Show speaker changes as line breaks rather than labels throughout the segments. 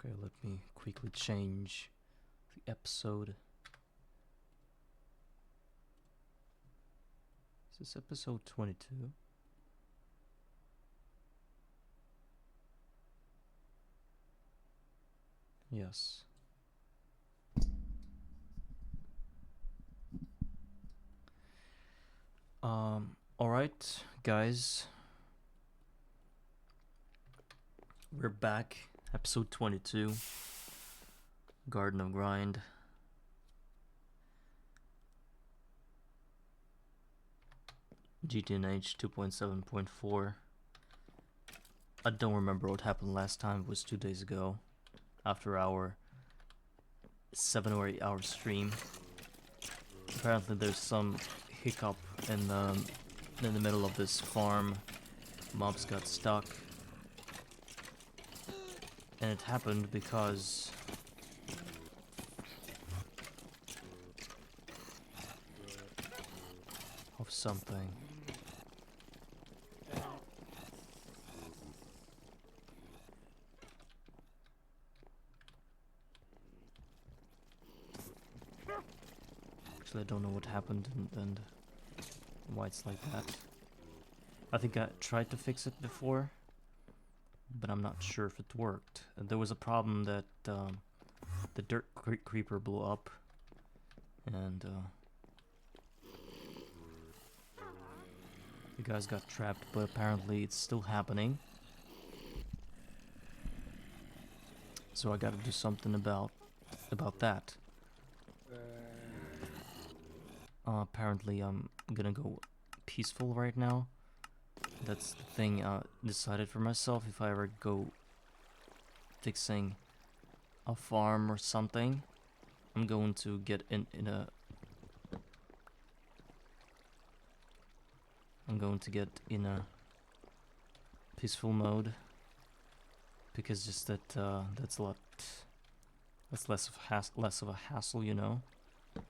Okay, let me quickly change the episode. Is this episode 22? Yes. Alright, guys. We're back. Episode 22. Garden of Grind. GTNH 2.7.4. I don't remember what happened last time. It was 2 days ago. After our 7 or 8 hour stream. Apparently there's some hiccup in the middle of this farm. Mobs got stuck. And it happened because of something. Actually, I don't know what happened and why it's like that. I think I tried to fix it before, but I'm not sure if it worked. There was a problem that the dirt creeper blew up, and you guys got trapped, but apparently it's still happening. So I gotta do something about that. Apparently I'm gonna go peaceful right now. That's the thing I decided for myself. If I ever go fixing a farm or something, I'm going to get in a peaceful mode, because just that's less of a hassle, you know. Oh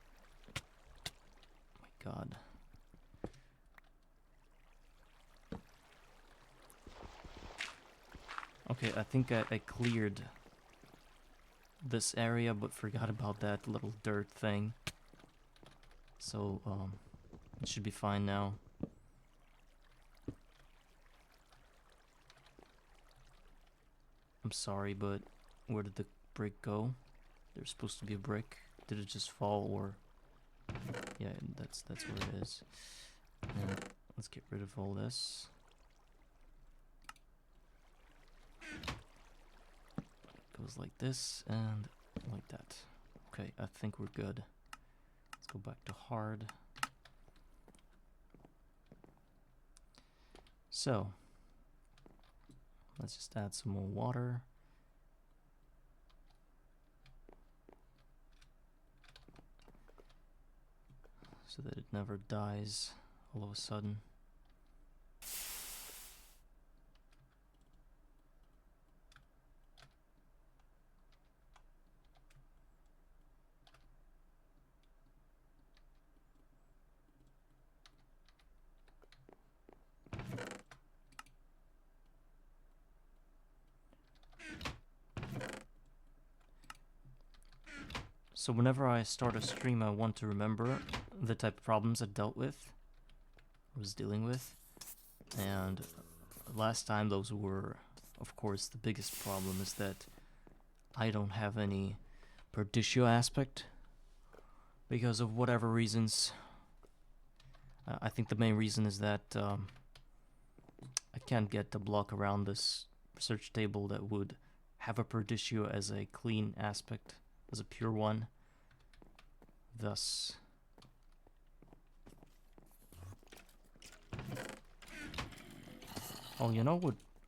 my god. Okay, I think I cleared this area, but forgot about that little dirt thing. So, it should be fine now. I'm sorry, but where did the brick go? There's supposed to be a brick. Did it just fall, or... Yeah, that's where it is. And let's get rid of all this. Goes like this and like that. Okay, I think we're good. Let's go back to hard. So, let's just add some more water. So that it never dies all of a sudden. So whenever I start a stream, I want to remember the type of problems I was dealing with. And last time those were, of course, the biggest problem is that I don't have any Perditio aspect because of whatever reasons. I think the main reason is that I can't get a block around this search table that would have a Perditio as a clean aspect, as a pure one. Thus, oh, you know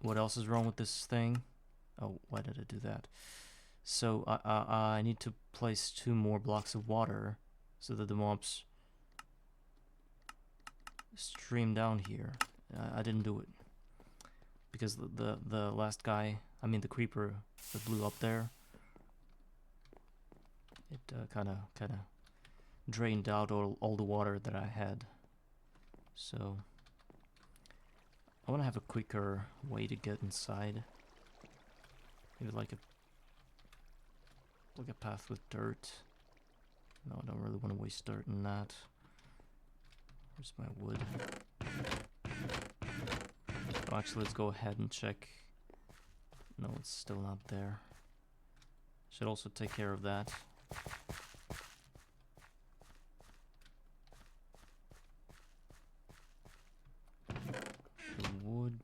what else is wrong with this thing? Oh, why did I do that? So I need to place 2 more blocks of water so that the mobs stream down here. I didn't do it because the last guy, I mean the creeper that blew up there, it kind of drained out all the water that I had. So I want to have a quicker way to get inside. Maybe like a like a path with dirt. No, I don't really want to waste dirt in that. Where's my wood? Oh, actually, let's go ahead and check. No, it's still not there. Should also take care of that.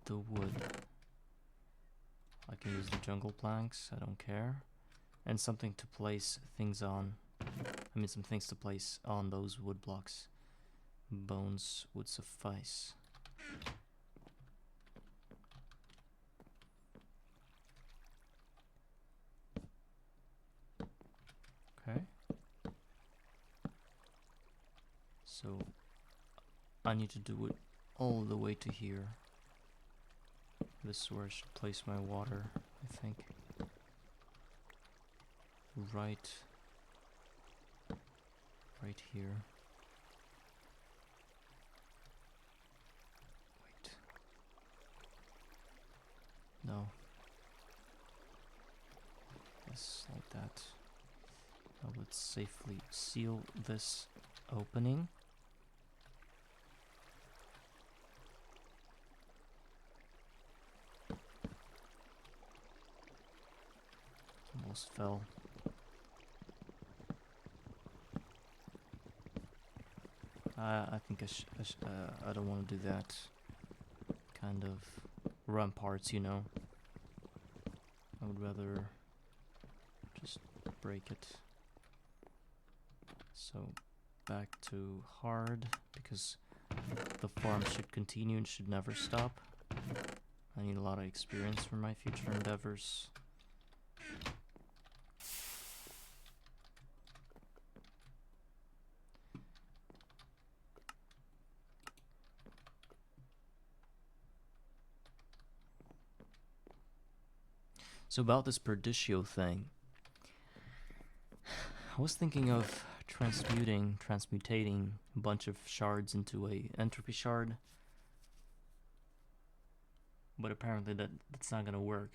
The wood. I can use the jungle planks, I don't care. And something to place things on. I mean, some things to place on those wood blocks. Bones would suffice. Okay. So I need to do it all the way to here. This is where I should place my water, I think. Right here. Wait. No. Yes, like that. Now let's safely seal this opening. Almost fell. I think I don't want to do that kind of ramparts, you know. I would rather just break it. So back to hard, because the farm should continue and should never stop. I need a lot of experience for my future endeavors. So about this Perditio thing, I was thinking of transmutating a bunch of shards into a entropy shard, but apparently that's not gonna work,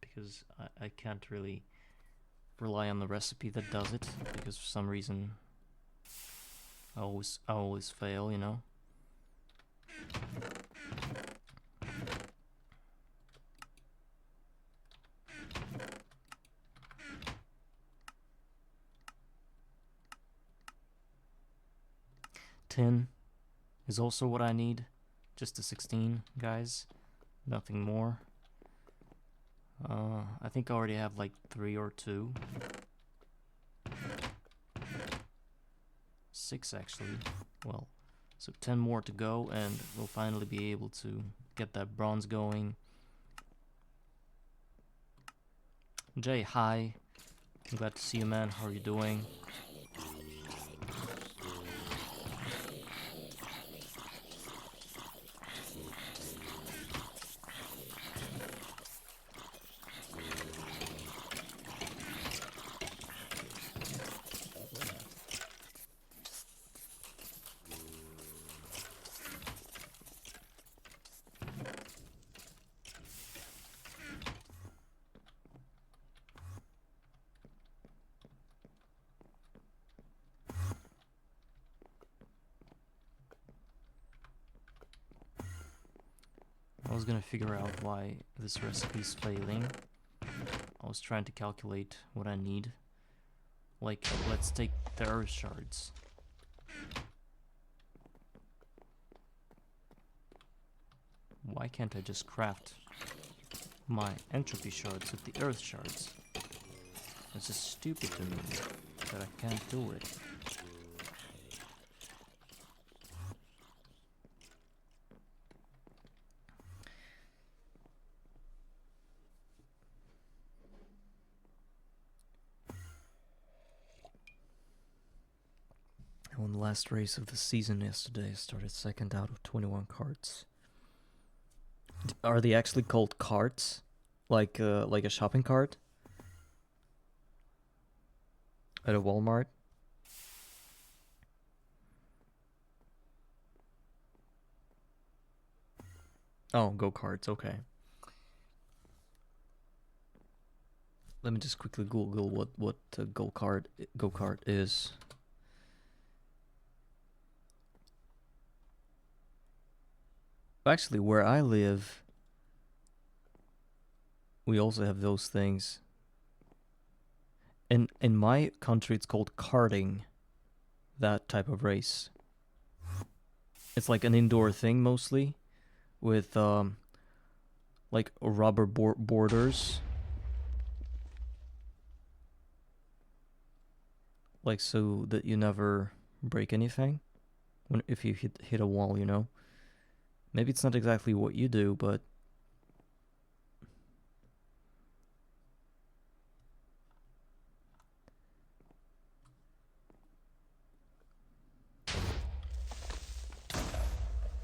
because I can't really rely on the recipe that does it, because for some reason I always fail, you know. Tin is also what I need. Just a 16, guys. Nothing more. I think I already have like 3 or 2. 6 actually. Well, so 10 more to go, and we'll finally be able to get that bronze going. Jay, hi. I'm glad to see you, man. How are you doing? I was gonna figure out why this recipe's failing. I was trying to calculate what I need. Like, let's take the earth shards. Why can't I just craft my entropy shards with the earth shards? It's just stupid to me that I can't do it. I won the last race of the season yesterday. I started second out of 21 carts. Are they actually called carts? Like a shopping cart? At a Walmart? Oh, go-karts, okay. Let me just quickly Google what go-kart is. Actually, where I live, we also have those things. In my country, it's called karting. That type of race. It's like an indoor thing mostly, with like rubber borders, like so that you never break anything if you hit a wall, you know. Maybe it's not exactly what you do, but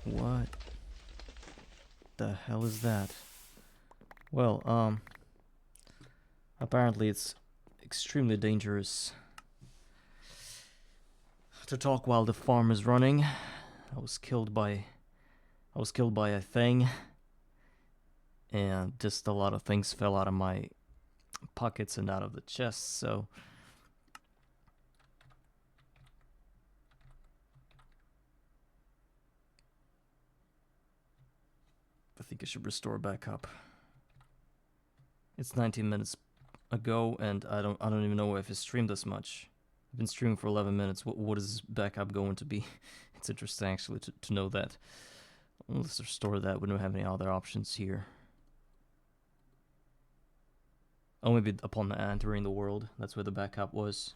what the hell is that? Well, apparently it's extremely dangerous to talk while the farm is running. I was killed by a thing, and just a lot of things fell out of my pockets and out of the chest, so I think I should restore back up. It's 19 minutes ago, and I don't even know if I streamed this much. I've been streaming for 11 minutes. What is backup going to be? It's interesting actually to know that. Let's restore that. We don't have any other options here. Oh, maybe upon entering the world. That's where the backup was.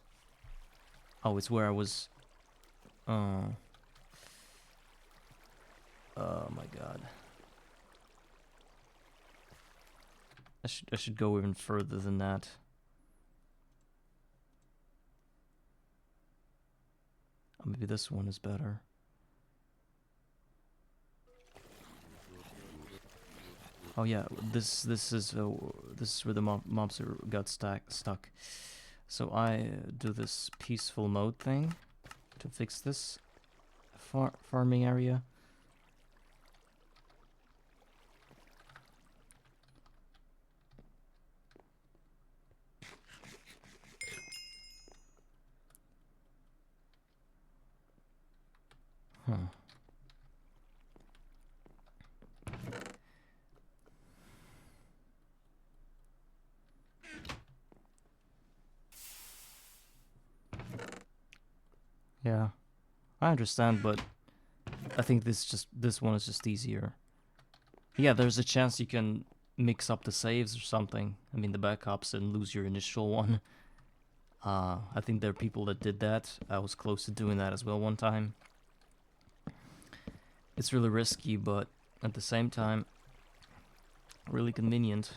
Oh, it's where I was. Oh. Oh my god. I should go even further than that. Oh, maybe this one is better. Oh yeah, this is where the mobs got stuck. So I do this peaceful mode thing to fix this farming area. Huh. Yeah, I understand, but I think this one is just easier. Yeah, there's a chance you can mix up the saves or something. I mean the backups and lose your initial one. I think there are people that did that. I was close to doing that as well one time. It's really risky, but at the same time, really convenient.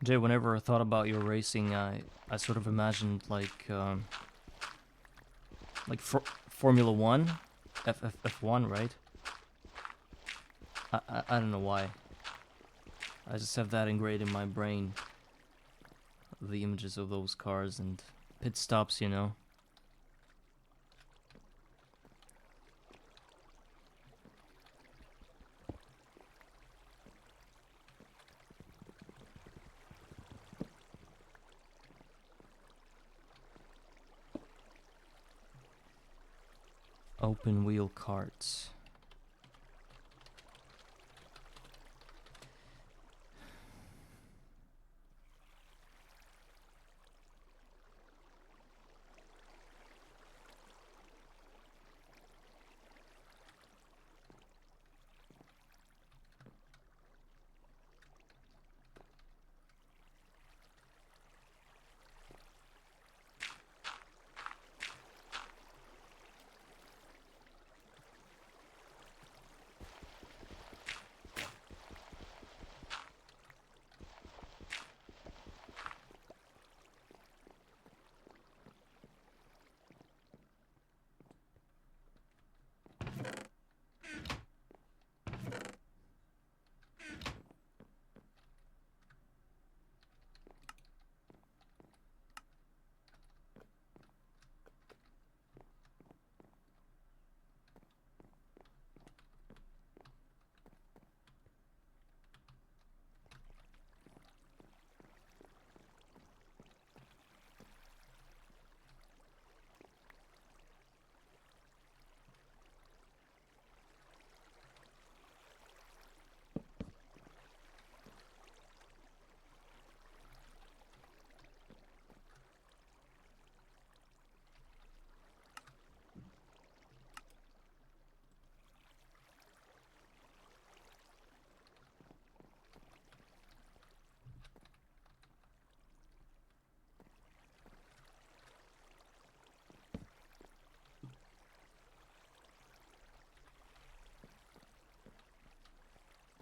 Jay, whenever I thought about your racing, I sort of imagined like Formula One, F1, right? I don't know why. I just have that ingrained in my brain. The images of those cars and pit stops, you know. Open wheel carts.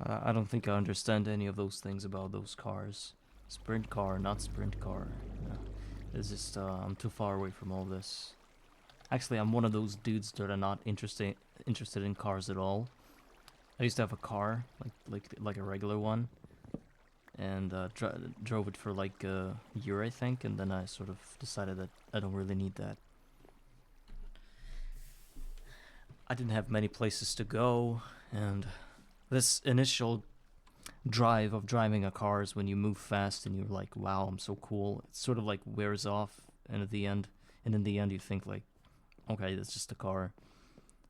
I don't think I understand any of those things about those cars. Sprint car, not sprint car. Yeah. It's just, I'm too far away from all this. Actually, I'm one of those dudes that are not interested in cars at all. I used to have a car, like a regular one, and drove it for like a year, I think, and then I sort of decided that I don't really need that. I didn't have many places to go, and this initial drive of driving a car is when you move fast and you're like, wow, I'm so cool. It sort of like wears off, and in the end you think like, okay, that's just a car.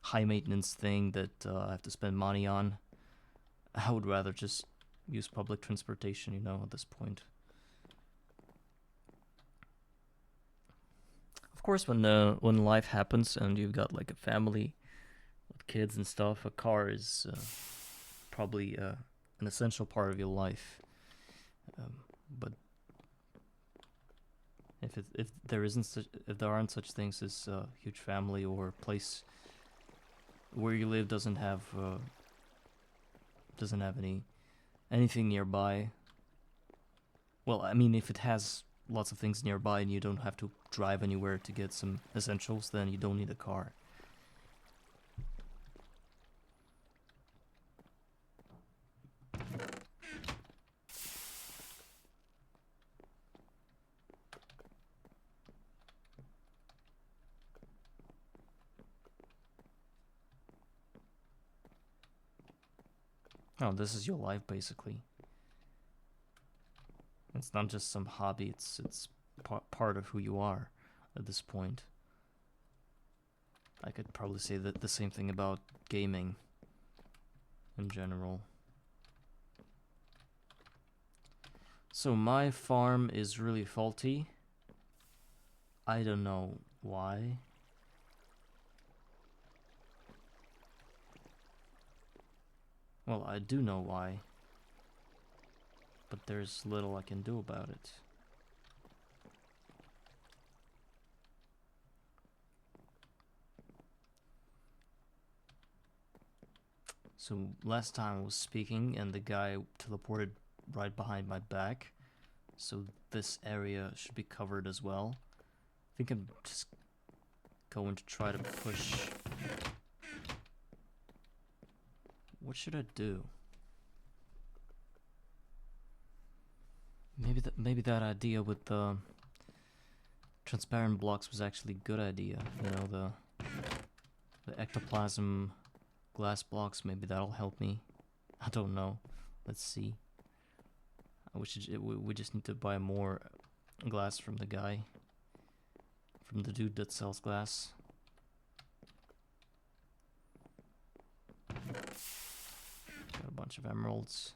High maintenance thing that I have to spend money on. I would rather just use public transportation, at this point. Of course, when life happens and you've got like a family with kids and stuff, a car is probably an essential part of your life. But if there aren't such things as a huge family or a place where you live doesn't have anything nearby. Well, I mean, if it has lots of things nearby and you don't have to drive anywhere to get some essentials, then you don't need a car. Oh, this is your life, basically. It's not just some hobby, it's part of who you are at this point. I could probably say that the same thing about gaming in general. So my farm is really faulty. I don't know why. Well, I do know why. But there's little I can do about it. So last time I was speaking and the guy teleported right behind my back. So this area should be covered as well. I think I'm just going to try to push. What should I do? Maybe that idea with the transparent blocks was actually a good idea. The ectoplasm glass blocks. Maybe that'll help me. I don't know. Let's see. We just need to buy more glass from the guy, from the dude that sells glass. Got a bunch of emeralds.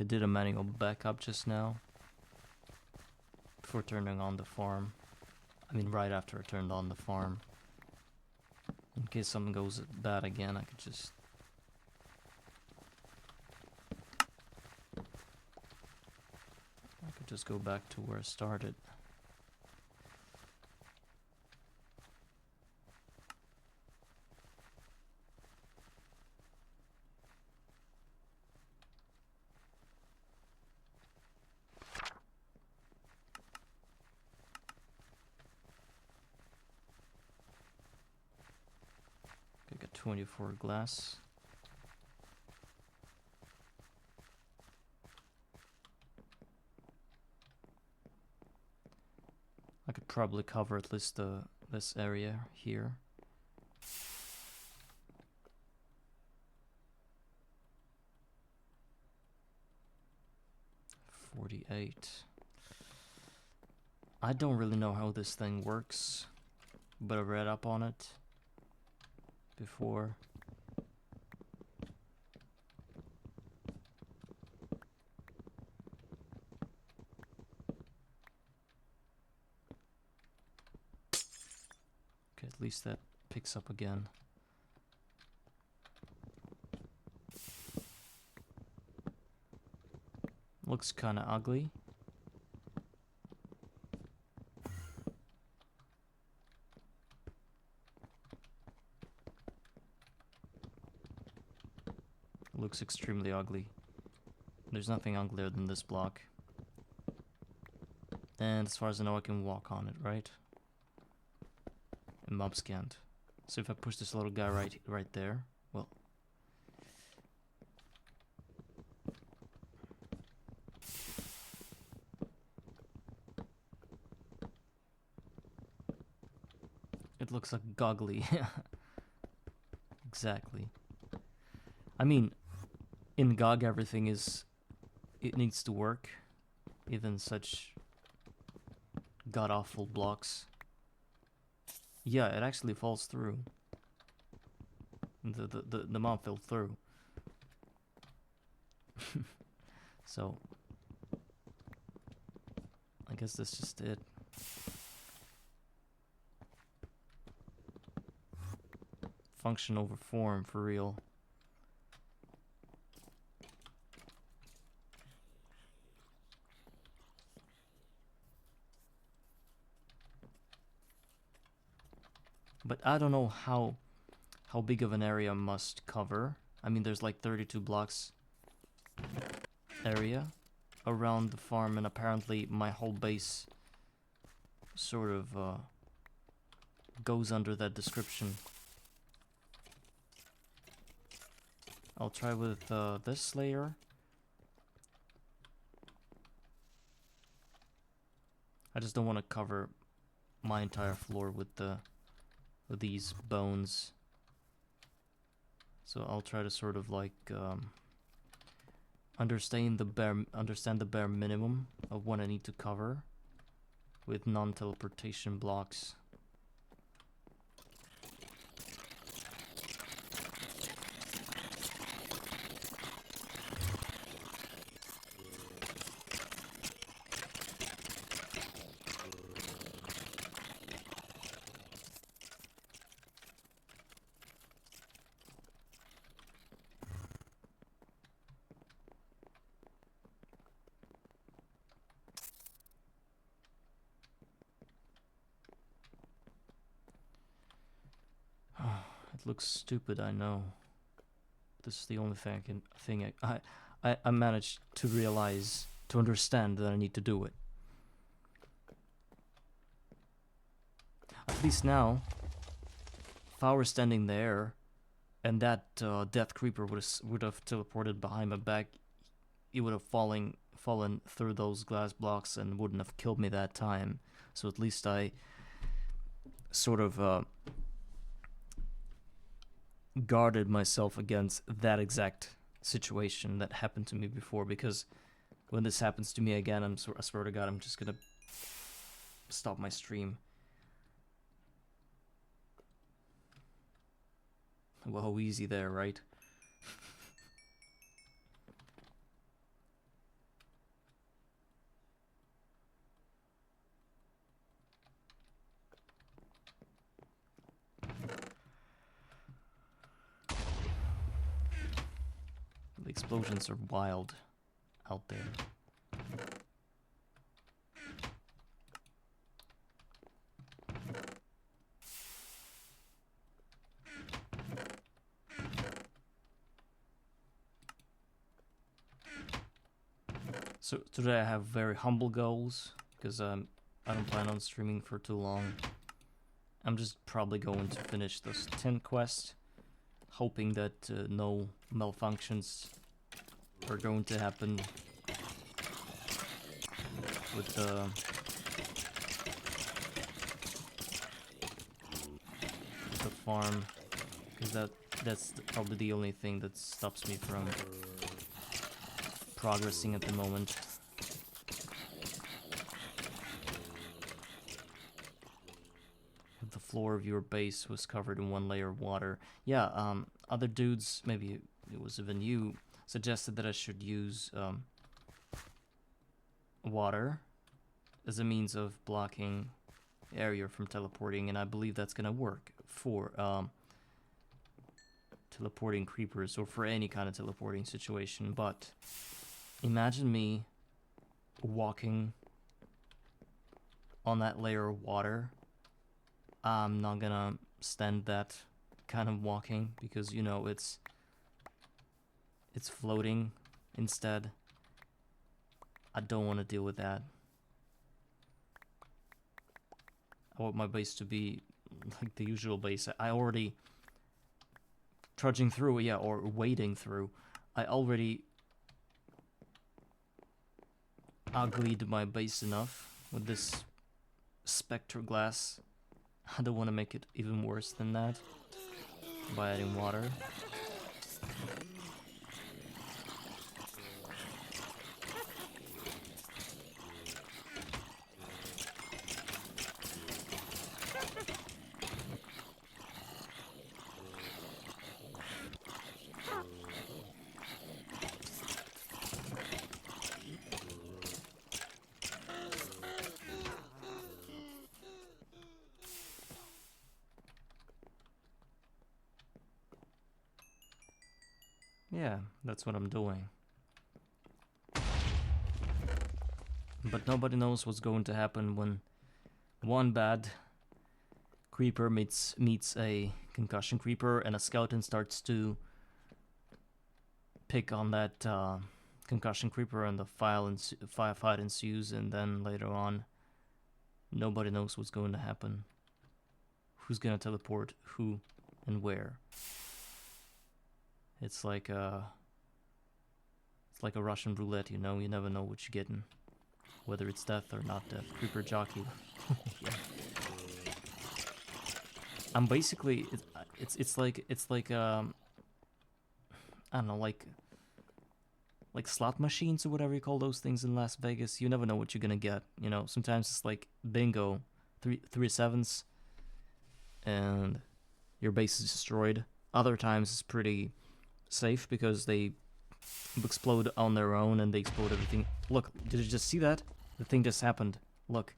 I did a manual backup just now before turning on the farm. I mean, right after I turned on the farm. In case something goes bad again, I could just... go back to where I started. I got 24 glass. I could probably cover at least this area here. $48. I don't really know how this thing works, but I read up on it before. Okay, at least that picks up again. Looks kind of ugly. Looks extremely ugly. There's nothing uglier than this block. And as far as I know, I can walk on it, right? And mob scanned. So if I push this little guy right there, well. It looks like goggly. Exactly. I mean, in GOG everything it needs to work. Even such god-awful blocks. Yeah, it actually falls through. The mob fell through. So I guess that's just it. Function over form, for real. But I don't know how big of an area must cover. I mean, there's like 32 blocks area around the farm, and apparently my whole base sort of goes under that description. I'll try with this layer. I just don't want to cover my entire floor with these bones. So I'll try to sort of like understand the bare minimum of what I need to cover with non-teleportation blocks. It looks stupid, I know. This is the only thing I managed to realize, to understand that I need to do it. At least now, if I were standing there and that death creeper would have teleported behind my back, it would have fallen through those glass blocks and wouldn't have killed me that time. So at least I sort of guarded myself against that exact situation that happened to me before, because when this happens to me again, I swear to God, I'm just gonna stop my stream. Whoa, easy there, right? The explosions are wild out there. So today I have very humble goals, because I don't plan on streaming for too long. I'm just probably going to finish this 10 quest, hoping that no malfunctions are going to happen with the farm, because that's probably the only thing that stops me from progressing at the moment. The floor of your base was covered in one layer of water. Yeah, other dudes, maybe it was even you, suggested that I should use water as a means of blocking area from teleporting, and I believe that's gonna work for teleporting creepers or for any kind of teleporting situation. But imagine me walking on that layer of water. I'm not gonna stand that kind of walking because, you know, it's floating instead. I don't want to deal with that. I want my base to be like the usual base. I already trudging through, yeah, or wading through. I already uglied my base enough with this spectre glass. I don't want to make it even worse than that by adding water. Yeah, that's what I'm doing. But nobody knows what's going to happen when one bad creeper meets a concussion creeper and a skeleton starts to pick on that concussion creeper and the firefight ensues, and then later on nobody knows what's going to happen. Who's gonna teleport who and where. It's like a Russian roulette, you know, you never know what you're getting. Whether it's death or not death. Creeper jockey. Yeah. I'm basically it's like I don't know, like slot machines or whatever you call those things in Las Vegas. You never know what you're gonna get, you know. Sometimes it's like bingo, three sevens and your base is destroyed. Other times it's pretty safe because they explode on their own and they explode everything. Look, did you just see that? The thing just happened. Look,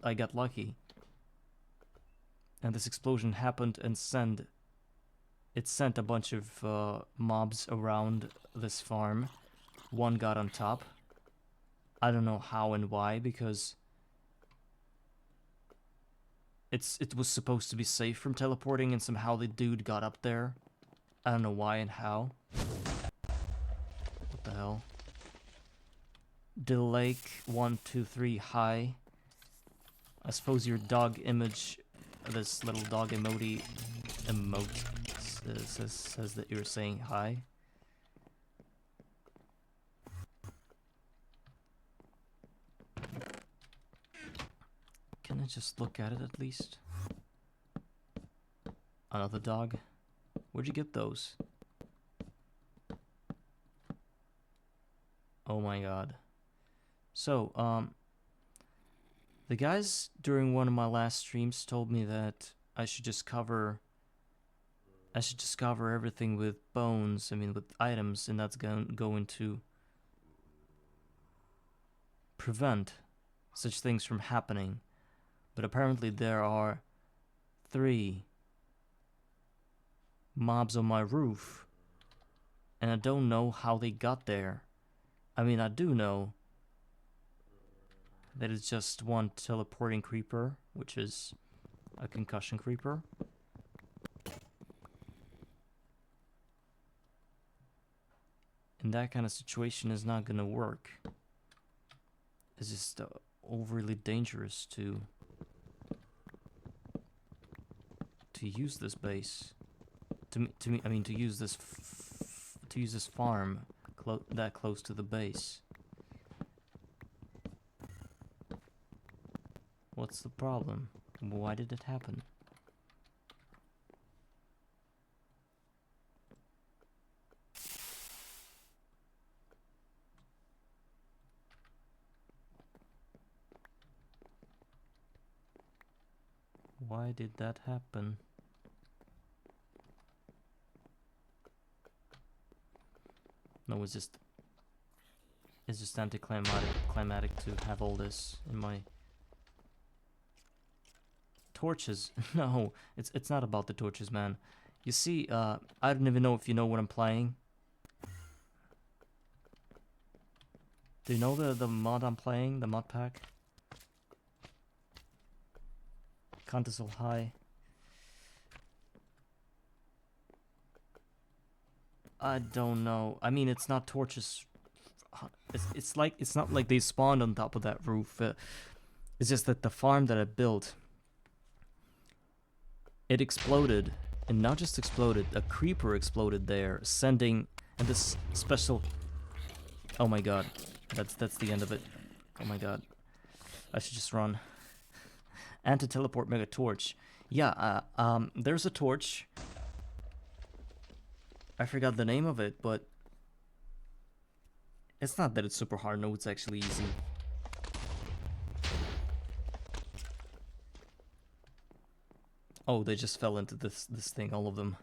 I got lucky, and this explosion happened and sent a bunch of mobs around this farm. One got on top. I don't know how and why, because it was supposed to be safe from teleporting, and somehow the dude got up there. I don't know why and how. What the hell? The lake 1, 2, 3 high. I suppose your dog image, this little dog emote says that you're saying hi. Can I just look at it at least? Another dog? Where'd you get those? Oh my god. So, the guys during one of my last streams told me that I should just cover everything with bones, with items, and that's going to prevent such things from happening. But apparently there are 3 mobs on my roof, and I don't know how they got there. I do know that it's just one teleporting creeper, which is a concussion creeper. And that kind of situation is not gonna work. It's just overly dangerous to use this base. To use this farm that close to the base. What's the problem? Why did it happen? Why did that happen? No, it's just anticlimactic to have all this in my torches. No, it's not about the torches, man. You see, I don't even know if you know what I'm playing. Do you know the mod I'm playing? The mod pack? Contesol high. I don't know. I mean, it's not torches. It's like it's not like they spawned on top of that roof. It's just that the farm that I built, it exploded, and not just exploded. A creeper exploded there, sending and this special. Oh my god, that's the end of it. Oh my god, I should just run. Anti-teleport mega torch. Yeah, there's a torch. I forgot the name of it, but it's not that it's super hard. No, it's actually easy. Oh, they just fell into this thing, all of them.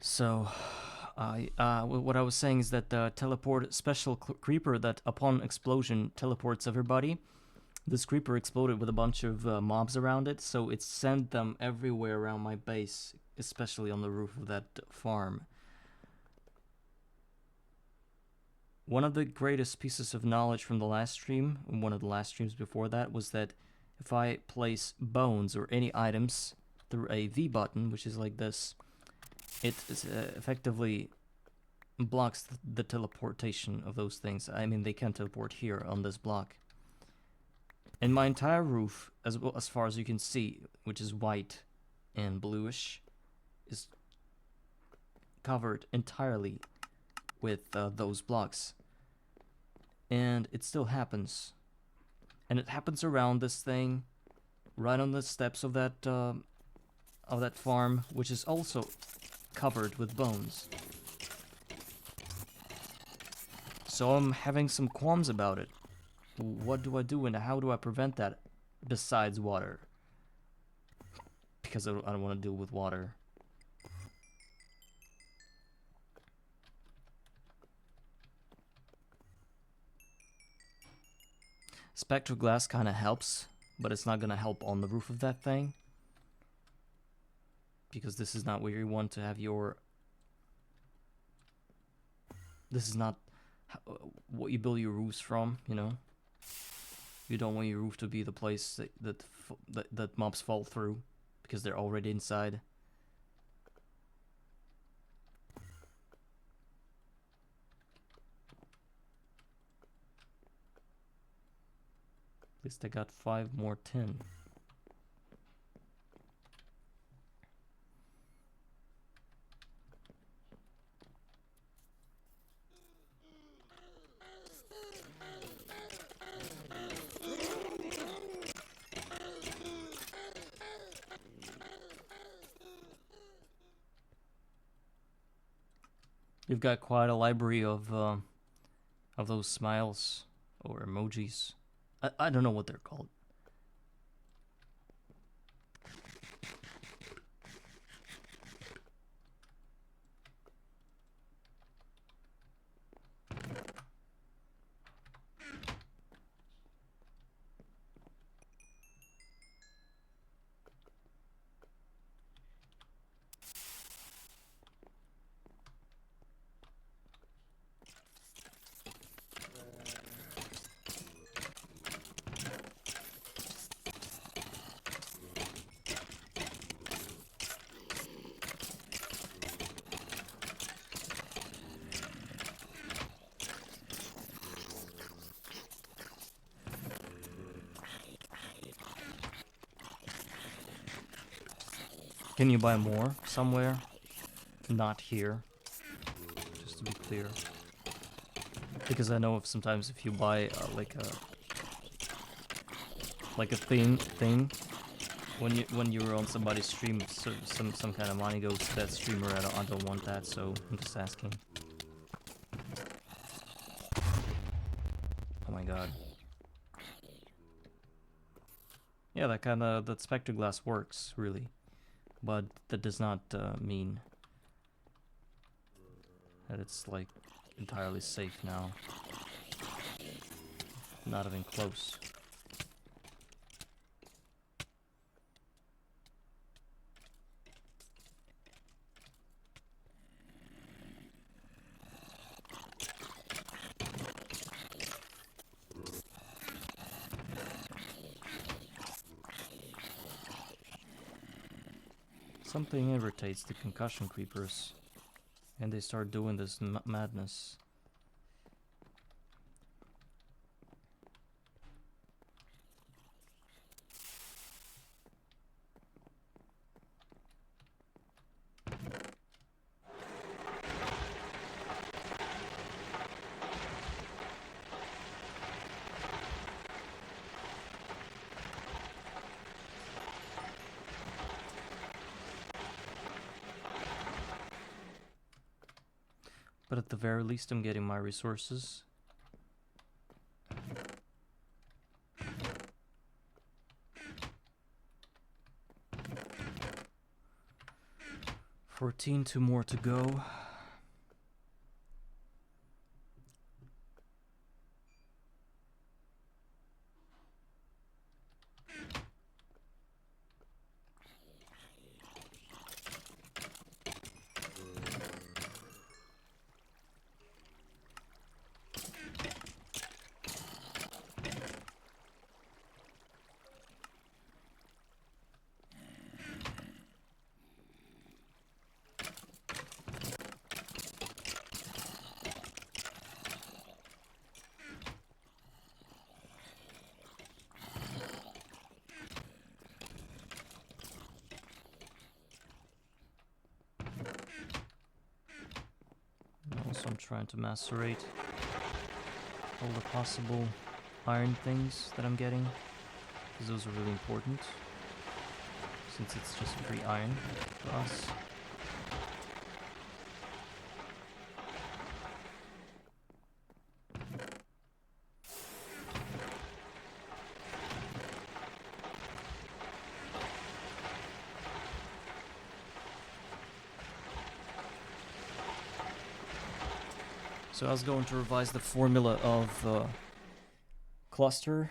So, what I was saying is that the teleport special creeper that upon explosion teleports everybody. This creeper exploded with a bunch of mobs around it, so it sent them everywhere around my base, especially on the roof of that farm. One of the greatest pieces of knowledge from the last stream, one of the last streams before that, was that if I place bones or any items through a V button, which is like this, it effectively blocks the teleportation of those things. I mean, they can teleport here on this block. And my entire roof, as far as you can see, which is white and bluish, is covered entirely with those blocks. And it still happens. And it happens around this thing, right on the steps of that farm, which is also covered with bones. So I'm having some qualms about it. What do I do and how do I prevent that besides water? Because I don't want to deal with water. Spectral glass kind of helps, but it's not going to help on the roof of that thing. Because this is not where you want to have your... This is not what you build your roofs from, you know? You don't want your roof to be the place that mobs fall through, because they're already inside. At least I got 5 more tin. You've got quite a library of those smiles or emojis. I don't know what they're called. Can you buy more somewhere? Not here. Just to be clear. Because I know if sometimes if you buy like a thing when you're on somebody's stream, so some kind of money goes to that streamer. I don't want that, so I'm just asking. Oh my god. Yeah, that spectre glass works really. But that does not mean that it's like entirely safe now. Not even close. Something irritates the concussion creepers, and they start doing this madness. But at the very least, I'm getting my resources. Two more to go. Also, I'm trying to macerate all the possible iron things that I'm getting, because those are really important, since it's just free iron for us. So I was going to revise the formula of cluster.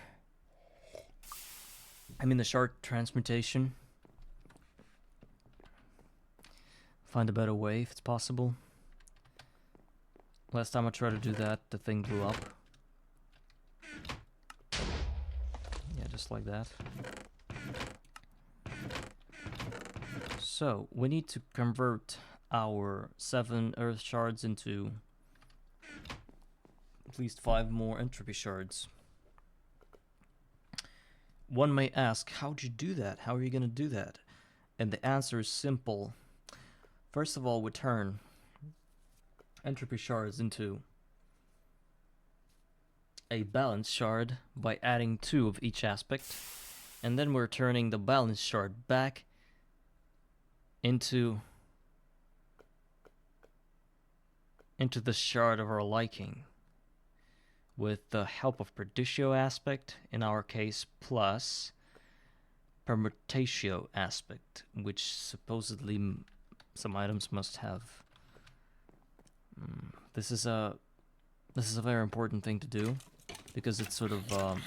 I mean the shard transmutation. Find a better way if it's possible. Last time I tried to do that, the thing blew up. Yeah, just like that. So, we need to convert our 7 earth shards into at least 5 more entropy shards. One may ask, how'd you do that? How are you going to do that? And the answer is simple. First of all, we turn entropy shards into a balance shard by adding 2 of each aspect. And then we're turning the balance shard back into the shard of our liking, with the help of permutio aspect, in our case, plus permutatio aspect, which supposedly some items must have. This is a very important thing to do, because it sort of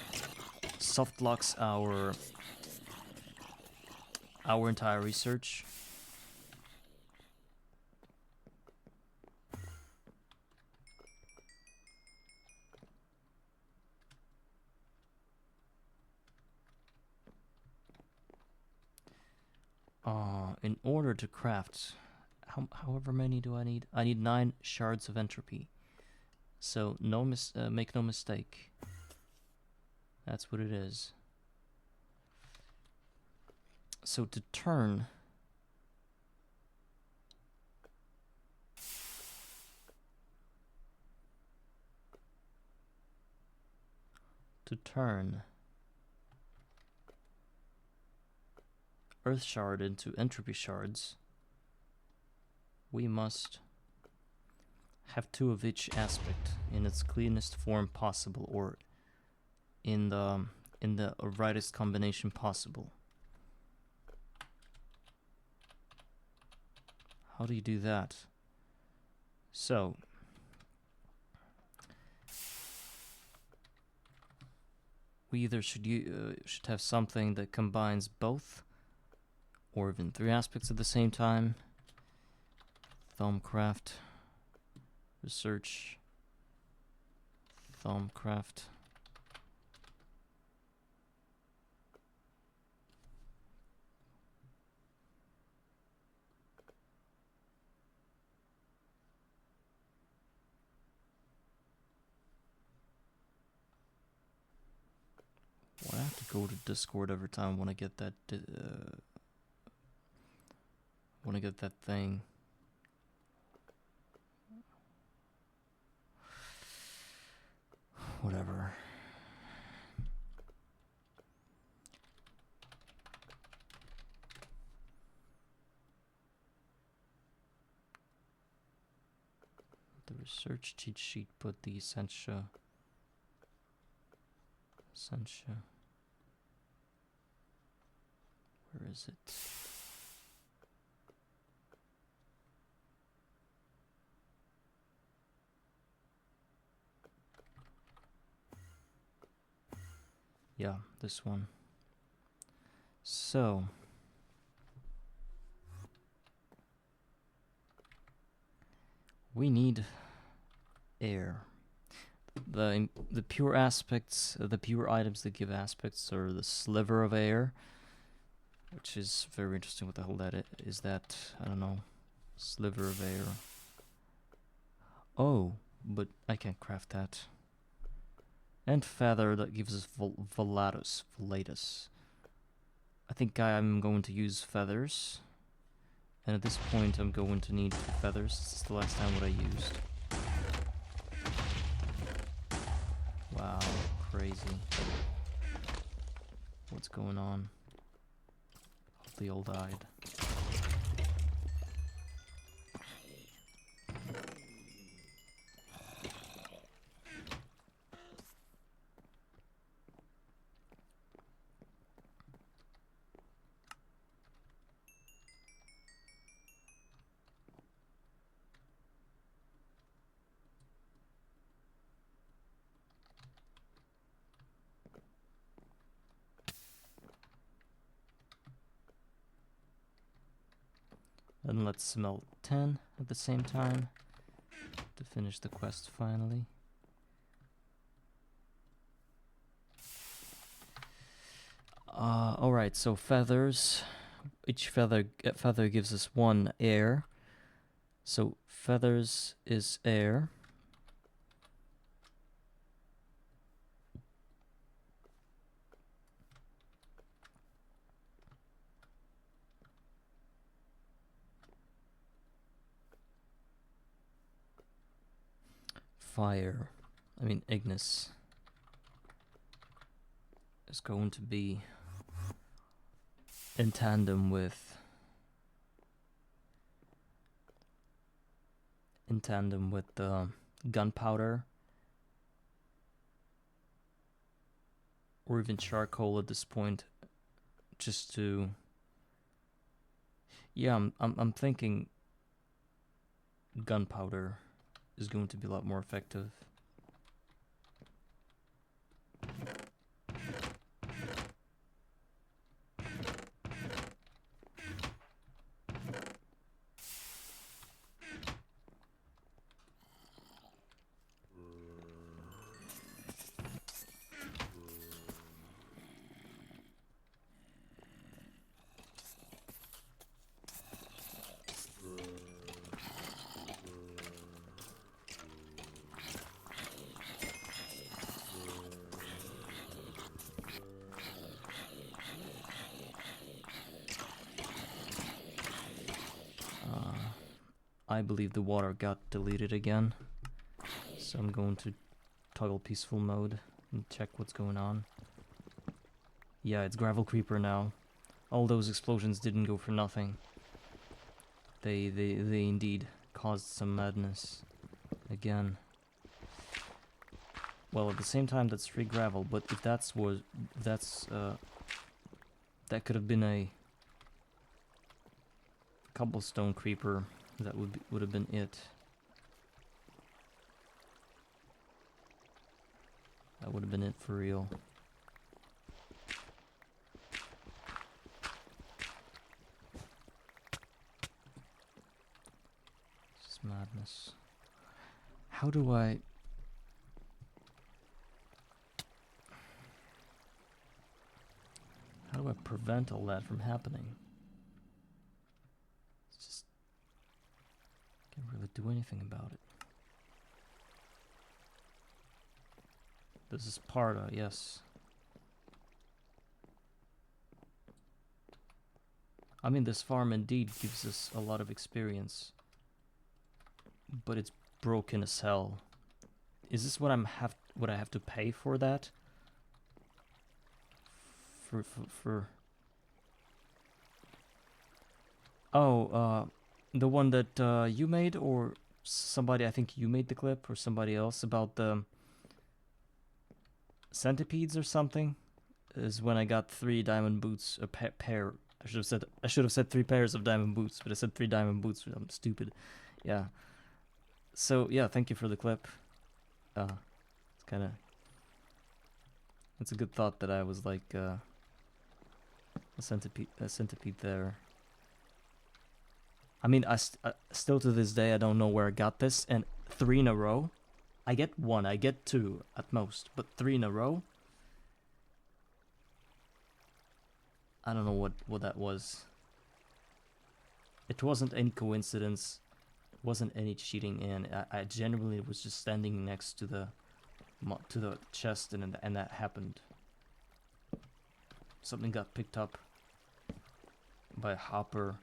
soft locks our entire research. In order to craft, however many do I need? I need 9 shards of entropy. So make no mistake. That's what it is. So to turn earth shard into entropy shards, we must have 2 of each aspect in its cleanest form possible, or in the rightest combination possible. How do you do that? So we either should have something that combines both, or even 3 aspects at the same time. Thumbcraft, research, Thumbcraft. Well, I have to go to Discord every time I want to get that. Thing. Whatever. The research cheat sheet put the essentia. Where is it? Yeah, this one. So we need air. The pure aspects, the pure items that give aspects are the sliver of air, which is very interesting. What the hell that is that? I don't know. Sliver of air. Oh, but I can't craft that. And feather that gives us Volatus. I think I'm going to use feathers. And at this point I'm going to need 2 feathers. This is the last time what I used. Wow, crazy. What's going on? They all died. And let's smelt 10 at the same time to finish the quest finally. Alright, so feathers. Each feather gives us 1 air. So feathers is air. Fire, Ignis is going to be in tandem with the gunpowder or even charcoal at this point, just to I'm thinking gunpowder is going to be a lot more effective. I believe the water got deleted again, so I'm going to toggle peaceful mode and check what's going on. Yeah, it's gravel creeper now. All those explosions didn't go for nothing. They indeed caused some madness again. Well, at the same time, that's free gravel, but if that could have been a cobblestone creeper. That would have been it. That would have been it for real. madness. How do I... How do I prevent all that from happening? It's just... Can't really do anything about it. This is Parda, yes. I mean, this farm indeed gives us a lot of experience. But it's broken as hell. Is this what what I have to pay for that? For Oh, the one that you made, or somebody, I think you made the clip, or somebody else, about the centipedes or something, is when I got 3 diamond boots, a pair. I should have said 3 pairs of diamond boots, but I said 3 diamond boots. I'm stupid. Yeah. So yeah, thank you for the clip. It's kind of... It's a good thought that I was like a centipede there. I mean, still to this day I don't know where I got this, and 3 in a row. I get 1, I get 2 at most, but 3 in a row. I don't know what that was. It wasn't any coincidence. It wasn't any cheating, and I genuinely was just standing next to the chest, and that happened. Something got picked up by a hopper.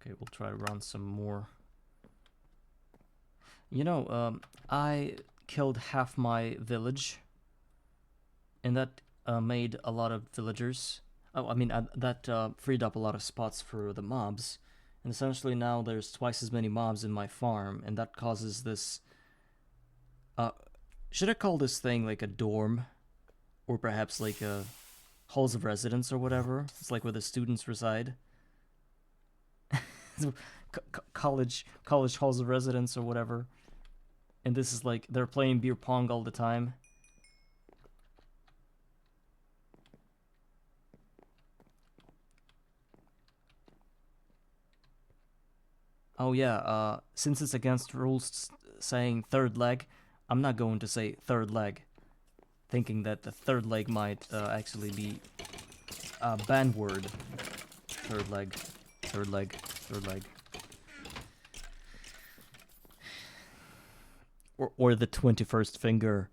Okay, we'll try to run some more. You know, I killed half my village, and that made a lot of villagers. Oh, I mean, that freed up a lot of spots for the mobs. And essentially now there's twice as many mobs in my farm, and that causes this... should I call this thing like a dorm? Or perhaps like a halls of residence or whatever? It's like where the students reside. College halls of residence or whatever. And this is like, they're playing beer pong all the time. Oh yeah, since it's against rules saying third leg, I'm not going to say third leg, thinking that the third leg might actually be a banned word. Third leg, third leg, third leg. Or the 21st finger,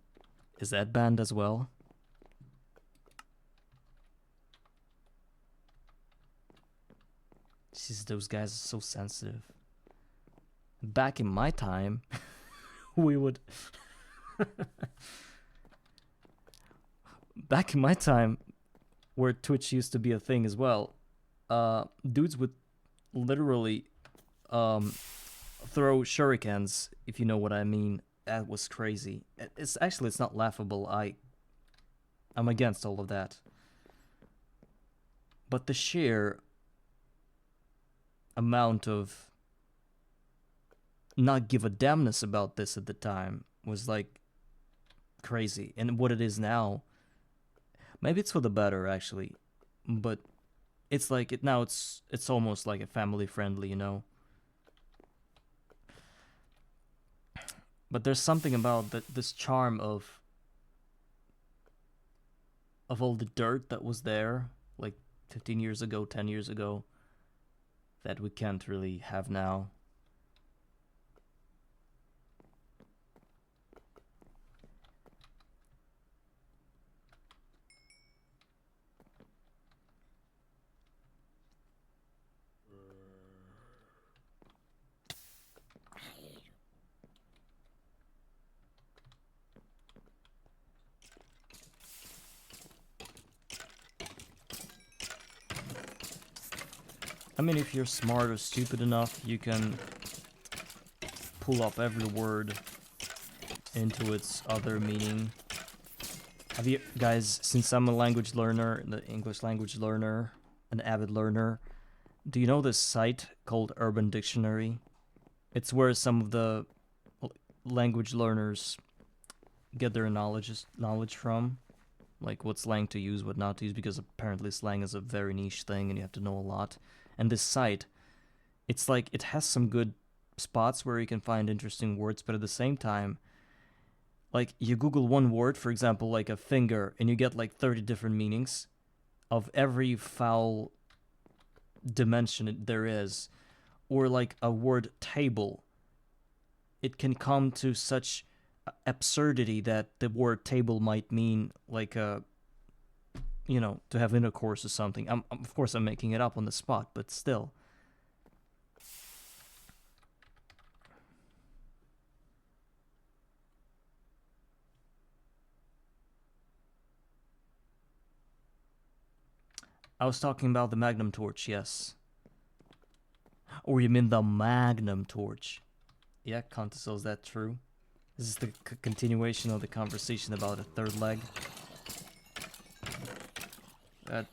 is that banned as well? Jeez, those guys are so sensitive. Back in my time, we would... Back in my time, where Twitch used to be a thing as well, dudes would literally throw shurikens, if you know what I mean. That was crazy. It's not laughable. I'm against all of that. But the sheer amount of not give a damnness about this at the time was like crazy. And what it is now, maybe it's for the better actually, but it's like it's almost like a family friendly, you know. But there's something about this charm of all the dirt that was there like 15 years ago, 10 years ago, that we can't really have now. I mean, if you're smart or stupid enough, you can pull up every word into its other meaning. Have you guys, since I'm a language learner, the English language learner, an avid learner, do you know this site called Urban Dictionary? It's where some of the language learners get their knowledge from. like what slang to use, what not to use, because apparently slang is a very niche thing and you have to know a lot. And this site, it's like it has some good spots where you can find interesting words, but at the same time, like you Google one word, for example, like a finger, and you get like 30 different meanings of every foul dimension there is. Or like a word table. It can come to such absurdity that the word table might mean like a, you know, to have intercourse or something. Of course, I'm making it up on the spot, but still. I was talking about the Magnum torch, yes. Or you mean the Magnum torch? Yeah, Contiso, is that true? This is the continuation of the conversation about a third leg. That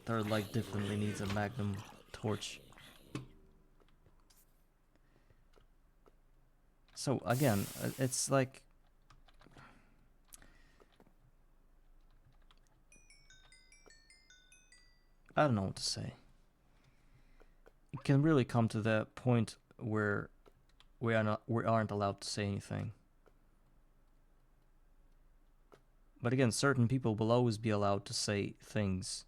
third leg definitely needs a Magnum torch. So again, it's like, I don't know what to say. It can really come to the point where we aren't allowed to say anything. But again, certain people will always be allowed to say things.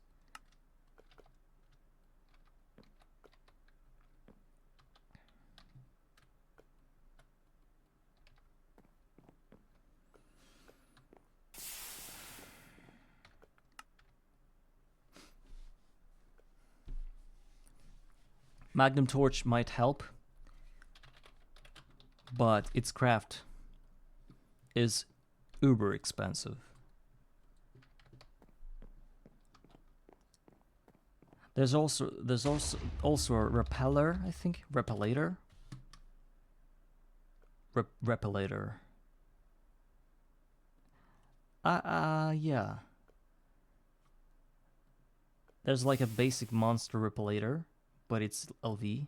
Magnum torch might help, but its craft is uber expensive. There's also a repeller, I think, repellator. Repellator. Yeah. There's like a basic monster repellator, but it's LV.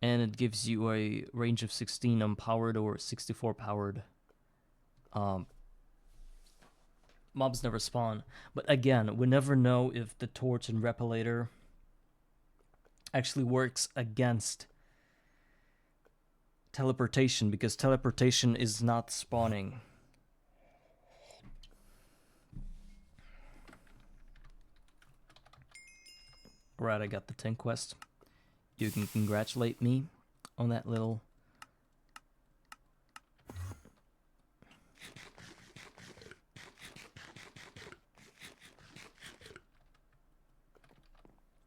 And it gives you a range of 16 unpowered or 64 powered. Mobs never spawn. But again, we never know if the torch and repellator actually works against teleportation, because teleportation is not spawning. Right, I got the 10 quest. You can congratulate me on that little...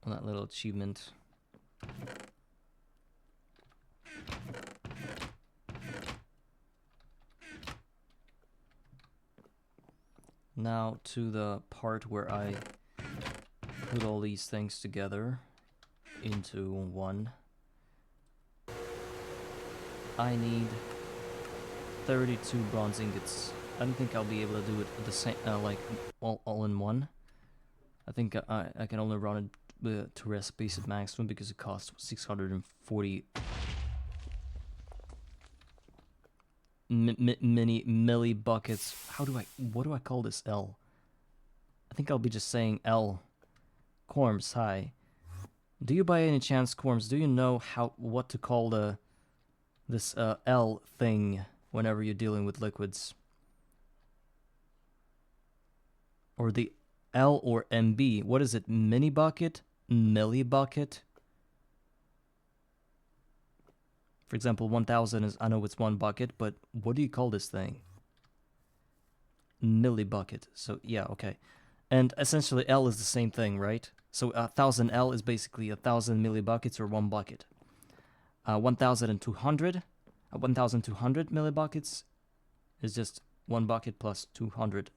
on that little achievement. Now to the part where I put all these things together into one. I need 32 bronze ingots. I don't think I'll be able to do it at the same, like all in one. I think I can only run it to recipes at maximum because it costs 640 milli buckets. What do I call this L? I think I'll be just saying L. Corms, hi. Do you by any chance, Corms, do you know what to call this L thing whenever you're dealing with liquids? Or the L or MB? What is it? Mini bucket? Milli bucket? For example, 1000 is, I know it's one bucket, but what do you call this thing? Milli bucket. So yeah, okay. And essentially L is the same thing, right? So 1000 L is basically 1000 milli buckets or one bucket. 1200 milli buckets is just one bucket plus 200.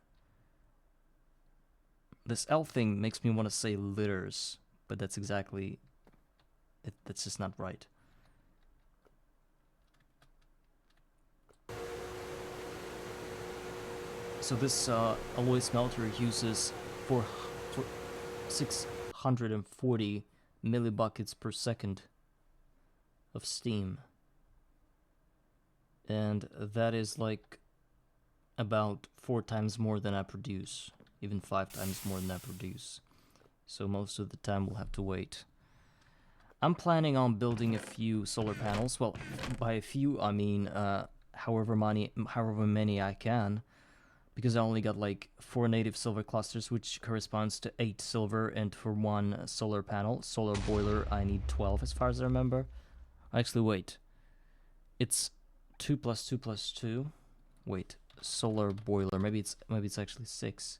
This L thing makes me want to say liters, but that's exactly it. That's just not right. So this alloy smelter uses for 640 millibuckets per second of steam. And that is like about 4 times more than I produce, even 5 times more than I produce. So most of the time we'll have to wait. I'm planning on building a few solar panels. Well, by a few I mean however many I can, because I only got like 4 native silver clusters, which corresponds to 8 silver, and for 1 solar panel, solar boiler, I need 12 as far as I remember. Actually, wait. It's 2 plus 2 plus 2. Wait, solar boiler. Maybe it's actually 6.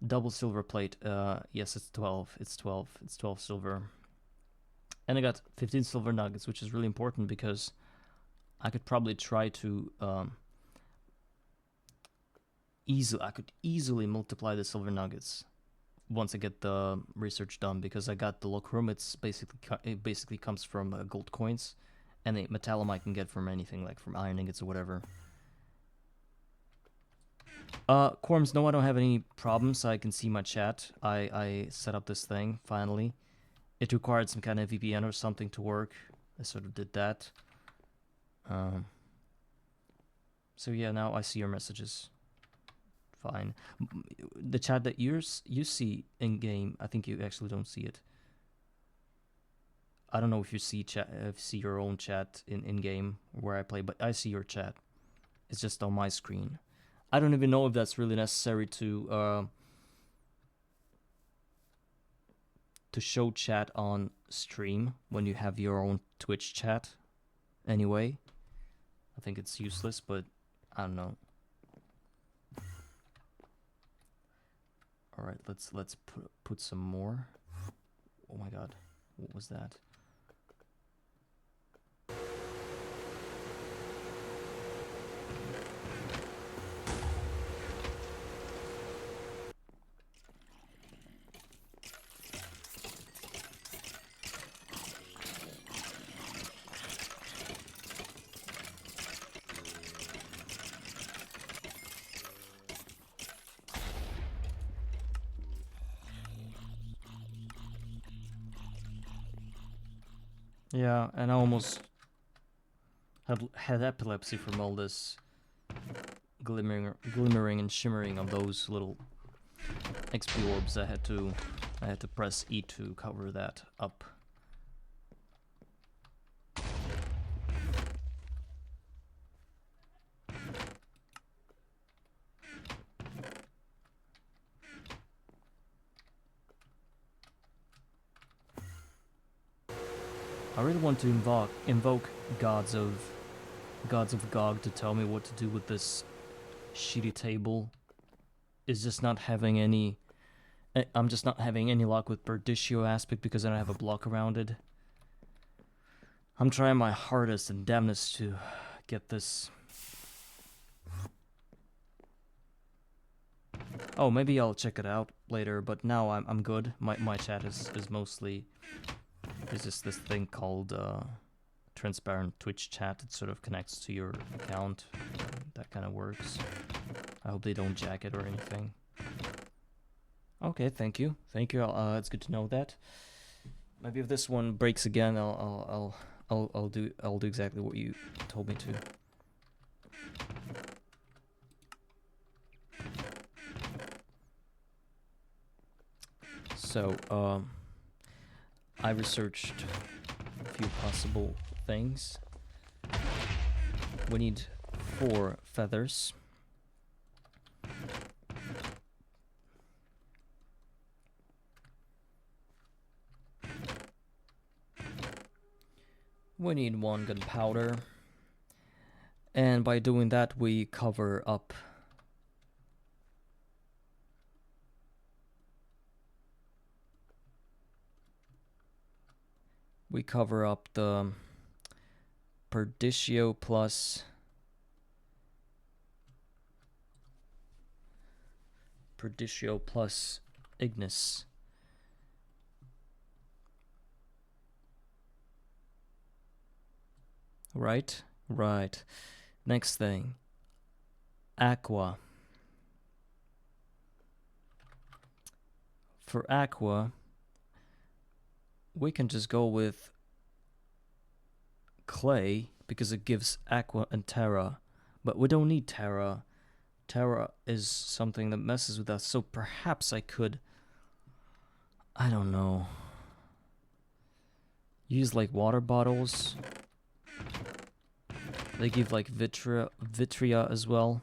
Double silver plate. Yes, it's 12. It's 12. It's 12 silver. And I got 15 silver nuggets, which is really important because I could probably try to I could easily multiply the silver nuggets once I get the research done, because I got the lock room. It basically comes from gold coins, and the metallum I can get from anything, like from iron ingots or whatever. Corms, no, I don't have any problems. I can see my chat. I set up this thing finally. It required some kind of VPN or something to work. I sort of did that. So yeah, now I see your messages. Fine. The chat that you see in game, I think you actually don't see it. I don't know if you see your own chat in game where I play, but I see your chat. It's just on my screen. I don't even know if that's really necessary to show chat on stream when you have your own Twitch chat. Anyway, I think it's useless, but I don't know. All right, let's put some more. Oh my god, what was that? Yeah, and I almost had epilepsy from all this glimmering and shimmering of those little XP orbs. I had to press E to cover that up. I really want to invoke gods of GOG to tell me what to do with this shitty table. Is just not having any. I'm just not having any luck with Perditio aspect because I don't have a block around it. I'm trying my hardest and damnedest to get this. Oh, maybe I'll check it out later, but now I'm good. My chat is mostly. There's just this thing called transparent Twitch chat. It sort of connects to your account. That kind of works. I hope they don't jack it or anything. Okay, thank you. It's good to know that. Maybe if this one breaks again, I'll do exactly what you told me to. So, I researched a few possible things. We need 4 feathers. We need 1 gunpowder. And by doing that, we cover up the Perditio plus Ignis. Right? Right. Next thing. Aqua. For aqua, we can just go with clay because it gives aqua and terra, but we don't need terra. Terra is something that messes with us, so perhaps I could, I don't know, use like water bottles. They give like vitria as well,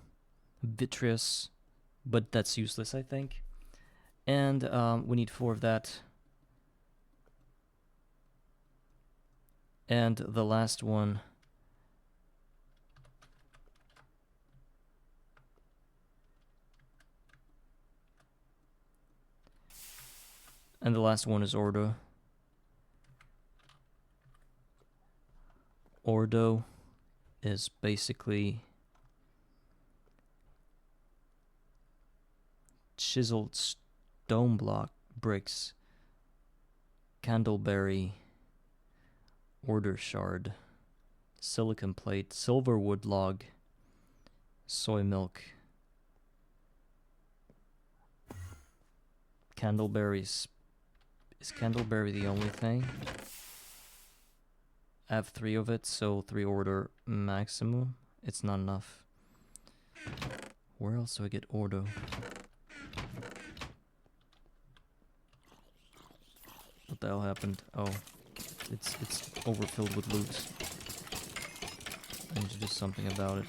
vitreous, but that's useless, I think. And we need 4 of that. And the last one, is Ordo. Ordo is basically chiseled stone block bricks, candleberry, order shard, silicon plate, silver wood log, soy milk, candleberries. Is candleberry the only thing? I have 3 of it, so 3 order maximum. It's not enough. Where else do I get ordo? What the hell happened? Oh, it's overfilled with loot. I need to do something about it.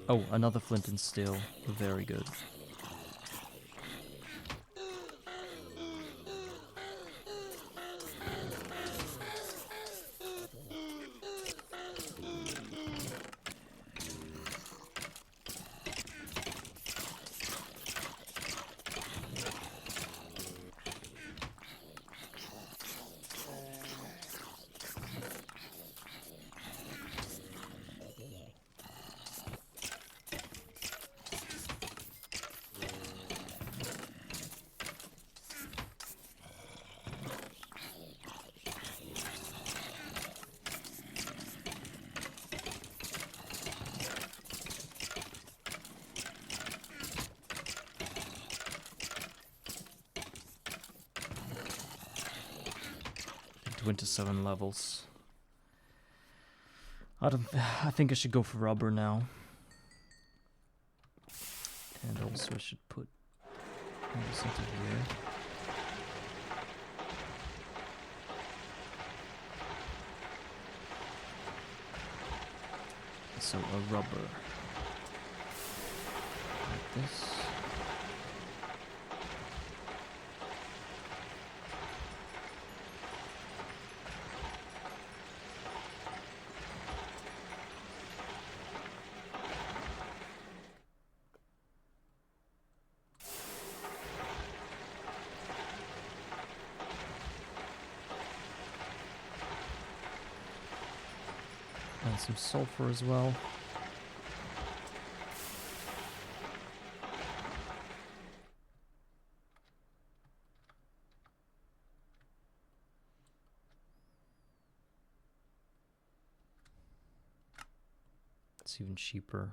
Oh, another flint and steel. Very good. Into 7 levels. I think I should go for rubber now. And also I should put this into here. So a rubber. Like this. And some sulfur as well. It's even cheaper.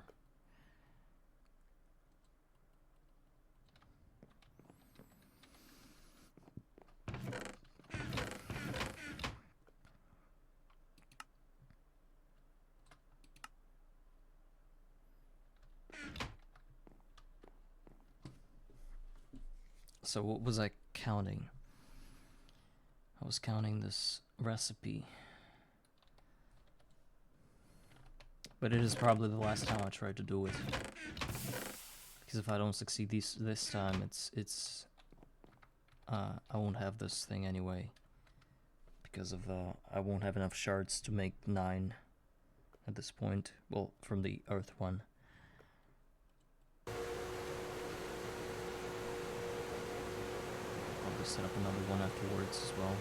So what was I counting? I was counting this recipe. But it is probably the last time I try to do it. Because if I don't succeed this time, it's I won't have this thing anyway. Because of I won't have enough shards to make 9 at this point. Well, from the earth one. I'll just set up another one afterwards as well.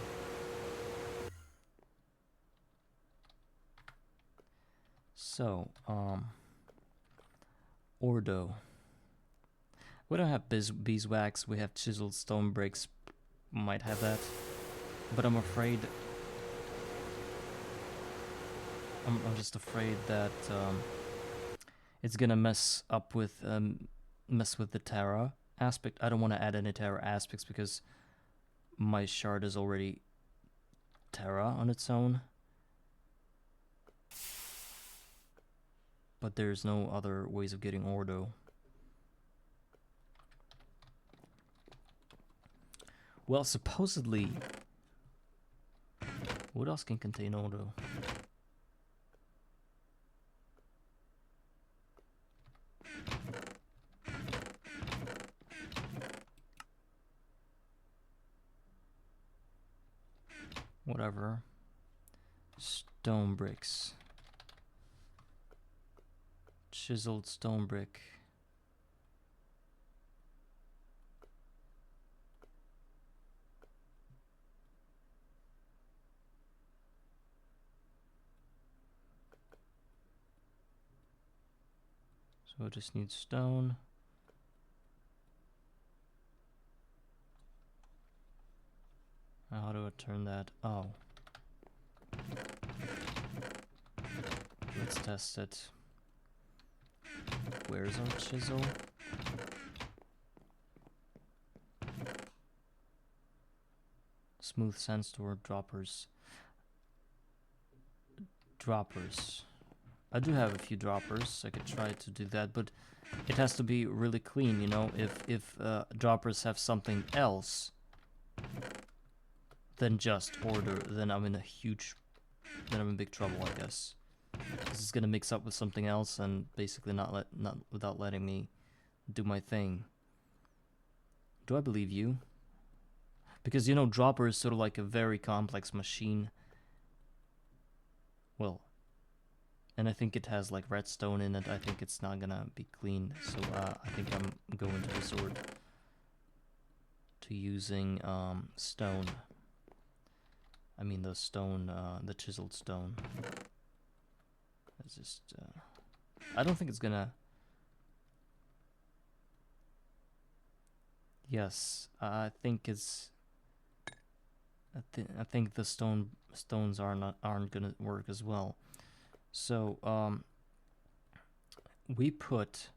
So, Ordo. We don't have beeswax, we have chiseled stone bricks. Might have that. But I'm afraid I'm just afraid that it's gonna mess with the Terra aspect. I don't want to add any Terra aspects because my shard is already Terra on its own. But there's no other ways of getting Ordo. Well, supposedly, what else can contain Ordo? Whatever. Stone bricks. Chiseled stone brick. So I just need stone. Now how do I turn that? Oh. Let's test it. Where's our chisel? Smooth sandstone droppers. Droppers. I do have a few droppers. I could try to do that, but it has to be really clean, you know. If droppers have something else than just order, then I'm in big trouble, I guess. This is gonna mix up with something else and basically not without letting me do my thing. Do I believe you? Because, you know, dropper is sort of like a very complex machine. Well, and I think it has like redstone in it. I think it's not gonna be clean, so I think I'm going to resort to using stone. I mean the stone, the chiseled stone. It's just, I don't think it's gonna... Yes, I think it's... I think the stones aren't gonna work as well. So we put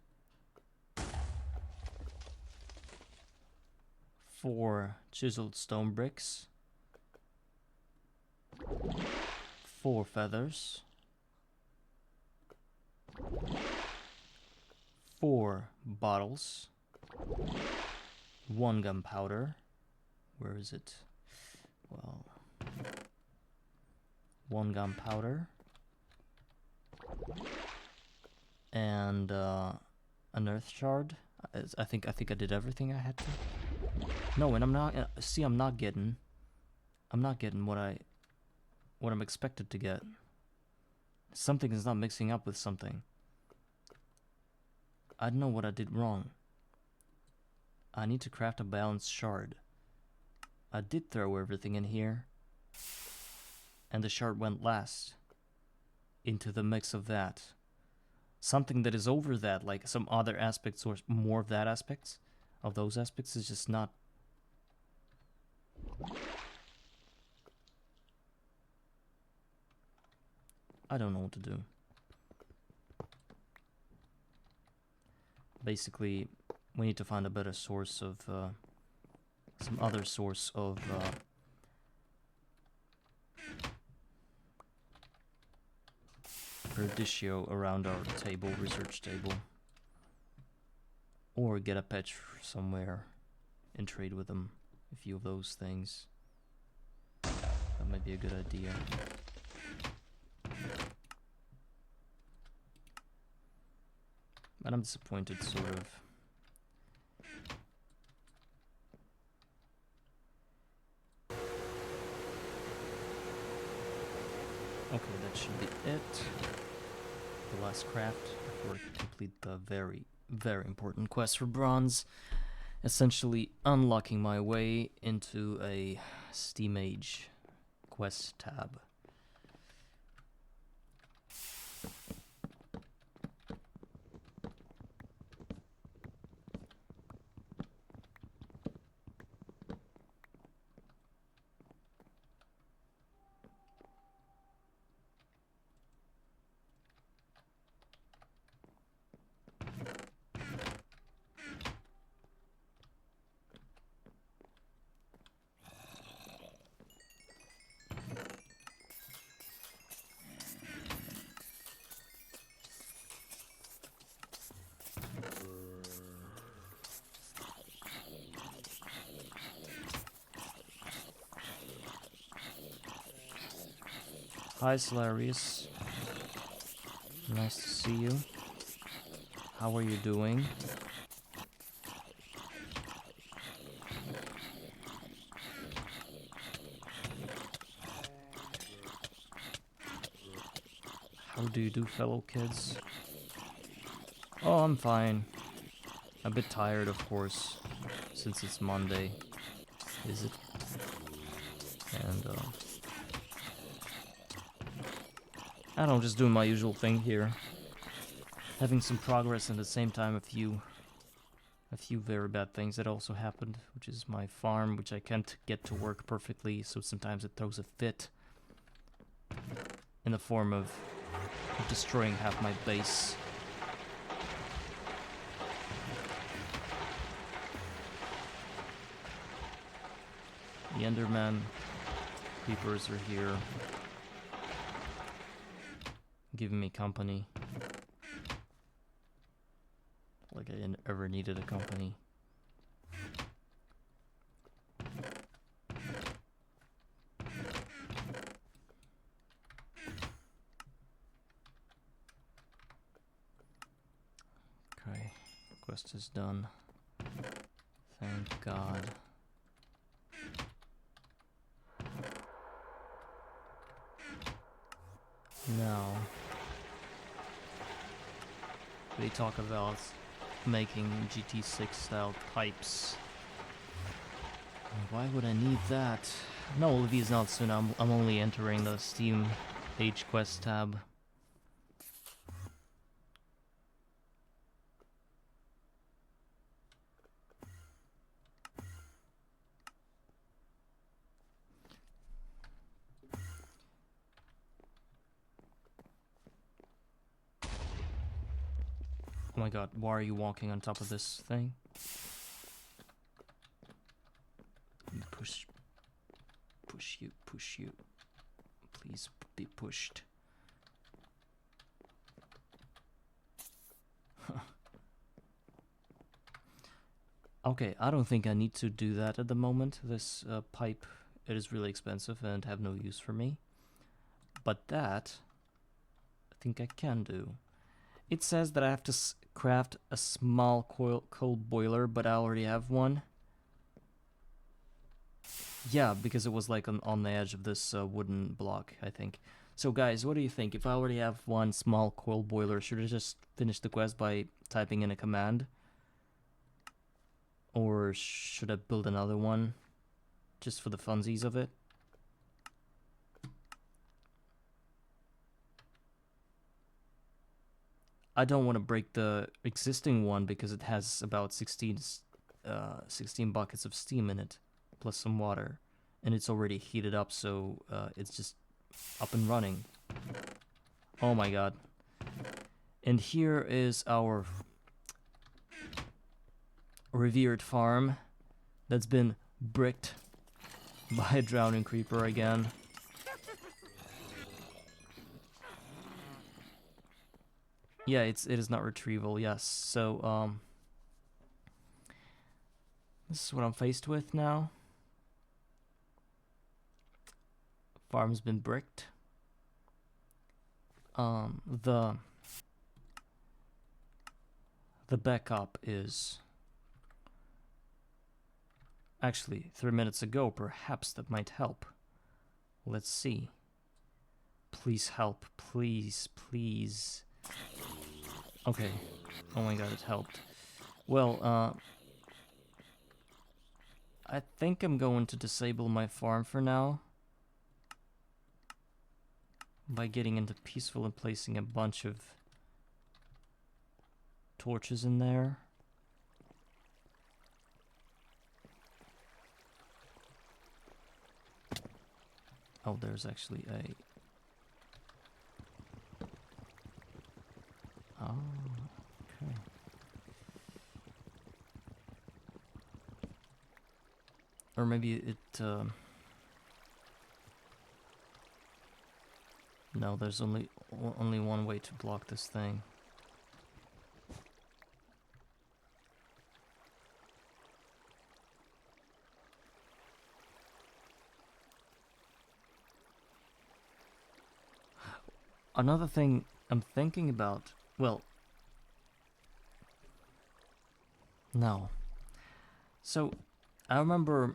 4 chiseled stone bricks, 4 feathers, 4 bottles, 1 gunpowder. Where is it? Well, 1 gunpowder, and an earth shard. I think I did everything I had to. No, and I'm not. See, I'm not getting what I'm expected to get. Something is not mixing up with something. I don't know what I did wrong. I need to craft a balanced shard. I did throw everything in here, and the shard went last into the mix of that. Something that is over that, like some other aspects or more of that aspects, of those aspects, is just not. I don't know what to do. Basically, we need to find a better source of, some other source of, Perdicio around our table, research table. Or get a pet somewhere and trade with them. A few of those things. That might be a good idea. But I'm disappointed, sort of. Okay, that should be it. The last craft before I complete the very, very important quest for bronze. Essentially unlocking my way into a Steam Age quest tab. Hi, Salarius. Nice to see you. How are you doing? How do you do, fellow kids? Oh, I'm fine. A bit tired, of course, since it's Monday. Is it? And, I don't know, just doing my usual thing here. Having some progress and at the same time a few very bad things that also happened, which is my farm, which I can't get to work perfectly, so sometimes it throws a fit in the form of destroying half my base. The Enderman creepers are here, giving me company. Like I ever needed a company. Okay, quest is done. Thank God. Now, they talk about making GT6 style pipes. Why would I need that? No, Olivia's not soon. I'm only entering the Steam H quest tab. Oh my god, why are you walking on top of this thing? Push you. Please be pushed. Okay, I don't think I need to do that at the moment. This pipe, it is really expensive and have no use for me. But that, I think I can do. It says that I have to craft a small coal boiler, but I already have one. Yeah, because it was like on the edge of this wooden block, I think. So guys, what do you think? If I already have one small coal boiler, should I just finish the quest by typing in a command? Or should I build another one? Just for the funsies of it? I don't want to break the existing one because it has about 16 buckets of steam in it, plus some water. And it's already heated up, so it's just up and running. Oh my god. And here is our revered farm that's been bricked by a drowning creeper again. Yeah, it is not retrieval, yes. So, this is what I'm faced with now. Farm's been bricked. The backup is actually 3 minutes ago. Perhaps that might help. Let's see. Please help, please. Okay. Oh my god, it helped. Well, I think I'm going to disable my farm for now by getting into peaceful and placing a bunch of torches in there. Oh, there's actually a... Oh, okay. Or maybe it, no, there's only one way to block this thing. Another thing I'm thinking about, well, no. So, I remember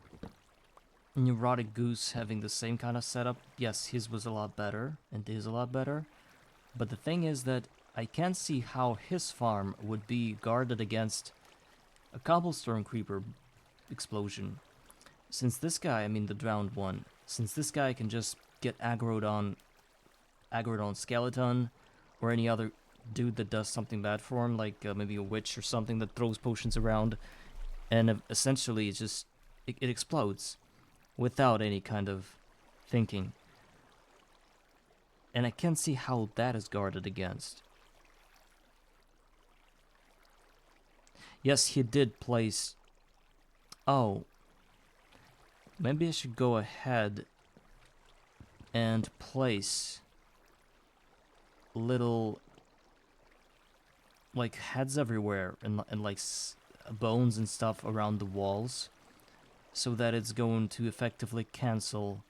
Neurotic Goose having the same kind of setup. Yes, his was a lot better, and is a lot better. But the thing is that I can't see how his farm would be guarded against a cobblestone creeper explosion. Since this guy, I mean the drowned one, since this guy can just get aggroed on Skeleton, or any other dude that does something bad for him, like maybe a witch or something that throws potions around, and essentially it explodes without any kind of thinking. And I can't see how that is guarded against. Yes, he did place... Oh. Maybe I should go ahead and place little, like, heads everywhere and like bones and stuff around the walls, so that it's going to effectively cancel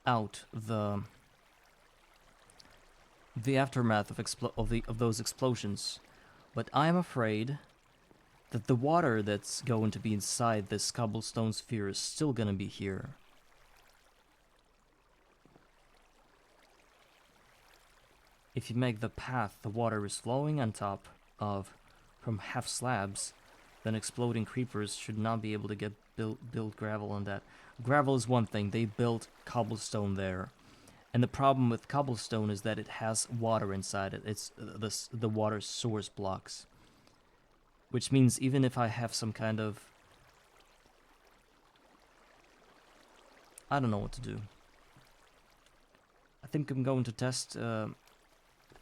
out the aftermath of those explosions. But I'm afraid that the water that's going to be inside this cobblestone sphere is still gonna be here. If you make the path the water is flowing on top of from half slabs, then exploding creepers should not be able to get build gravel on that. Gravel is one thing, they built cobblestone there. And the problem with cobblestone is that it has water inside it. It's the water source blocks. Which means even if I have some kind of... I don't know what to do. I think I'm going to test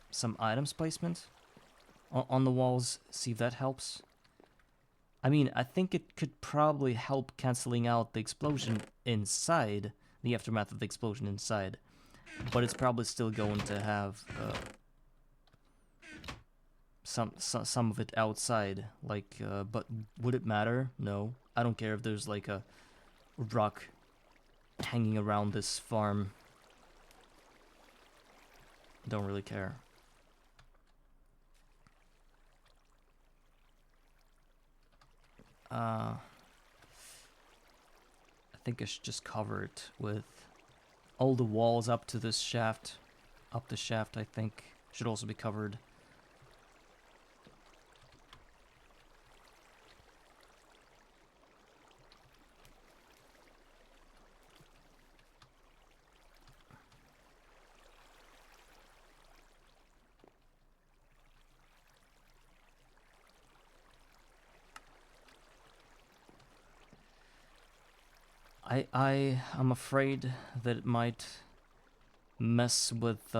some items placement on the walls, see if that helps. I mean, I think it could probably help cancelling out the explosion inside, the aftermath of the explosion inside. But it's probably still going to have some of it outside. Like, but would it matter? No. I don't care if there's like a rock hanging around this farm. Don't really care. I think I should just cover it with all the walls up to this shaft. Up the shaft, I think, should also be covered. I'm afraid that it might mess with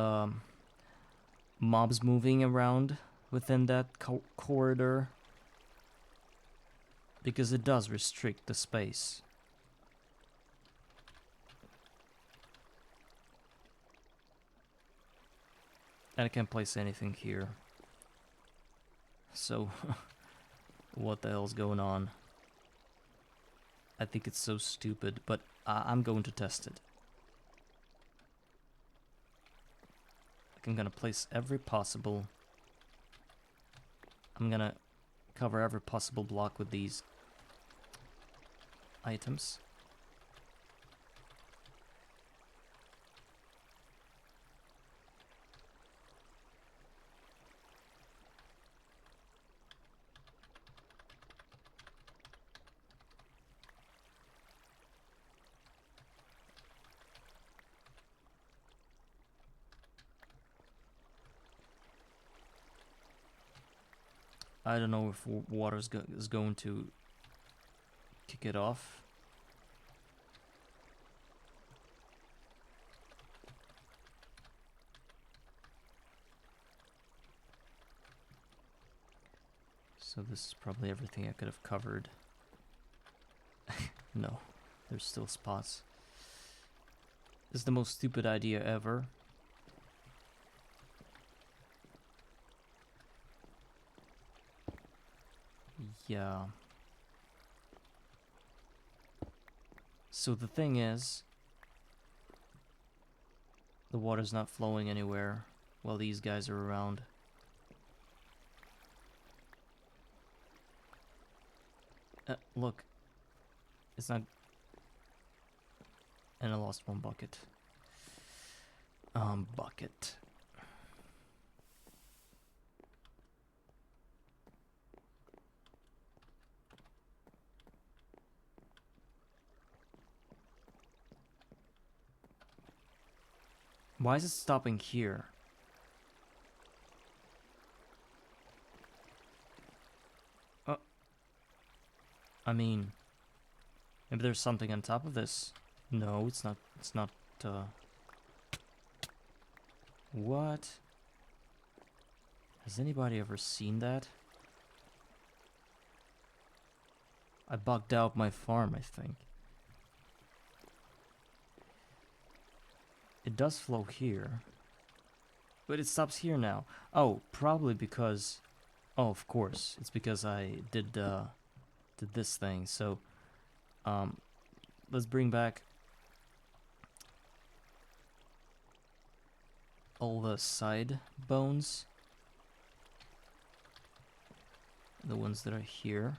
mobs moving around within that corridor, because it does restrict the space. And I can't place anything here. So, what the hell's going on? I think it's so stupid, but I'm going to test it. I'm gonna place every possible... I'm gonna cover every possible block with these items. I don't know if water is going to kick it off. So this is probably everything I could have covered. No, there's still spots. This is the most stupid idea ever. Yeah. So the thing is, the water's not flowing anywhere. while these guys are around. Look. It's not... And I lost one bucket. Bucket. Why is it stopping here? I mean, maybe there's something on top of this. No, it's not. It's not. What? Has anybody ever seen that? I bugged out my farm, I think. It does flow here. But it stops here now. Oh, probably because... Oh, of course. It's because I did this thing. So, let's bring back all the side bones. The ones that are here.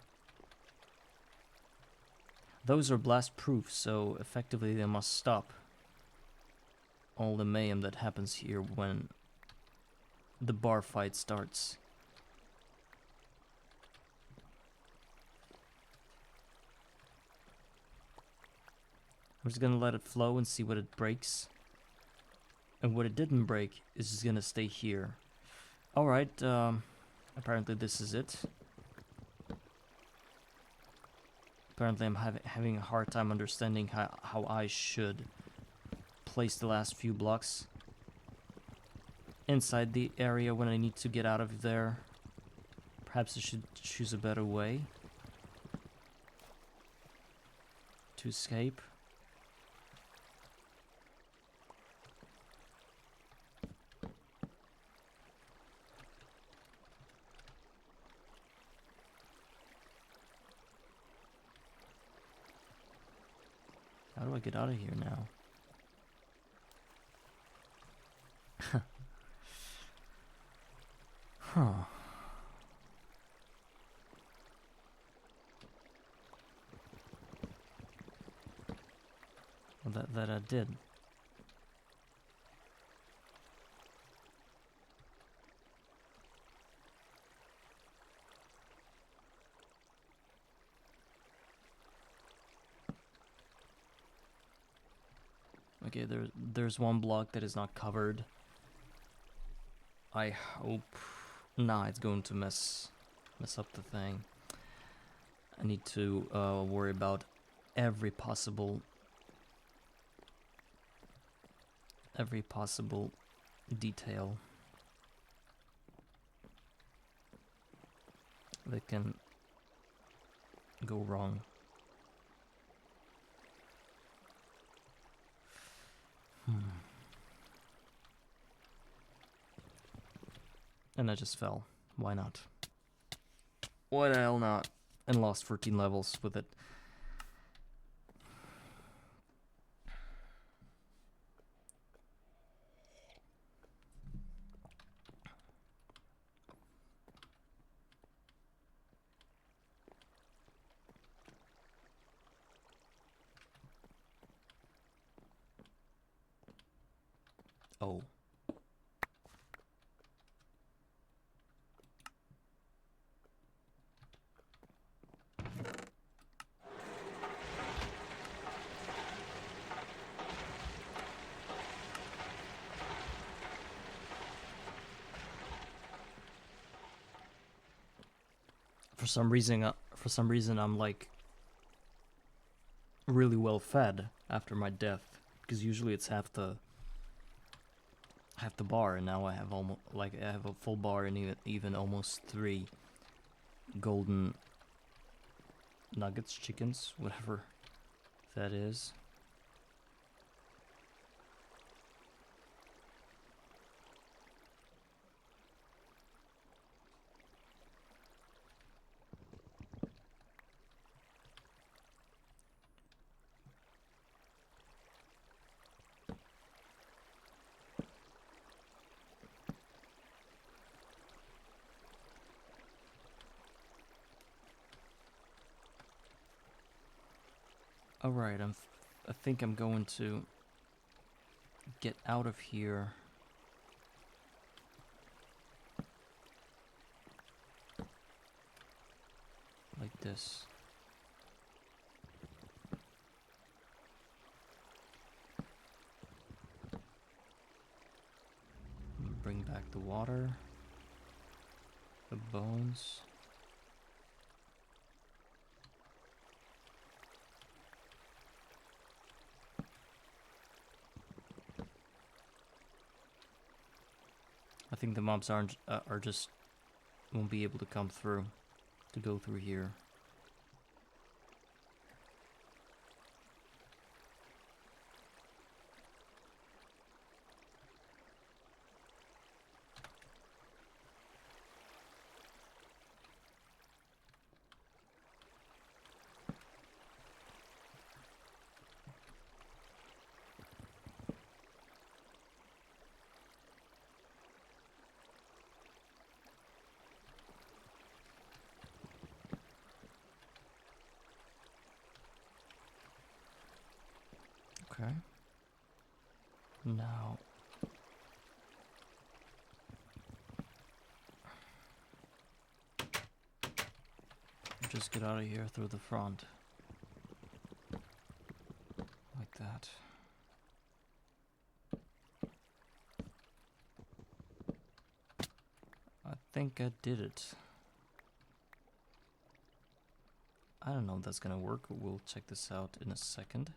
Those are blast proof, so effectively they must stop all the mayhem that happens here when the bar fight starts. I'm just gonna let it flow and see what it breaks. And what it didn't break is just gonna stay here. Alright, apparently this is it. Apparently I'm having a hard time understanding how I should place the last few blocks inside the area when I need to get out of there. Perhaps I should choose a better way to escape. How do I get out of here now? Huh. Well, that I did. Okay, there's one block that is not covered. I hope... Nah, it's going to mess up the thing. I need to worry about every possible detail that can go wrong. And I just fell. Why not? Why the hell not? And lost 14 levels with it. Oh. For some reason I'm like really well fed after my death, because usually it's half the bar, and now I have almost I have a full bar and even almost 3 golden nuggets, chickens, whatever that is. Alright, I think I'm going to get out of here. Like this. Bring back the water. The bones. I think the mobs are just won't be able to come through, to go through here. Okay. Now, just get out of here through the front. Like that. I think I did it. I don't know if that's gonna work. We'll check this out in a second.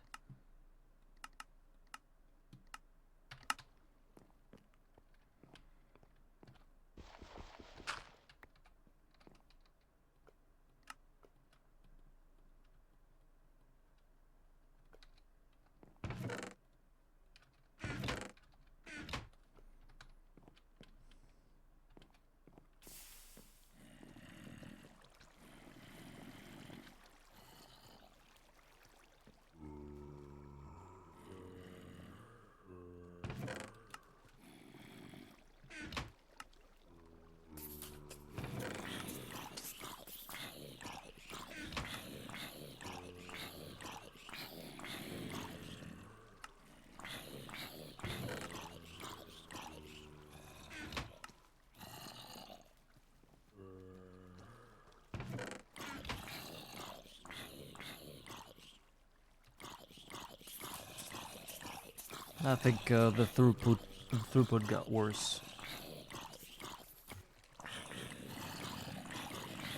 I think the throughput got worse.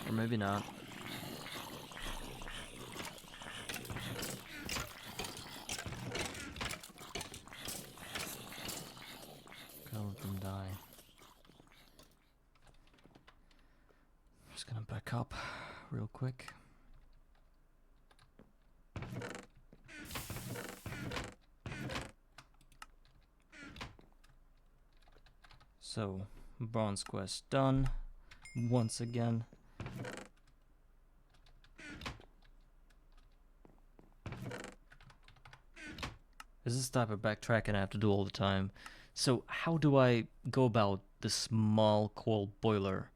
Or maybe not. Gotta let them die. Just gonna back up real quick. So, bronze quest done once again. This is the type of backtracking I have to do all the time. So, how do I go about the small coal boiler?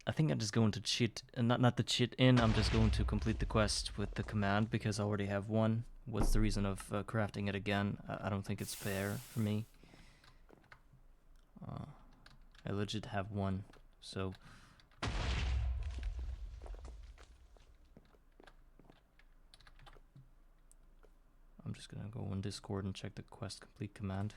I think I'm just going to cheat, not to cheat in, I'm just going to complete the quest with the command because I already have one. What's the reason of crafting it again? I don't think it's fair for me. I legit have one, so... I'm just gonna go on Discord and check the quest complete command.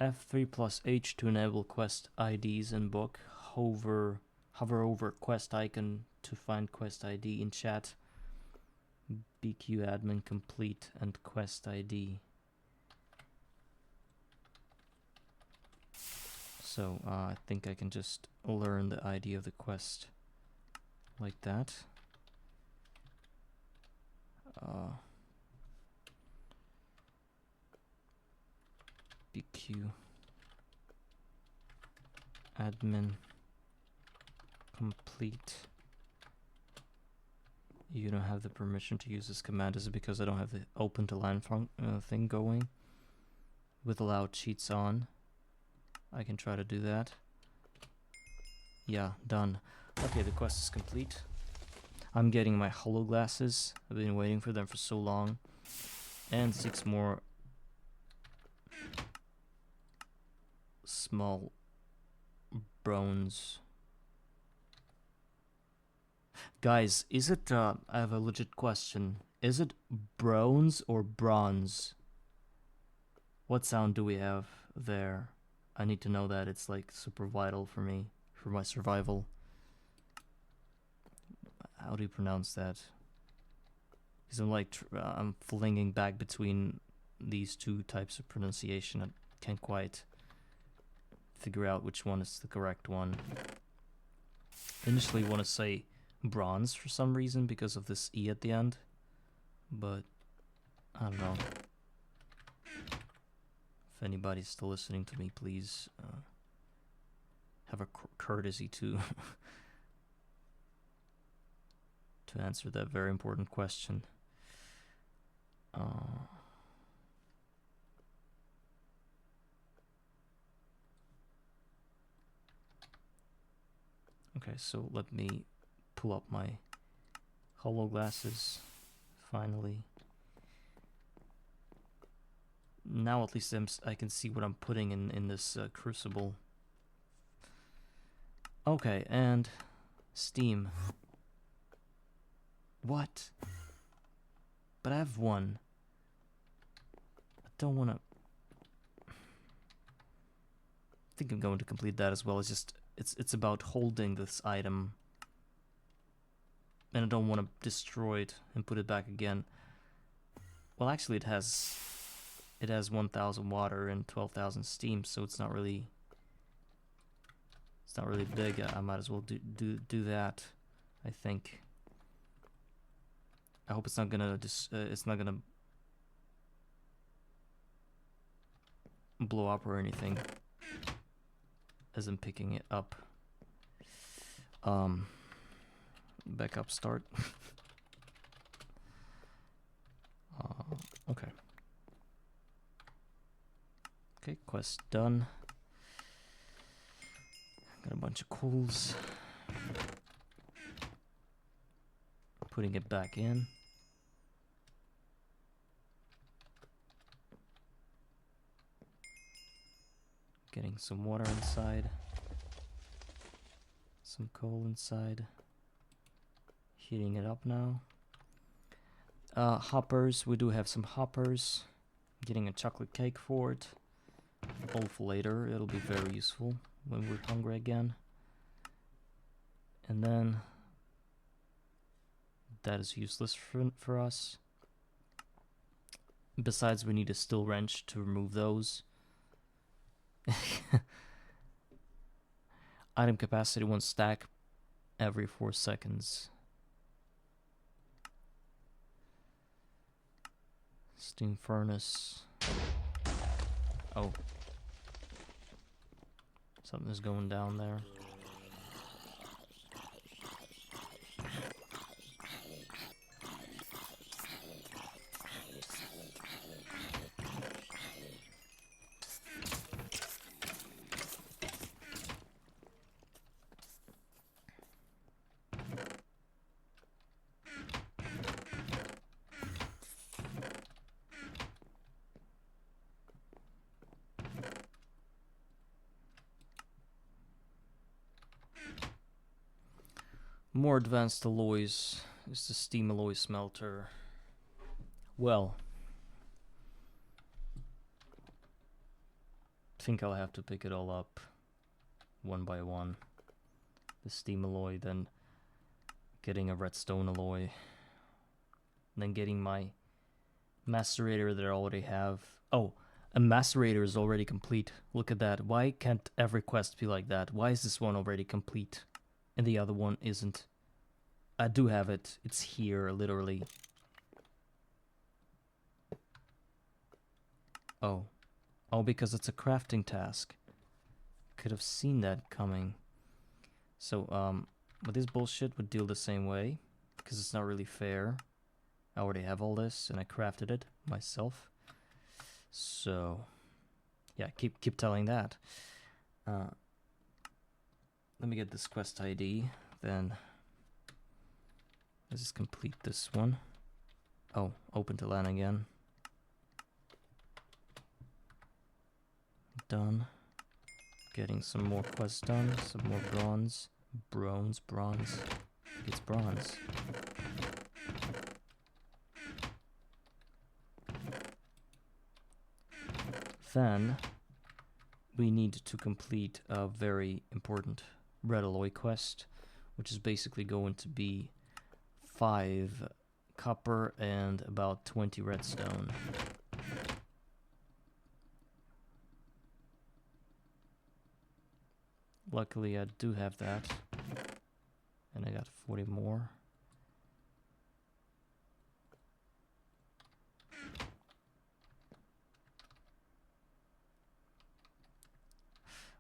F3 plus H to enable quest IDs in book. Hover over quest icon to find quest ID in chat. BQ admin complete and quest ID. So I think I can just learn the idea of the quest like that. BQ admin complete. You don't have the permission to use this command. Is it because I don't have the open to line thing going with allow cheats on? I can try to do that. Yeah, done. Okay, the quest is complete. I'm getting my holo glasses. I've been waiting for them for so long. And 6 more small bronze. Guys, is it, I have a legit question. Is it bronze or bronze? What sound do we have there? I need to know that. It's like super vital for me, for my survival. How do you pronounce that? Because I'm like, I'm flinging back between these two types of pronunciation. I can't quite figure out which one is the correct one. Initially want to say bronze for some reason because of this E at the end, but I don't know. If anybody's still listening to me, please have a courtesy to to answer that very important question. Okay, so let me pull up my holo glasses finally. Now at least I can see what I'm putting in this crucible. Okay, and Steam. What? But I have one. I don't want to... I think I'm going to complete that as well. It's just, it's about holding this item. And I don't want to destroy it and put it back again. Well, actually it has 1,000 water and 12,000 steam, so it's not really big. I might as well do that, I think. I hope it's not gonna blow up or anything as I'm picking it up. Backup start. Okay. Okay, quest done. Got a bunch of coals. Putting it back in. Getting some water inside. Some coal inside. Heating it up now. Hoppers. We do have some hoppers. Getting a chocolate cake for it. All for later. It'll be very useful when we're hungry again. And then that is useless for us. Besides, we need a steel wrench to remove those. Item capacity 1 stack every 4 seconds. Steam furnace. Oh. Something's going down there. More advanced alloys is the steam alloy smelter. Well, I think I'll have to pick it all up one by one. The steam alloy, then getting a redstone alloy, then getting my macerator that I already have. Oh, A macerator is already complete. Look at that. Why can't every quest be like that? Why is this one already complete and the other one isn't? I do have it. It's here, literally. Oh. Oh, because it's a crafting task. Could have seen that coming. So, but this bullshit would deal the same way, because it's not really fair. I already have all this, and I crafted it myself. So, yeah, keep telling that. Let me get this quest ID, then let's just complete this one. Oh, open to LAN again. Done. Getting some more quests done, some more bronze. Bronze. I think it's bronze. Then we need to complete a very important red alloy quest, which is basically going to be 5 copper and about 20 redstone. Luckily I do have that, and I got 40 more.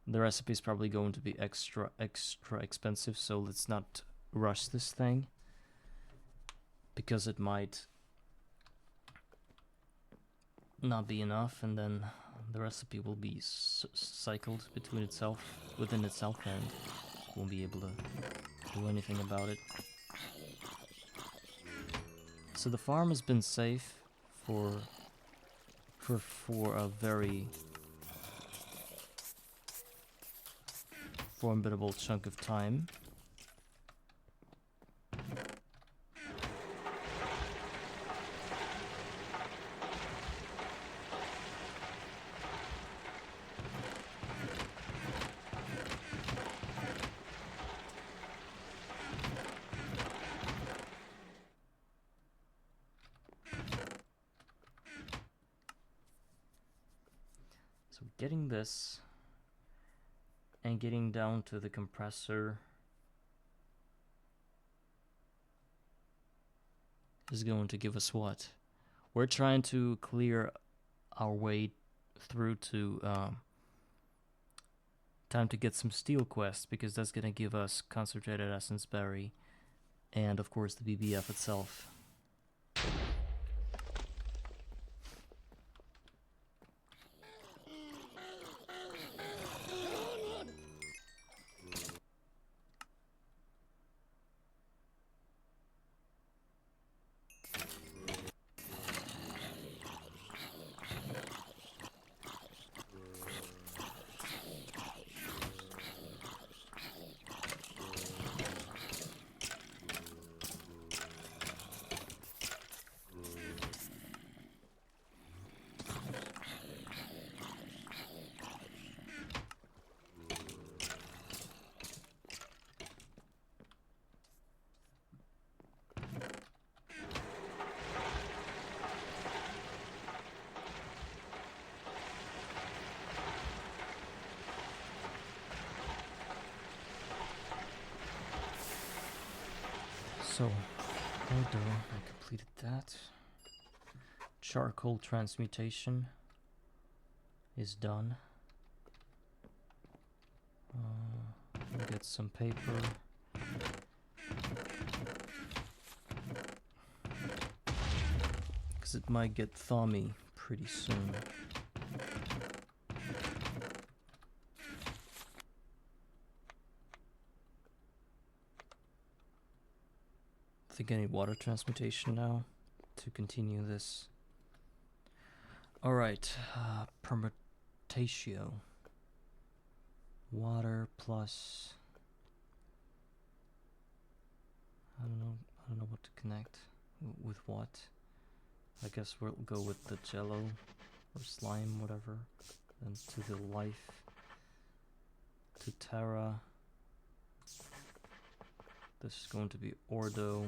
The recipe is probably going to be extra expensive, so let's not rush this thing, because it might not be enough, and then the recipe will be cycled within itself, and won't be able to do anything about it. So the farm has been safe for a very formidable chunk of time. So getting this and getting down to the compressor is going to give us what? We're trying to clear our way through to time to get some steel quests, because that's going to give us concentrated essence berry and of course the BBF itself. So, I completed that. Charcoal transmutation is done. We'll get some paper. Because it might get thawmy pretty soon. I think I need water transmutation now to continue this. Alright, permutatio. Water plus... I don't know what to connect with what. I guess we'll go with the jello or slime, whatever. Then to the life, to Terra. This is going to be Ordo,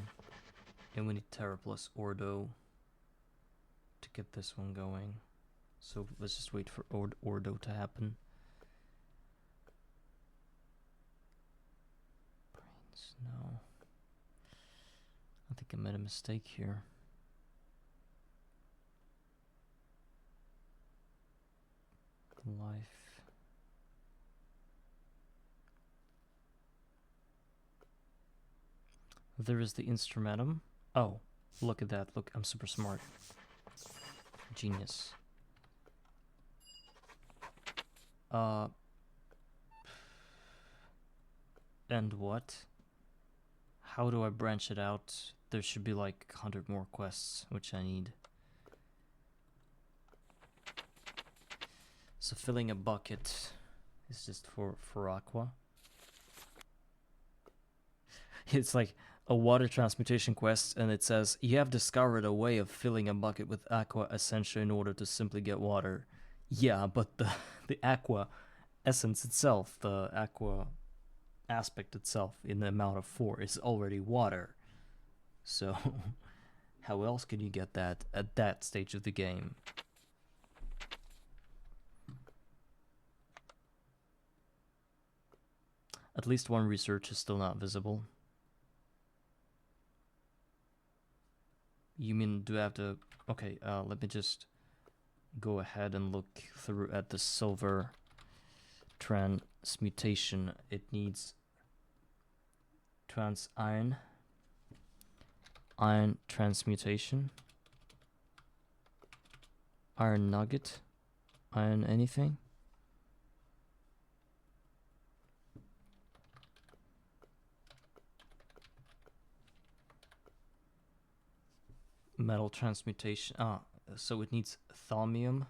and we need Terra plus Ordo to get this one going. So let's just wait for Ordo to happen. Brains, no. I think I made a mistake here. Life. There is the instrumentum. Oh, look at that. Look, I'm super smart. Genius. And what? How do I branch it out? There should be like 100 more quests, which I need. So filling a bucket is just for aqua. It's like a water transmutation quest, and it says you have discovered a way of filling a bucket with aqua essential in order to simply get water. Yeah, but the aqua essence itself, the aqua aspect itself in the amount of 4 is already water. So how else can you get that at that stage of the game? At least one research is still not visible. You mean do I have to... Okay, let me just go ahead and look through at the silver transmutation. It needs trans iron transmutation, iron nugget, iron anything. Metal transmutation. So it needs thaumium,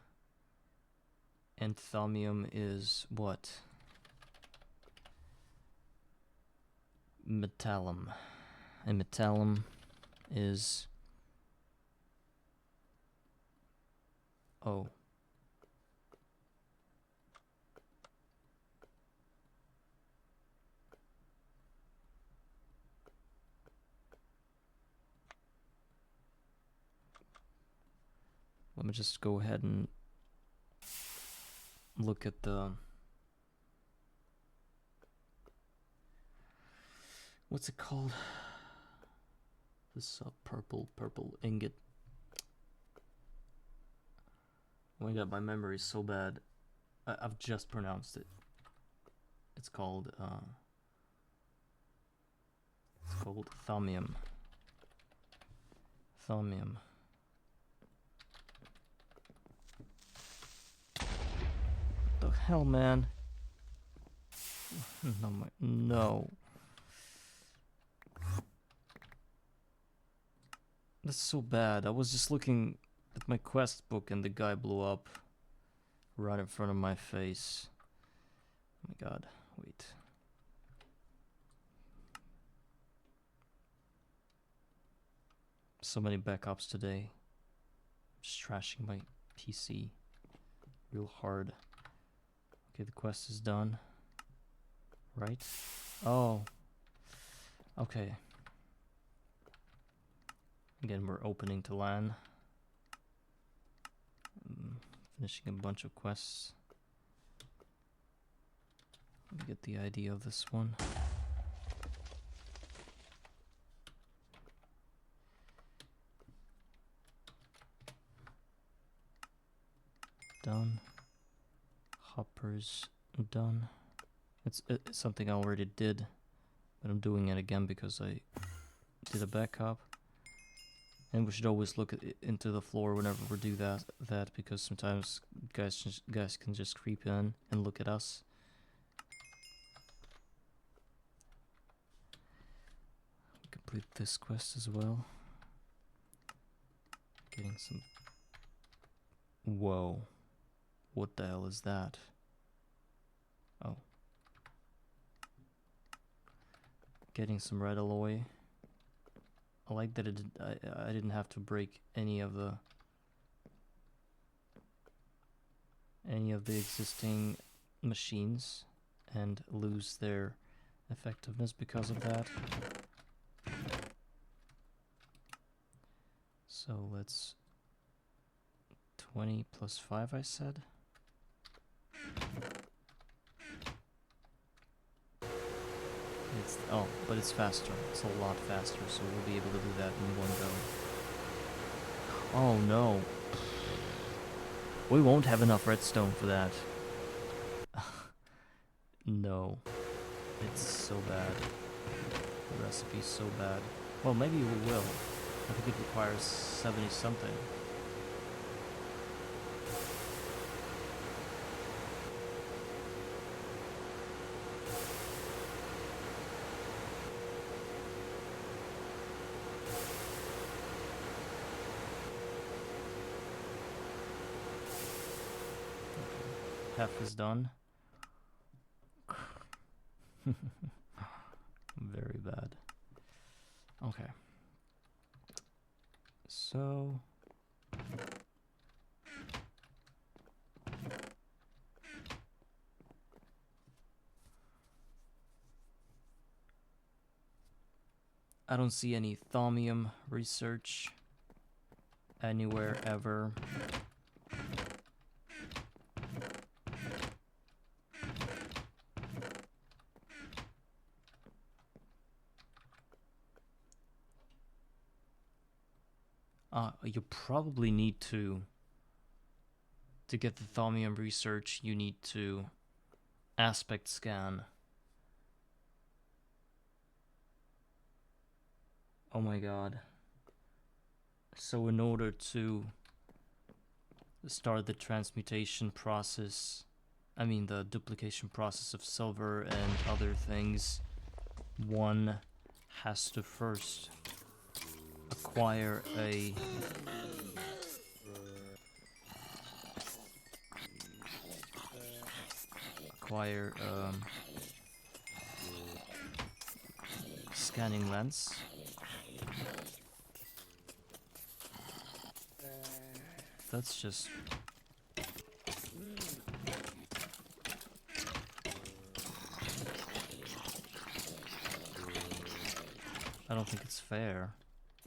and thaumium is what? Metallum, and metallum is... Oh. Let me just go ahead and look at the... What's it called? This purple ingot. Oh my god, my memory is so bad. I've just pronounced it. It's called thaumium. Thaumium. The hell, man? No. That's so bad. I was just looking at my quest book and the guy blew up right in front of my face. Oh my god, wait. So many backups today. Just trashing my PC real hard. Okay, the quest is done. Right? Oh. Okay. Again, we're opening to LAN. Finishing a bunch of quests. Let me get the idea of this one. Done. Hoppers done. It's something I already did, but I'm doing it again because I did a backup. And we should always look into the floor whenever we do that because sometimes guys can just creep in and look at us. Complete this quest as well. Getting some... Whoa. What the hell is that? Oh. Getting some red alloy. I like that I didn't have to break any of the existing machines and lose their effectiveness because of that. So let's 20 plus 5, I said. Oh, but it's faster. It's a lot faster, so we'll be able to do that in one go. Oh no. We won't have enough redstone for that. No. It's so bad. The recipe's so bad. Well, maybe we will. I think it requires 70 something. Half is done. Very bad. Okay. So... I don't see any thaumium research anywhere ever. You probably need to get the thaumium research, you need to aspect scan. Oh my god. So in order to start the transmutation process, I mean the duplication process of silver and other things, one has to first acquire a scanning lens. That's just... I don't think it's fair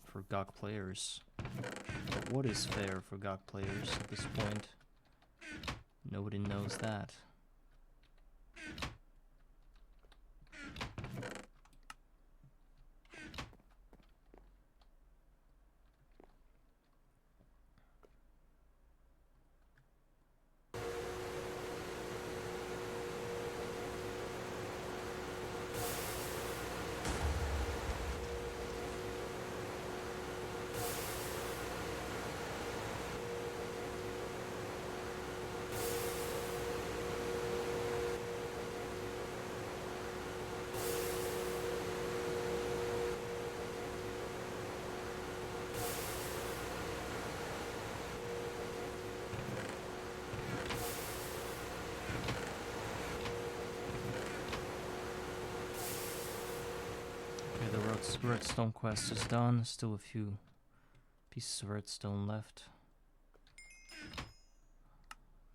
for GOG players. But what is fair for GOG players at this point? Nobody knows that. The redstone quest is done. Still a few pieces of redstone left.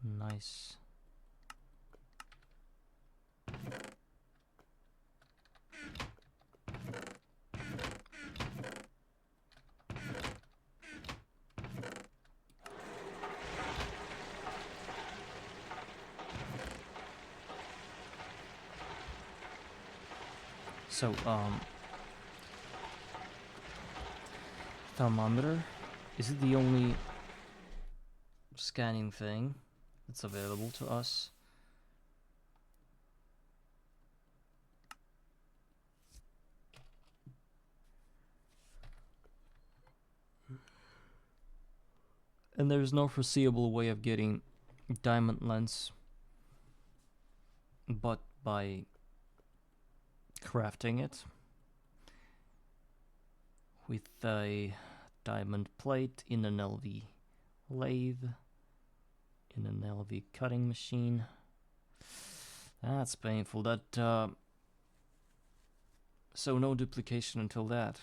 Nice. So, thermometer, is it the only scanning thing that's available to us? And there's no foreseeable way of getting diamond lens but by crafting it with a diamond plate in an LV lathe, in an LV cutting machine. That's painful. That so no duplication until that.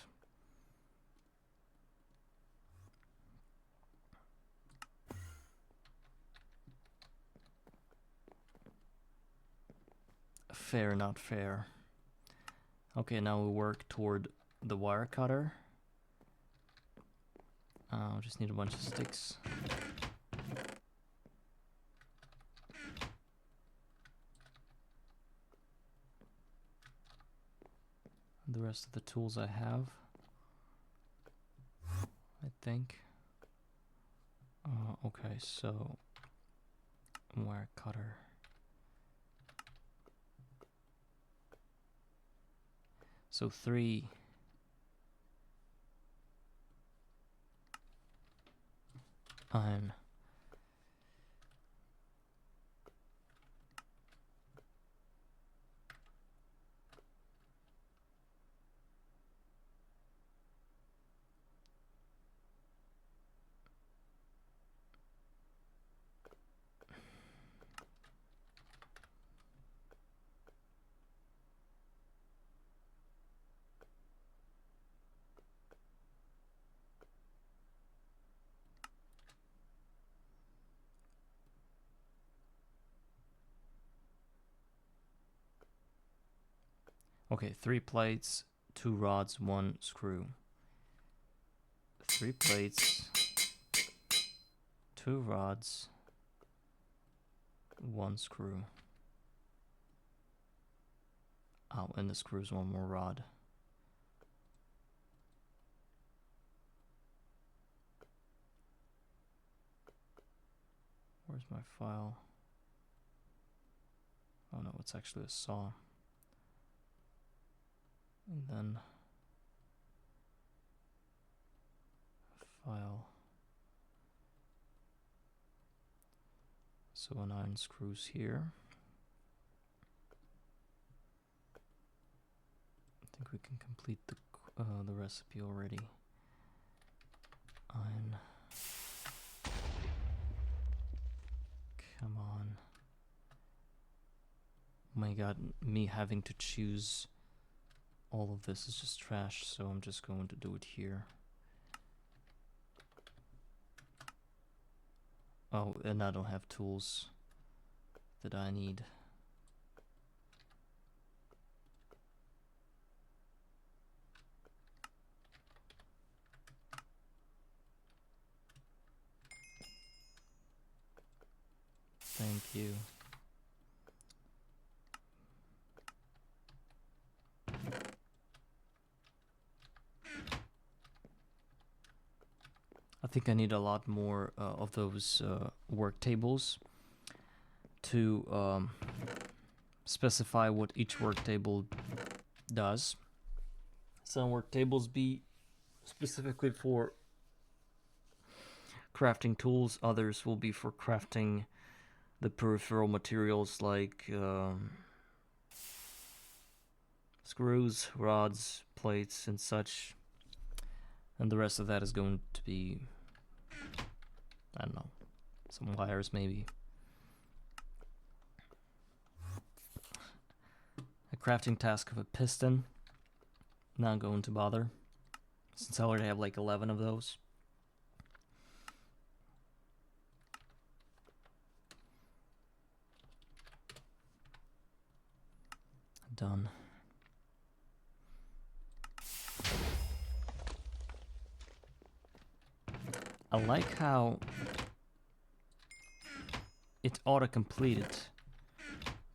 Fair, not fair. Okay, now we work toward the wire cutter. Just need a bunch of sticks. the rest of the tools I have, I think. Okay, so wire cutter. So 3 iron. Okay, 3 plates, 2 rods, 1 screw. 3 plates, 2 rods, 1 screw. Oh, and the screw's 1 more rod. Where's my file? Oh no, it's actually a saw. And then file. So an iron screws here. I think we can complete the recipe already. Iron. Come on. Oh my god, me having to choose all of this is just trash, so I'm just going to do it here. Oh, and I don't have tools that I need. Thank you. I think I need a lot more of those work tables to specify what each work table does. Some work tables be specifically for crafting tools, others will be for crafting the peripheral materials like screws, rods, plates, and such. And the rest of that is going to be, I don't know, some wires maybe. A crafting task of a piston, not going to bother, since I already have like 11 of those. Done. I like how it auto-completed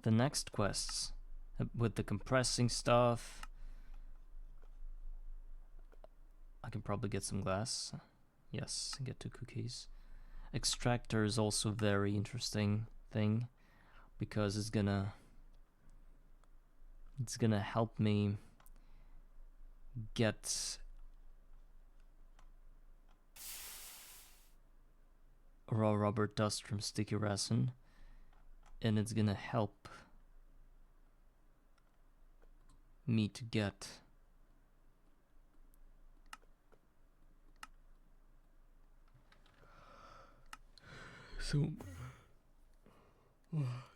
the next quests with the compressing stuff. I can probably get some glass. Yes, get 2 cookies. Extractor is also a very interesting thing because it's gonna help me get raw rubber dust from sticky resin, and it's gonna help me to get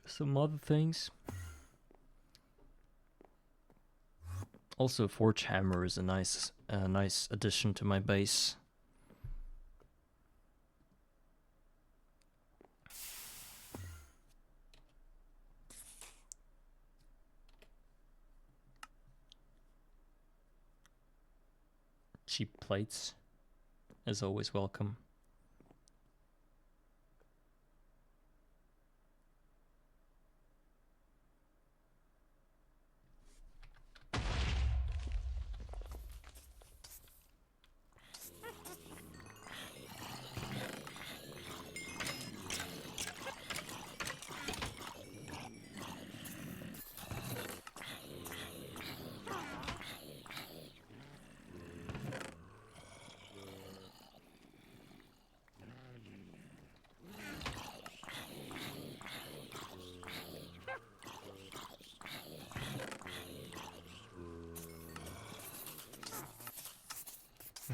some other things. Also, forge hammer is a nice addition to my base. Cheap plates is always welcome.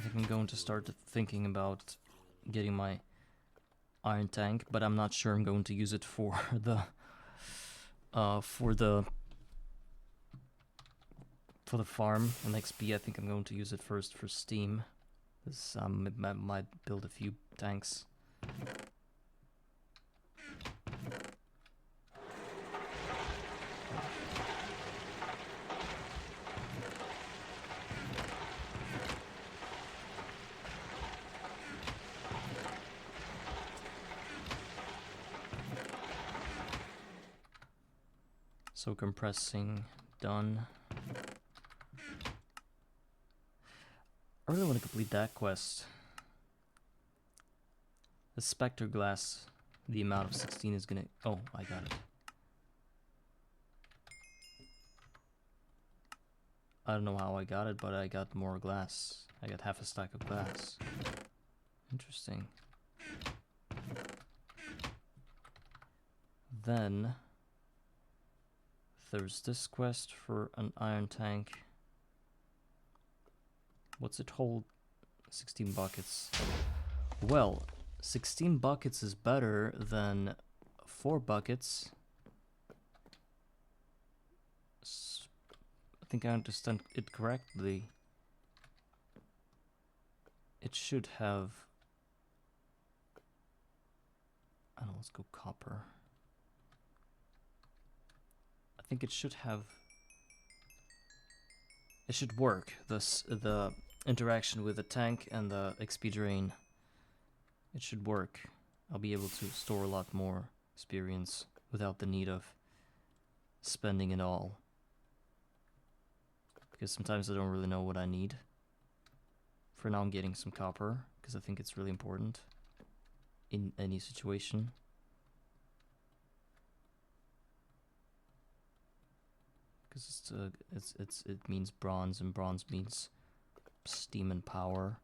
think I'm going to start thinking about getting my iron tank, but I'm not sure I'm going to use it for the farm and XP. I think I'm going to use it first for Steam. This might build a few tanks. So compressing done. I really want to complete that quest. The Spectre Glass, the amount of 16 is gonna... Oh, I got it. I don't know how I got it, but I got more glass. I got half a stack of glass. Interesting. Then there's this quest for an iron tank. What's it hold? 16 buckets. Well, 16 buckets is better than 4 buckets. I think I understand it correctly. It should have... I don't know, let's go copper. I think it should have... It should work. The interaction with the tank and the XP drain. It should work. I'll be able to store a lot more experience without the need of spending it all. Because sometimes I don't really know what I need. For now I'm getting some copper, because I think it's really important in any situation. Because it means bronze, and bronze means steam and power.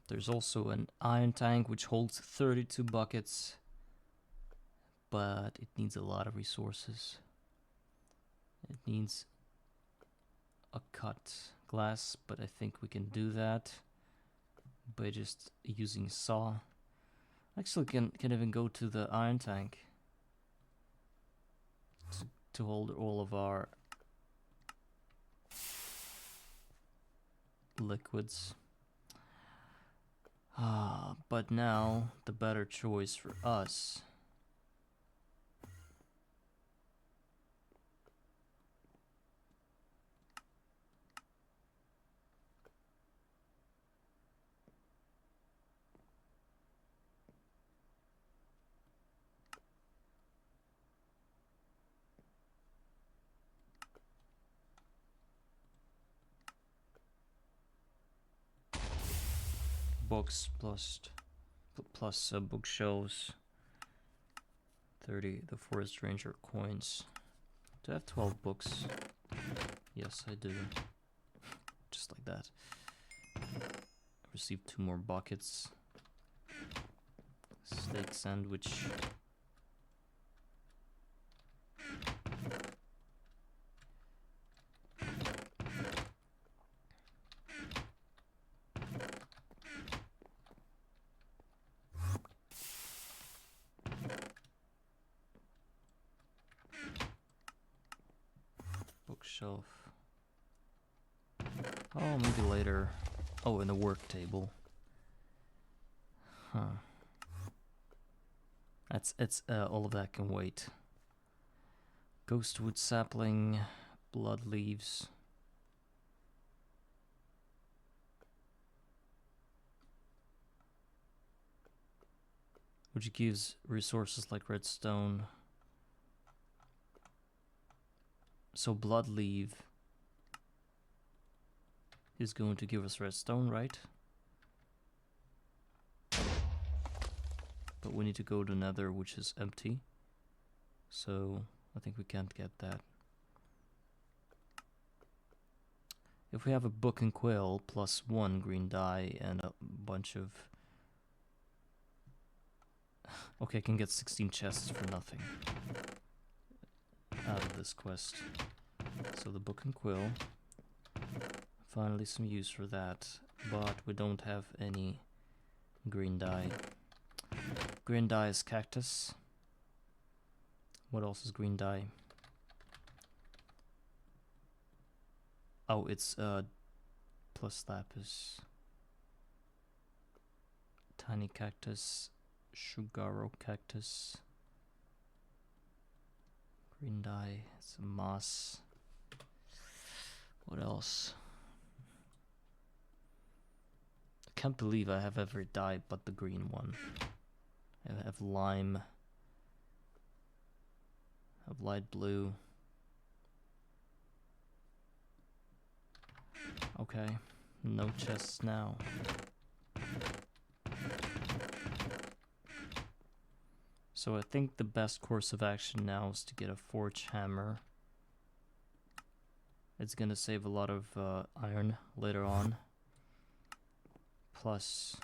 There's also an iron tank which holds 32 buckets, but it needs a lot of resources. It needs a cut glass, but I think we can do that by just using a saw. Actually, can even go to the iron tank to hold all of our liquids. But now the better choice for us books plus bookshelves, 30 the forest ranger coins. Do I have 12 books? Yes, I do. Just like that. I received 2 more buckets. Steak sandwich. Bookshelf. Oh, maybe later. Oh, and a work table. Huh. It's all of that can wait. Ghostwood sapling, blood leaves. Which gives resources like redstone. So blood leaf is going to give us redstone, right? But we need to go to Nether, which is empty. So I think we can't get that. If we have a book and quill plus 1 green dye and a bunch of... Okay, I can get 16 chests for nothing out of this quest. So the book and quill, finally some use for that, but we don't have any green dye. Green dye is cactus. What else is green dye? Oh, it's plus lapis. Tiny cactus, Shugaro cactus. Green dye, it's a moss. What else? I can't believe I have every dye but the green one. I have lime. I have light blue. Okay, no chests now. So I think the best course of action now is to get a forge hammer. It's gonna save a lot of iron later on. Plus...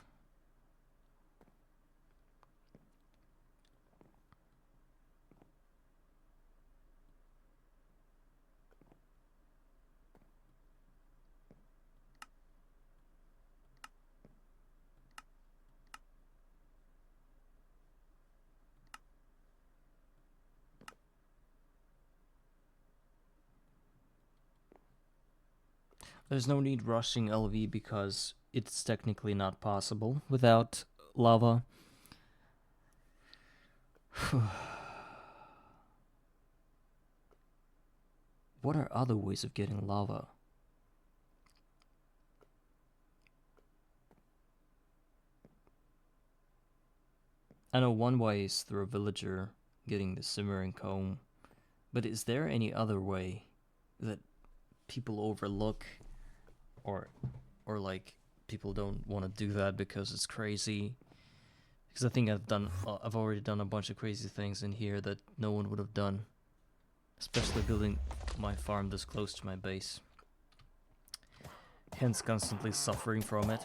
There's no need rushing LV because it's technically not possible without lava. What are other ways of getting lava? I know one way is through a villager getting the simmering comb, but is there any other way that people overlook, or like people don't want to do that because it's crazy? Because I think I've already done a bunch of crazy things in here that no one would have done, especially building my farm this close to my base. Hence constantly suffering from it.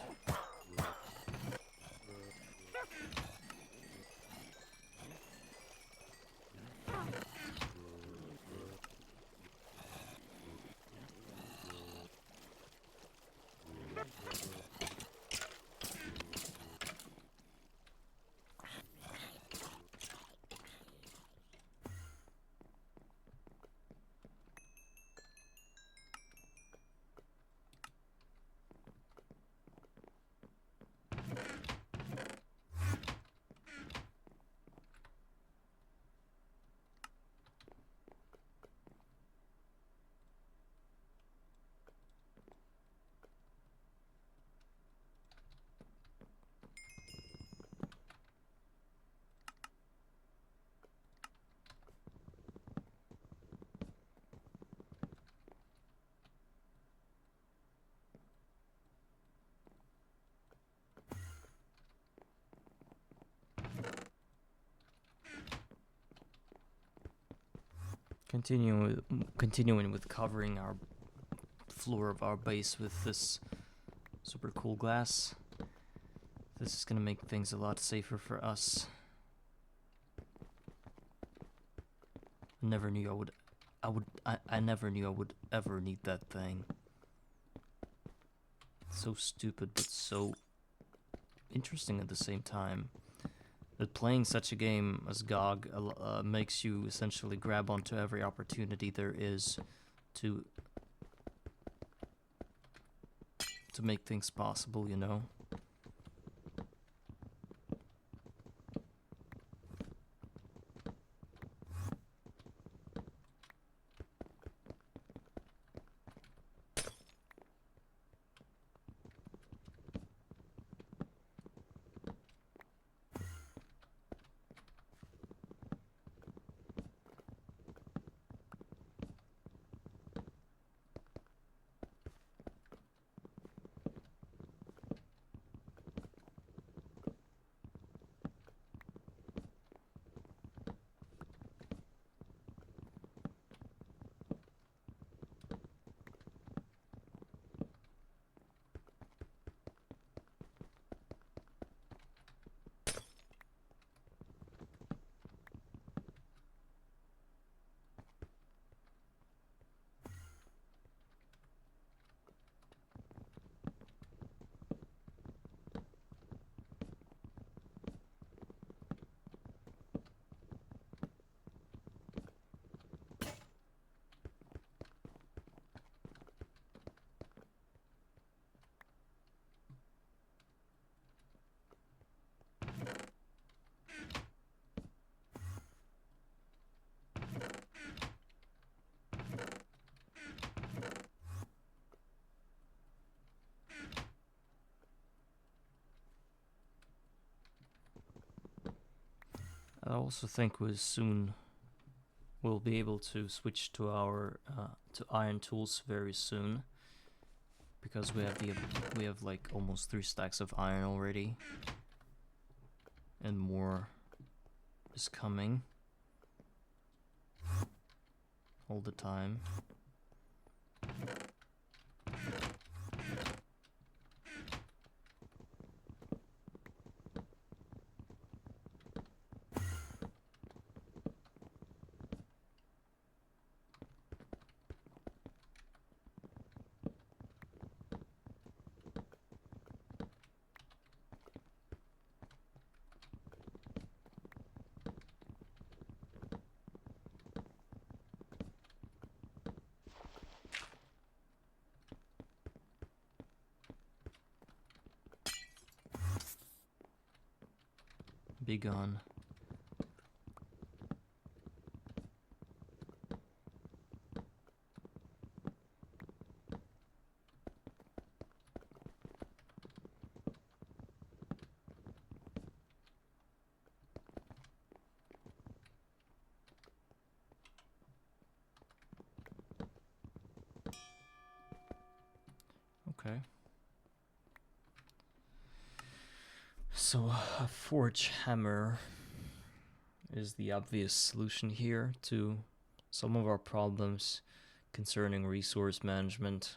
Continuing with covering our floor of our base with this super cool glass. This is gonna make things a lot safer for us. I never knew I never knew I would ever need that thing. It's so stupid but so interesting at the same time. That playing such a game as GOG makes you essentially grab onto every opportunity there is to make things possible, you know? I also think we soon will be able to switch to our to iron tools very soon, because we have like almost 3 stacks of iron already, and more is coming all the time. Be gone. Okay. So a forge hammer is the obvious solution here to some of our problems concerning resource management.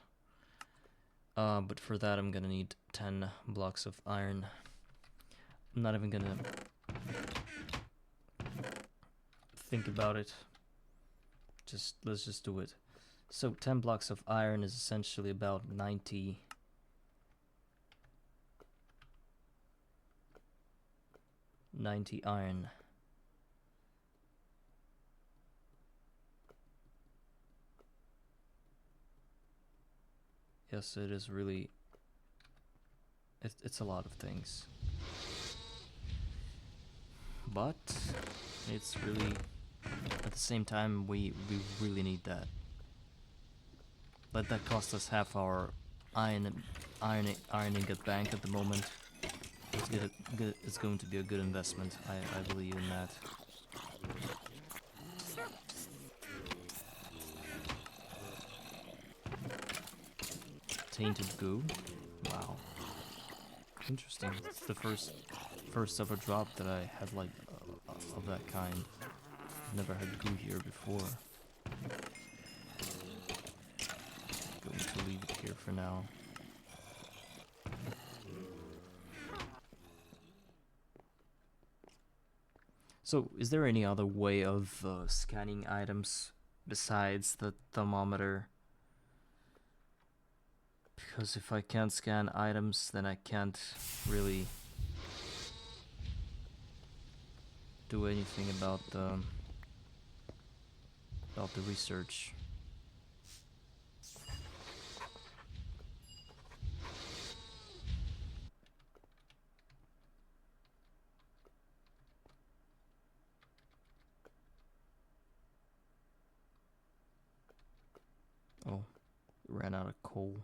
But for that I'm gonna need 10 blocks of iron. I'm not even gonna think about it. Let's just do it. So 10 blocks of iron is essentially about 90 iron. Yes, it is really, it's a lot of things. But it's really, at the same time, we really need that. Let that cost us half our iron ingot bank at the moment. It's going to be a good investment. I believe in that. Tainted goo. Wow. Interesting. It's the first ever drop that I had like of that kind. Never had goo here before. Going to leave it here for now. So, is there any other way of scanning items besides the thermometer? Because if I can't scan items, then I can't really do anything about the research. Oh, ran out of coal.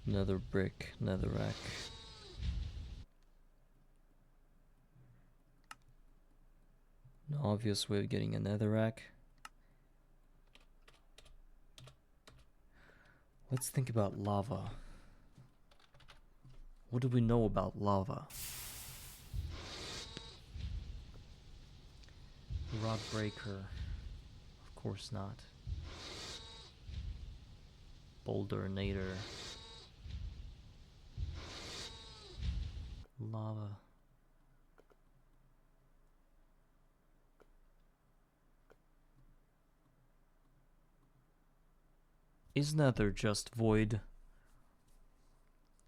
Another brick, another rack. No, obvious way of getting a netherrack. Let's think about lava. What do we know about lava? Rock breaker. Of course not. Bouldernator. Lava. Is nether just void?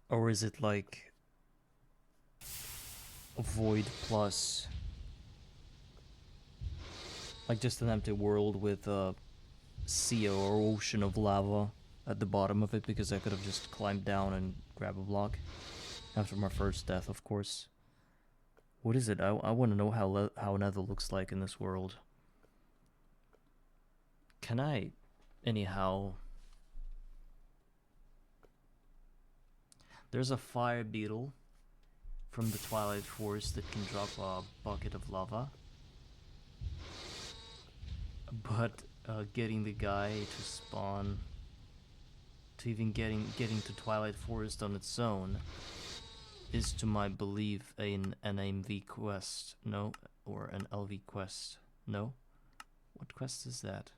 Or is it like a void plus like just an empty world with a sea or ocean of lava at the bottom of it, because I could have just climbed down and grabbed a block after my first death, of course. What is it? I want to know how nether looks like in this world. Can I anyhow... There's a fire beetle from the Twilight Forest that can drop a bucket of lava. But getting the guy to spawn, to even getting to Twilight Forest on its own, is to my belief an MV quest, no? Or an LV quest, no? What quest is that?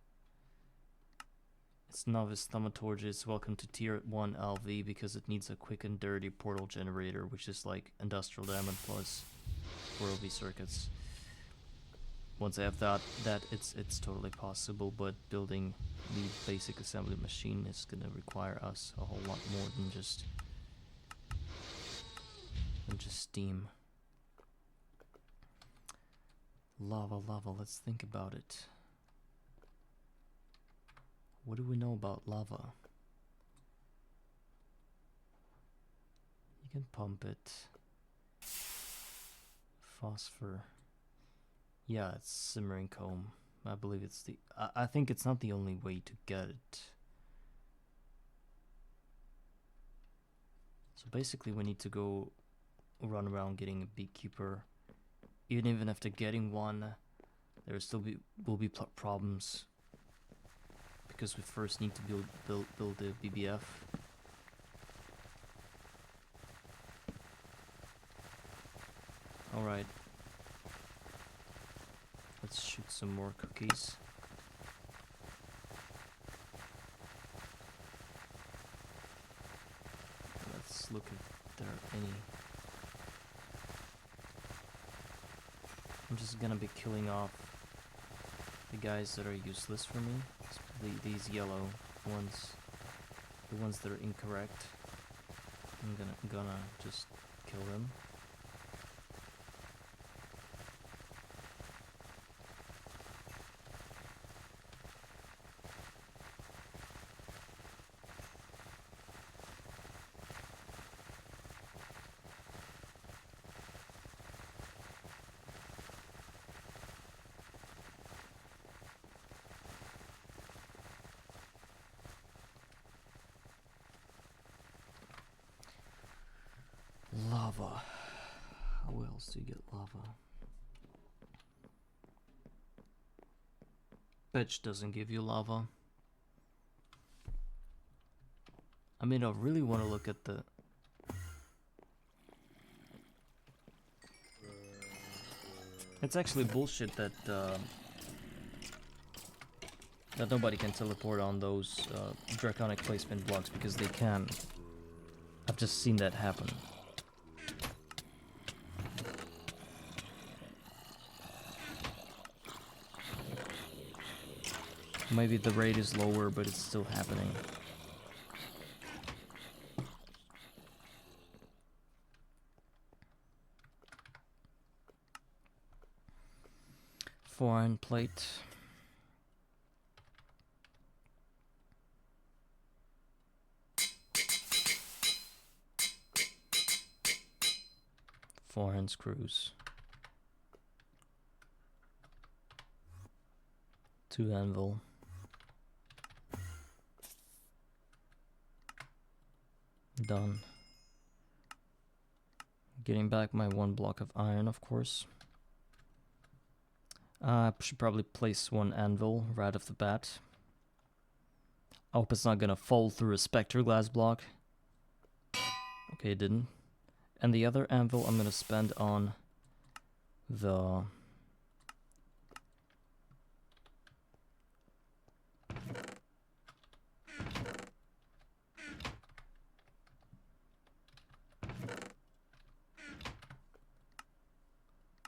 It's Novice Thaumaturgist, welcome to tier 1 LV, because it needs a quick and dirty portal generator, which is like industrial diamond plus 4 LV circuits. Once I have that it's totally possible, but building the basic assembly machine is gonna require us a whole lot more than just steam. Lava, let's think about it. What do we know about lava? You can pump it. Phosphor. Yeah, it's simmering comb. I believe it's the... I think it's not the only way to get it. So basically we need to go run around getting a beekeeper. Even after getting one, there will be problems. Because we first need to build the BBF. Alright. Let's shoot some more cookies. Let's look if there are any. I'm just gonna be killing off the guys that are useless for me. These yellow ones, the ones that are incorrect. I'm gonna just kill them. Lava. How else do you get lava? Pitch doesn't give you lava. I mean, I really want to look at the... It's actually bullshit that that nobody can teleport on those draconic placement blocks, because they can. I've just seen that happen. Maybe the rate is lower, but it's still happening. Foreign plate. Foreign screws. 2 anvil. Done. Getting back my 1 block of iron, of course. Should probably place one anvil right off the bat. I hope it's not gonna fall through a spectre glass block. Okay, it didn't. And the other anvil I'm gonna spend on the...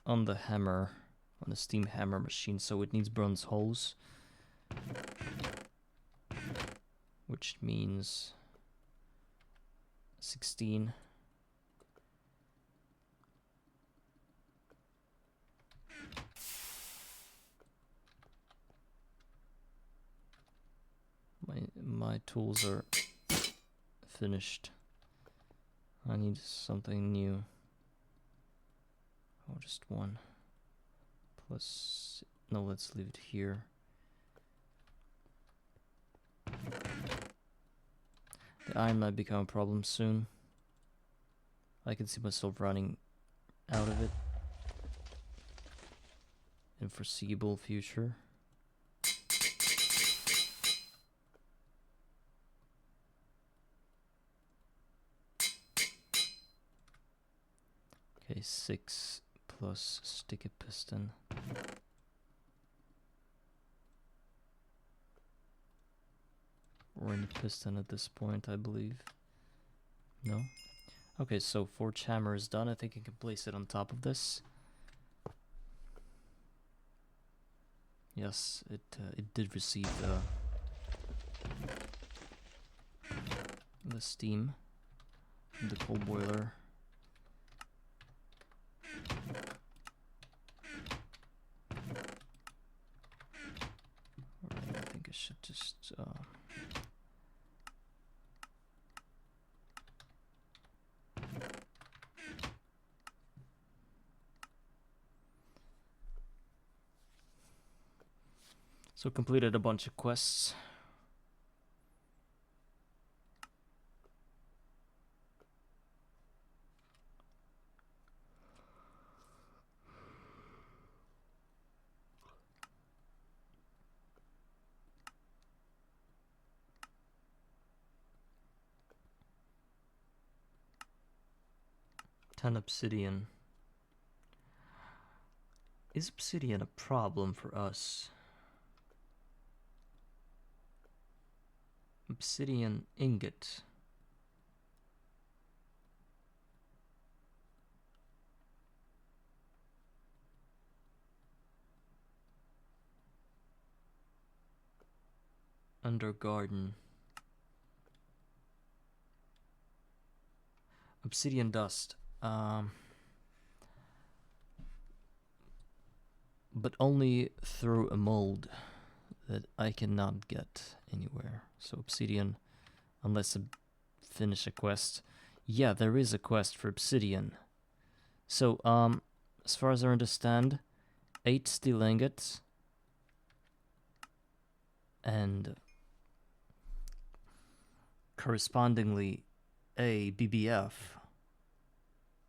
on the hammer, on the steam hammer machine, so it needs bronze holes. Which means 16. My tools are finished. I need something new. Oh, just one. Plus, no, let's leave it here. The iron might become a problem soon. I can see myself running out of it in foreseeable future. Okay, 6 plus sticky piston. We're in the piston at this point, I believe. No? Okay, so forge hammer is done. I think I can place it on top of this. Yes, it did receive the steam from the coal boiler. Alright, I think I should just so completed a bunch of quests. Obsidian. Is obsidian a problem for us? Obsidian ingot. Under garden. Obsidian dust. But only through a mold that I cannot get anywhere. So obsidian, unless I finish a quest. Yeah, there is a quest for obsidian. So, as far as I understand, 8 steel ingots and correspondingly a BBF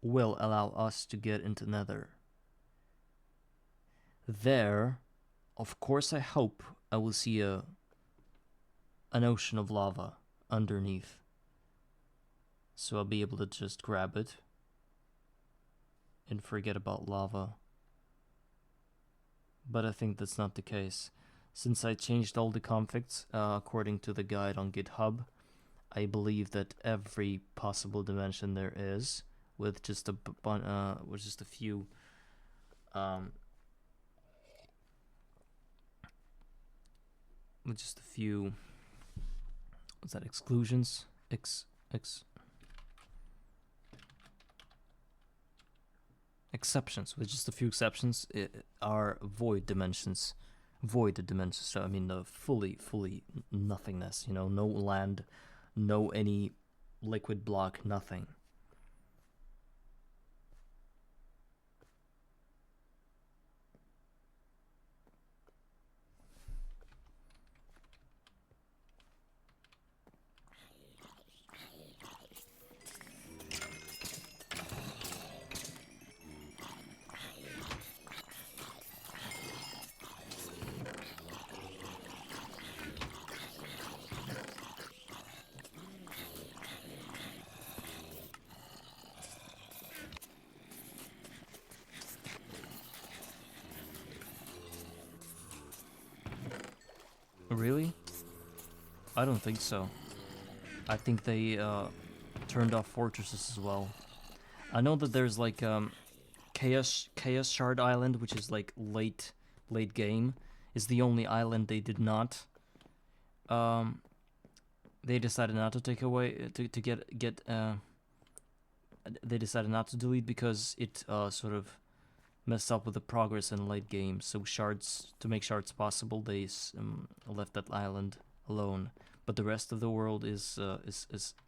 will allow us to get into Nether. There, of course, I hope I will see an ocean of lava underneath. So I'll be able to just grab it and forget about lava. But I think that's not the case. Since I changed all the configs according to the guide on GitHub, I believe that every possible dimension there is, with just a few what's that, exclusions? Exceptions, with just a few exceptions, are void dimensions. So I mean the fully nothingness, you know, no land, no any liquid block, nothing. Really? I don't think so. I think they turned off fortresses as well. I know that there's like Chaos Shard Island, which is like late game, is the only island they did not. They decided not to take away to get. They decided not to delete because it sort of messed up with the progress in late game. So shards, to make shards possible, they left that island alone. But the rest of the world is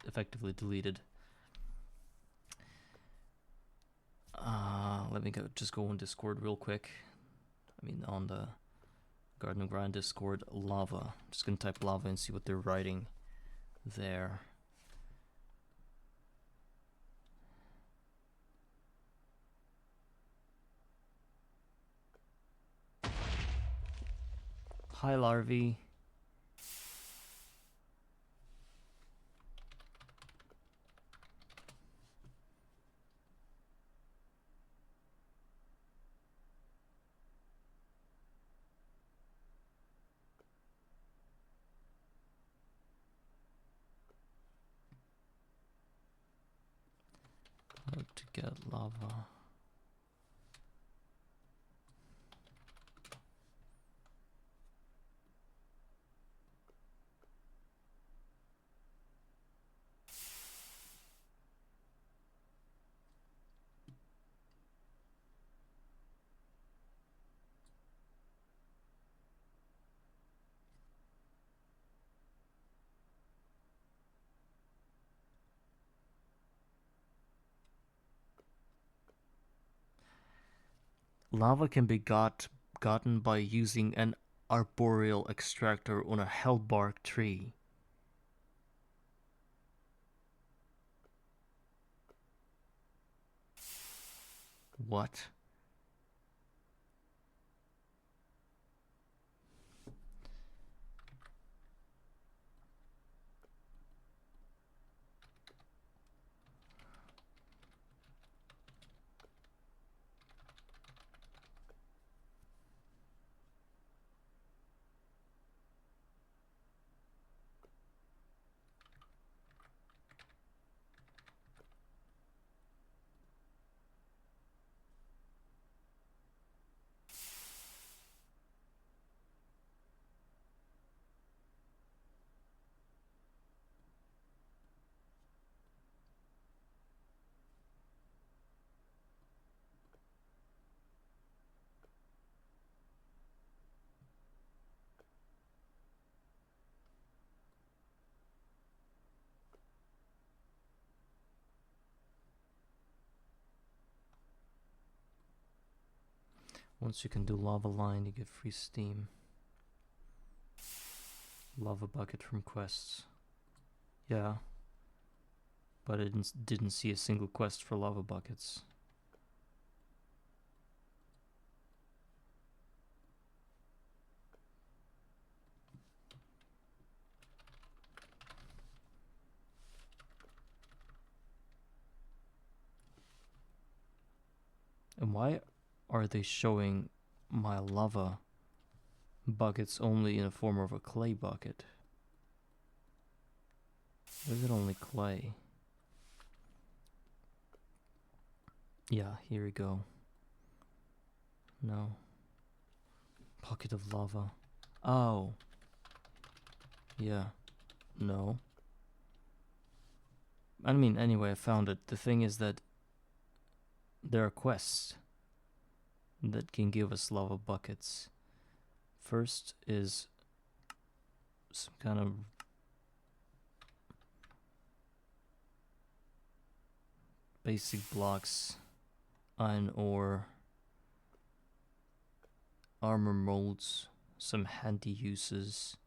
effectively deleted. Let me just go on Discord real quick. I mean, on the Garden of Grind Discord, lava. Just gonna type lava and see what they're writing there. Hi, Larvae. How to get lava. Lava can be gotten by using an arboreal extractor on a hellbark tree. What? Once you can do lava line, you get free steam. Lava bucket from quests. Yeah. But I didn't see a single quest for lava buckets. And why are they showing my lava buckets only in the form of a clay bucket? Or is it only clay? Yeah, here we go. No. Bucket of lava. Oh. Yeah. No. I mean, anyway, I found it. The thing is that there are quests that can give us lava buckets. First is some kind of basic blocks, iron ore, armor molds, some handy uses.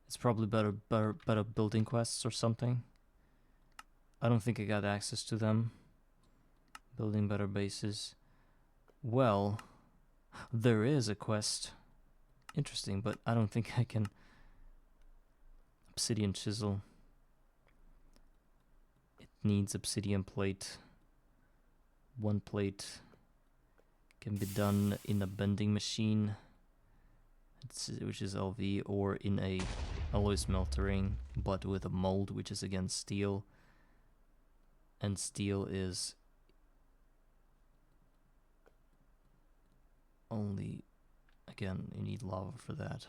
It's probably better building quests or something. I don't think I got access to them. Building better bases. Well, there is a quest. Interesting, but I don't think I can. Obsidian chisel. It needs obsidian plate. One plate can be done in a bending machine. which is LV, or in a alloy smeltering, but with a mold, which is again steel. And steel is only, again, you need lava for that.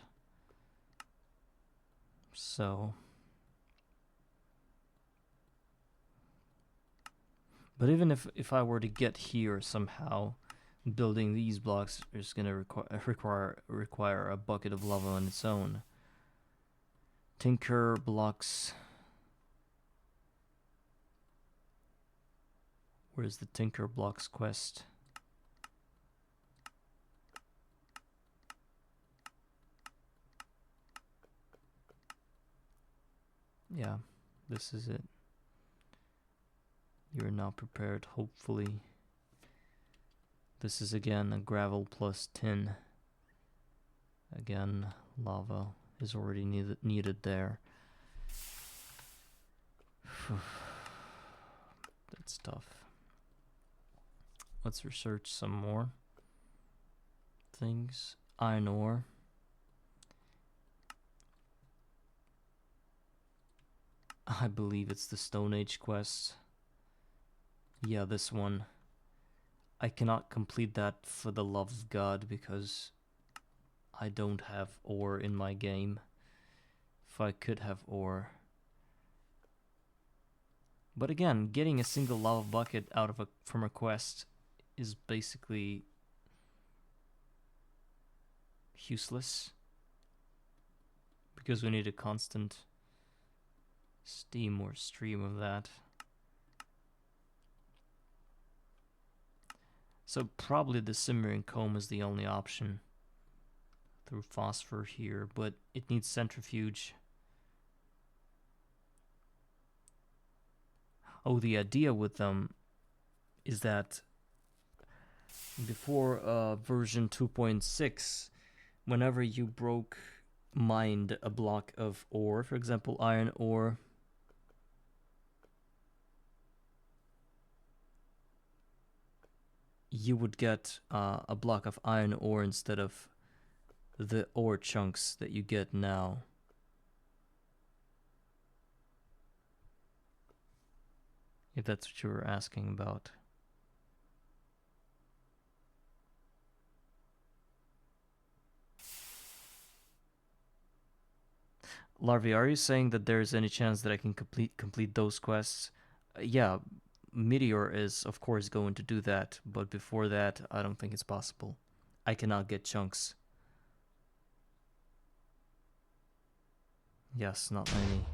So, but even if I were to get here somehow, building these blocks is going to require a bucket of lava on its own. Tinker blocks. Where's the Tinker blocks quest? Yeah, this is it. You're now prepared, hopefully. This is again a gravel plus tin. Again, lava is already needed there. That's tough. Let's research some more things. Iron ore. I believe it's the Stone Age quest. Yeah, this one. I cannot complete that for the love of God because I don't have ore in my game. If I could have ore. But again, getting a single lava bucket out of from a quest is basically useless because we need a constant steam or stream of that. So probably the simmering comb is the only option through phosphor here, but it needs centrifuge. Oh, the idea with them is that before version 2.6, whenever you mined a block of ore, for example, iron ore, you would get a block of iron ore instead of the ore chunks that you get now. If that's what you were asking about. Larvae, are you saying that there's any chance that I can complete those quests? Yeah, Meteor is of course going to do that, but before that, I don't think it's possible. I cannot get chunks. Yes, not many.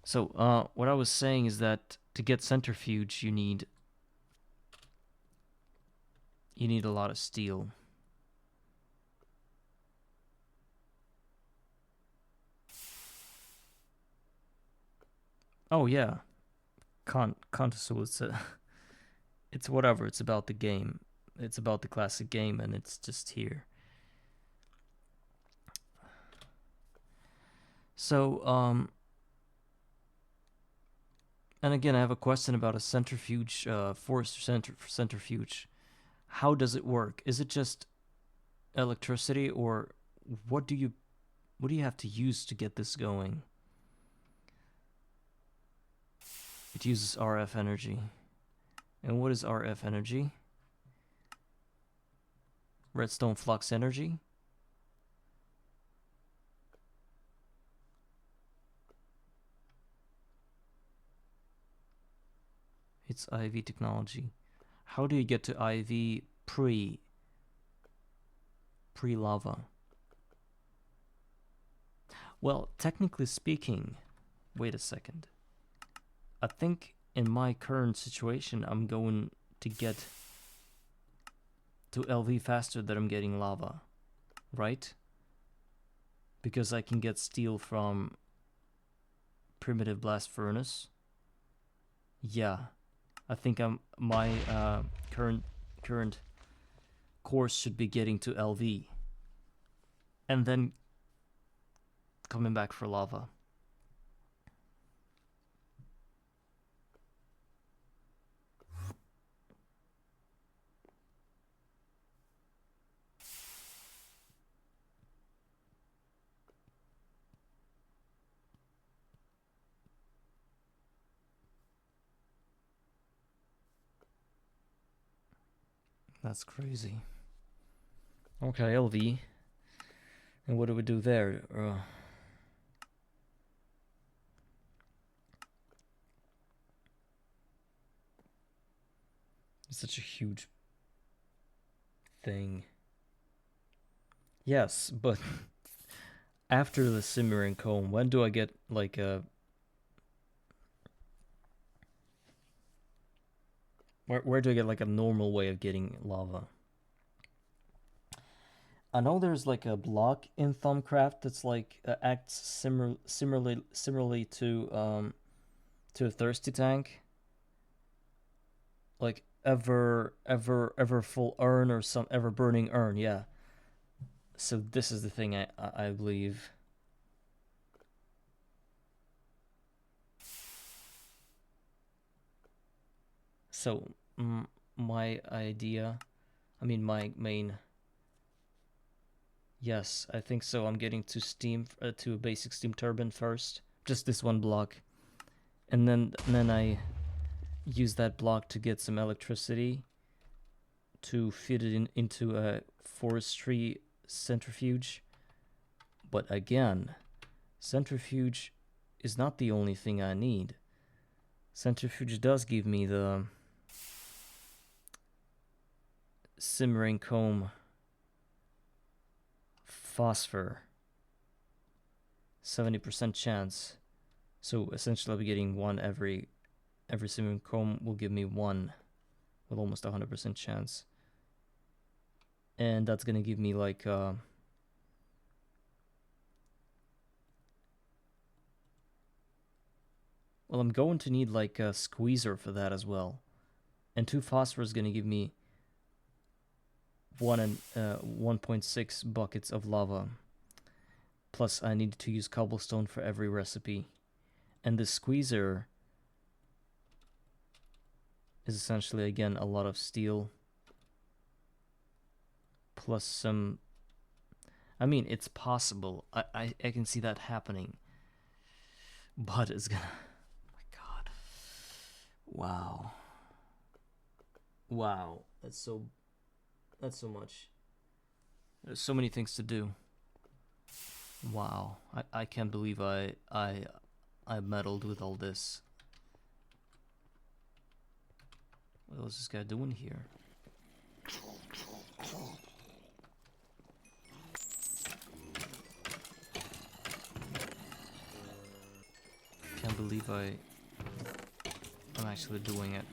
So, what I was saying is that to get centrifuge, you need a lot of steel. Oh yeah, Contoso, it's whatever. It's about the game. It's about the classic game, and it's just here. So, and again, I have a question about a centrifuge, forced centrifuge. How does it work? Is it just electricity, or what do you have to use to get this going? It uses RF energy. And what is RF energy? Redstone flux energy? It's IV technology. How do you get to IV pre-lava? Well, technically speaking, wait a second. I think in my current situation, I'm going to get to LV faster than I'm getting lava, right? Because I can get steel from primitive blast furnace. Yeah, I think my current course should be getting to LV, and then coming back for lava. That's crazy. Okay, LV. And what do we do there? It's such a huge thing. Yes, but after the simmering comb, when do I get like a... Where do I get like a normal way of getting lava? I know there's like a block in Thumbcraft that's like acts similarly to a thirsty tank, like ever full urn or some ever burning urn. Yeah. So this is the thing I believe. So my idea, I mean my main. Yes, I think so. I'm getting to steam to a basic steam turbine first, just this one block, and then I use that block to get some electricity to feed it into a forestry centrifuge. But again, centrifuge is not the only thing I need. Centrifuge does give me the simmering comb phosphor, 70% chance. So essentially I'll be getting one every simmering comb will give me one with almost 100% chance. And that's gonna give me like well, I'm going to need like a squeezer for that as well. And 2 phosphor is gonna give me 1.6 buckets of lava. Plus I need to use cobblestone for every recipe. And the squeezer is essentially again a lot of steel. Plus some... I mean, it's possible. I can see that happening. But it's gonna... Oh my god. Wow. Wow. That's so much. There's so many things to do. Wow. I can't believe I meddled with all this. What was this guy doing here? Can't believe I'm actually doing it.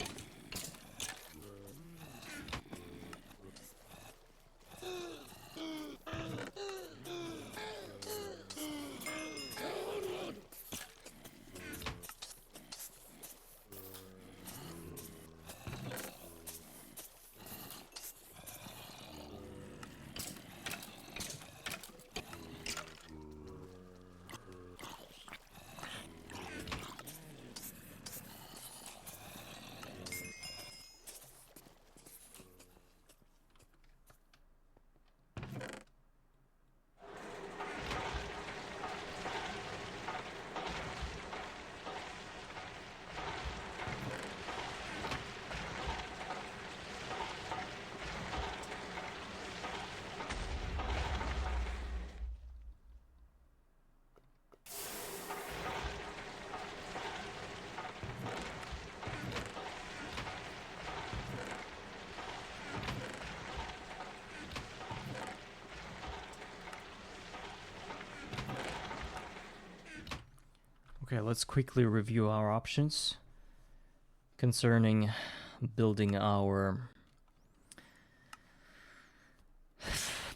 Okay, let's quickly review our options concerning building our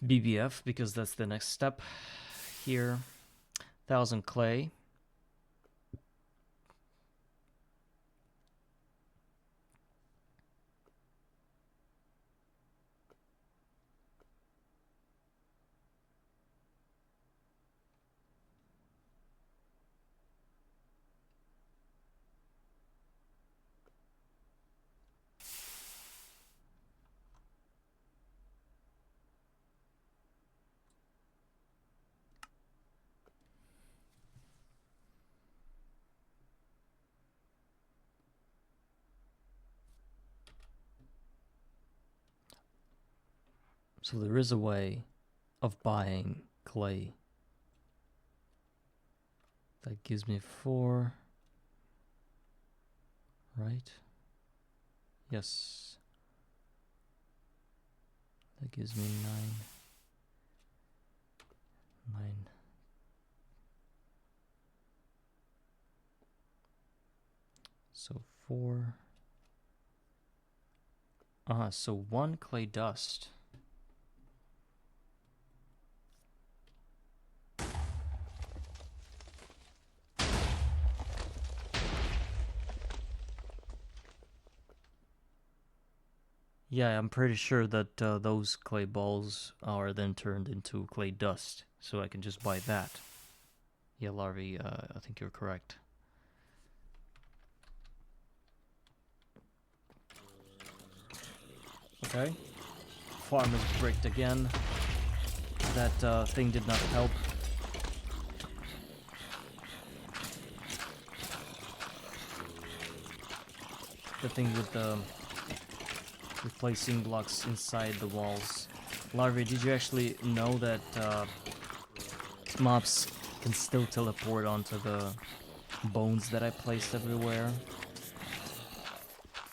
BBF, because that's the next step here. 1,000 clay. So there is a way of buying clay. That gives me 4. Right? Yes. That gives me 9. 9. So 4. So 1 clay dust. Yeah, I'm pretty sure that those clay balls are then turned into clay dust, so I can just buy that. Yeah, Larvae, I think you're correct. Okay. Farm is bricked again. That thing did not help. The thing with the replacing blocks inside the walls. Larvae, did you actually know that mobs can still teleport onto the bones that I placed everywhere?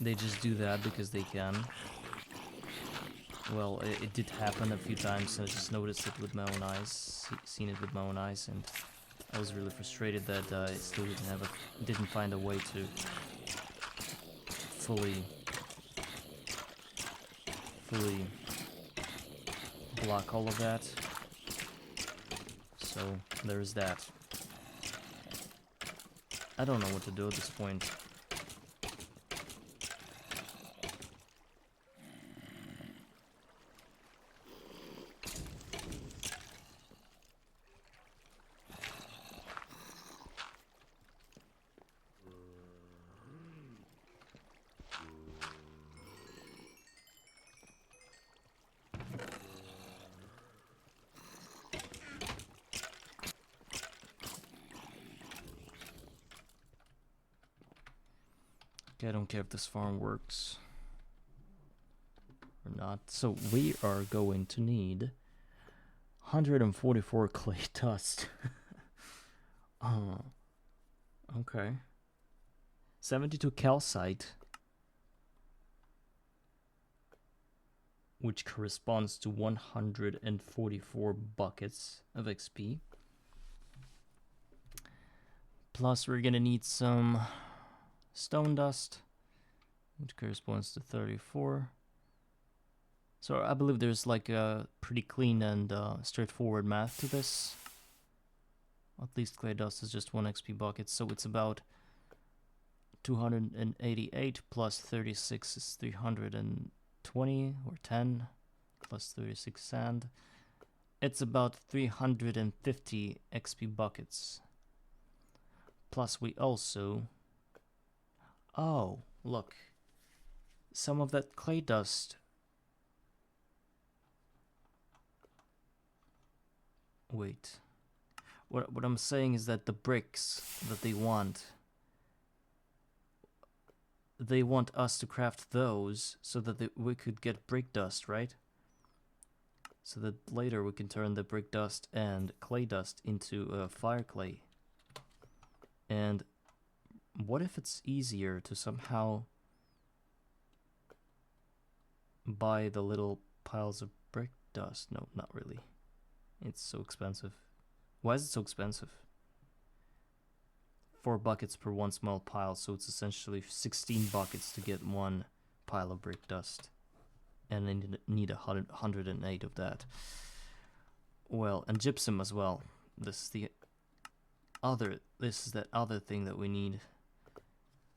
They just do that because they can. Well, it did happen a few times, and I just noticed it with my own eyes, seen it with my own eyes, and I was really frustrated that I still didn't find a way to fully block all of that. So there's that. I don't know what to do at this point. Okay, I don't care if this farm works or not. So we are going to need 144 clay dust. Oh, okay. 72 calcite, which corresponds to 144 buckets of XP. Plus we're gonna need some stone dust, which corresponds to 34. So I believe there's like a pretty clean and straightforward math to this. At least clay dust is just 1 XP bucket, so it's about 288 plus 36 is 320 or 10 plus 36 sand. It's about 350 XP buckets. Plus we also... Oh, look. Some of that clay dust... Wait. What I'm saying is that the bricks that they want us to craft those so that we could get brick dust, right? So that later we can turn the brick dust and clay dust into fire clay. And what if it's easier to somehow buy the little piles of brick dust? No, not really. It's so expensive. Why is it so expensive? 4 buckets per 1 small pile, so it's essentially 16 buckets to get 1 pile of brick dust. And I need 108 of that. Well, and gypsum as well. This is that other thing that we need.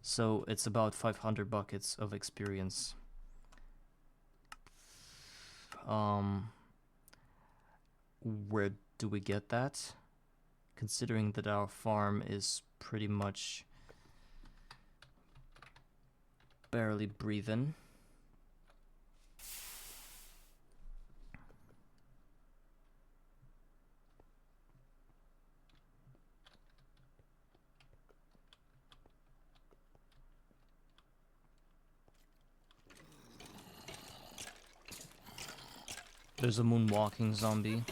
So it's about 500 buckets of experience. Where do we get that? Considering that our farm is pretty much barely breathing. There's a moonwalking zombie.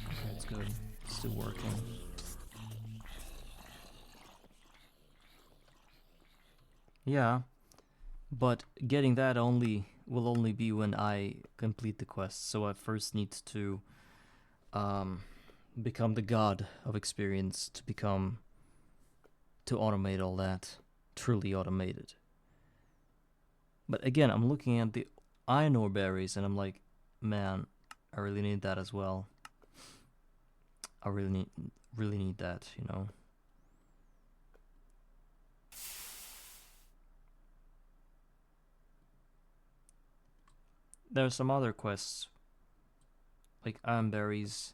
Okay, it's good. It's still working. Yeah, but getting that will only be when I complete the quest. So I first need to become the god of experience to automate all that, truly automate it. But again, I'm looking at the iron ore berries and I'm like, man, I really need that as well. I really need that, you know. There are some other quests, like iron berries.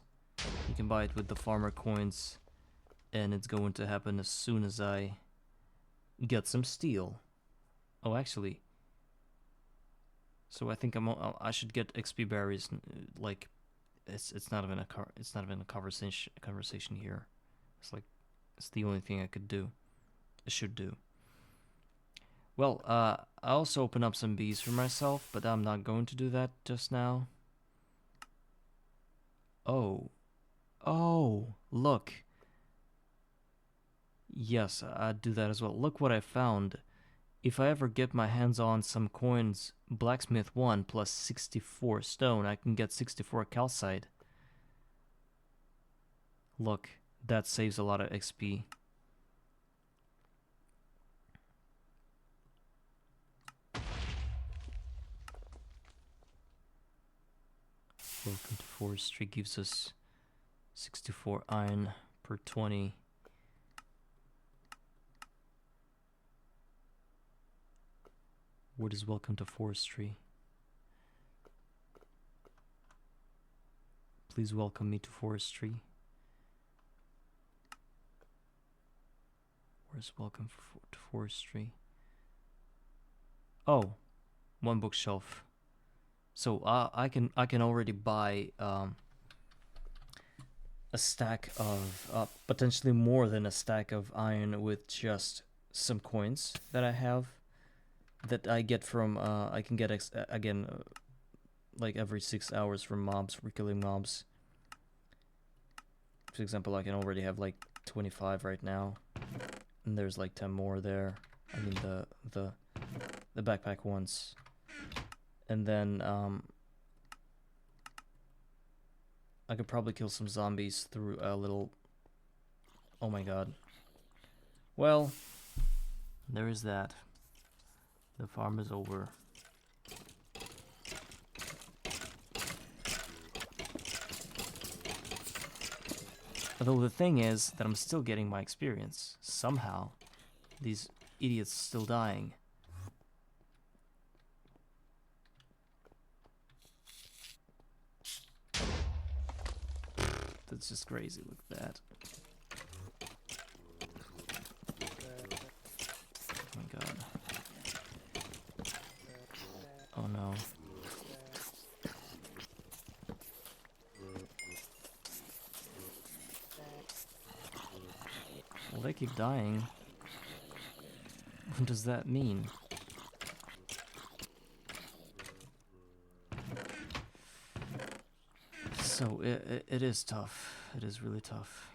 You can buy it with the farmer coins, and it's going to happen as soon as I get some steel. Oh, actually, so I think I should get XP berries. Like, it's not even a conversation here. It's like it's the only thing I could do. I should do. Well, I also open up some bees for myself, but I'm not going to do that just now. Oh, look. Yes, I'd do that as well. Look what I found. If I ever get my hands on some coins, blacksmith 1 plus 64 stone, I can get 64 calcite. Look, that saves a lot of XP. Welcome to Forestry gives us 64 iron per 20. What is welcome to Forestry? Please welcome me to Forestry. Where's welcome to Forestry? Oh, one bookshelf. So I can already buy a stack of potentially more than a stack of iron with just some coins that I have that I get from I can get again like every 6 hours from mobs for killing mobs. For example, I can already have like 25 right now, and there's like 10 more there. I mean the backpack ones. And then I could probably kill some zombies through a little... Oh my god. Well, there is that. The farm is over. Although the thing is that I'm still getting my experience. Somehow. These idiots still dying. That's just crazy. Look at that. Oh my god. Oh no. Well, they keep dying. What does that mean? So it is tough. It is really tough.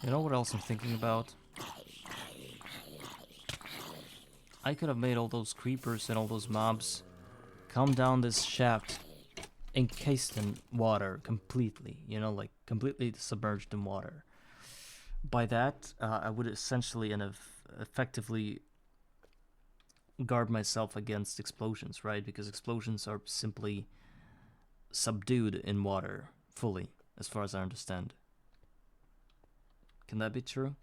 You know what else I'm thinking about? I could have made all those creepers and all those mobs come down this shaft encased in water completely, you know, like completely submerged in water. By that, I would essentially and effectively guard myself against explosions, right? Because explosions are simply subdued in water fully, as far as I understand. Can that be true?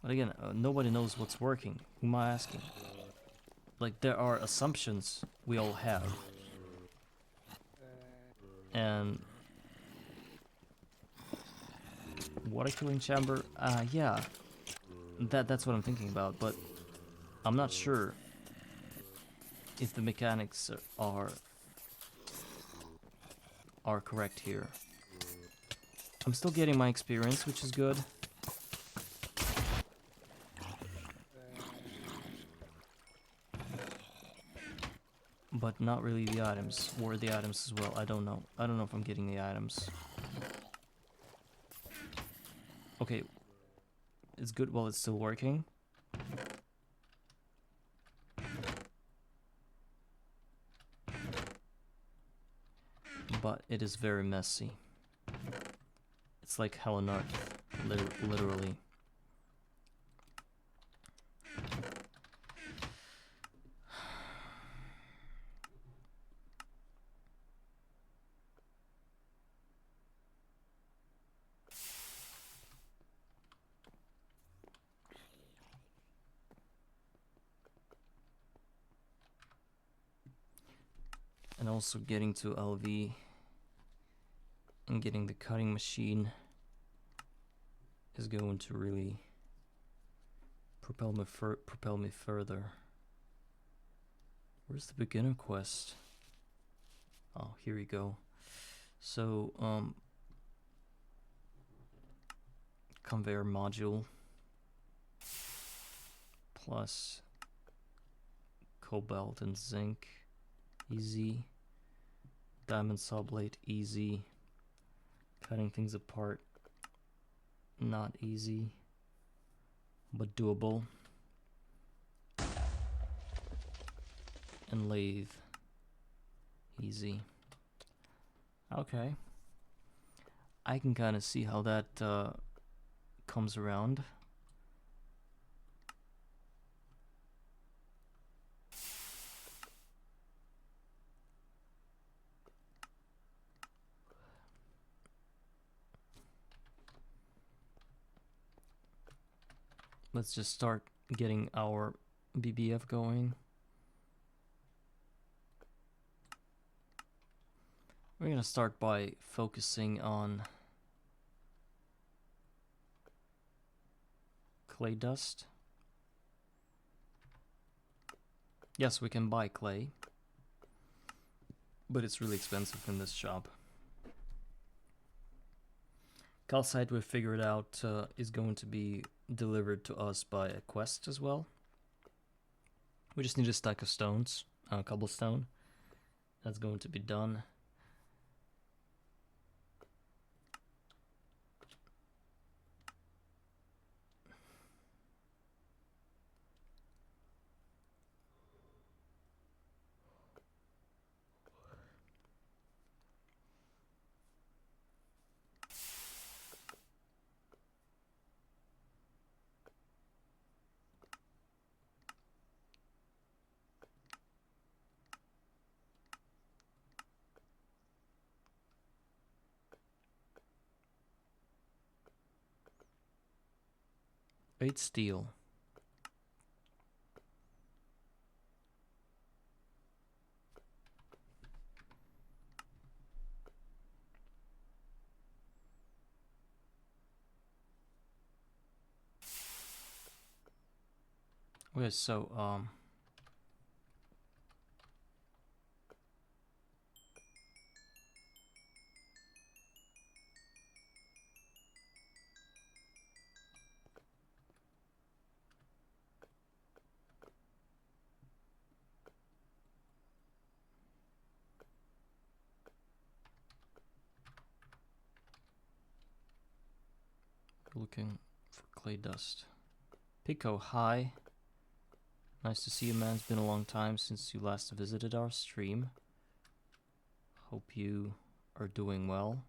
But again, nobody knows what's working. Who am I asking? Like, there are assumptions we all have. And water cooling chamber, yeah. That's what I'm thinking about, but I'm not sure if the mechanics are correct here. I'm still getting my experience, which is good. But not really the items, or the items as well. I don't know. I don't know if I'm getting the items. Okay. It's good while it's still working. But it is very messy. It's like hell on earth, literally. And also getting to LV and getting the cutting machine is going to really propel me further. Where's the beginner quest? Oh, here we go. So, conveyor module plus cobalt and zinc, easy. Diamond saw blade, easy. Cutting things apart, not easy, but doable. And lathe, easy. Okay. I can kind of see how that comes around. Let's just start getting our BBF going. We're gonna start by focusing on clay dust. Yes, we can buy clay, but it's really expensive in this shop. Calcite, we figured out, is going to be delivered to us by a quest as well. We just need a stack of stones, cobblestone. That's going to be done. Eight steel. Okay, so looking for clay dust. Pico, hi. Nice to see you, man. It's been a long time since you last visited our stream. Hope you are doing well.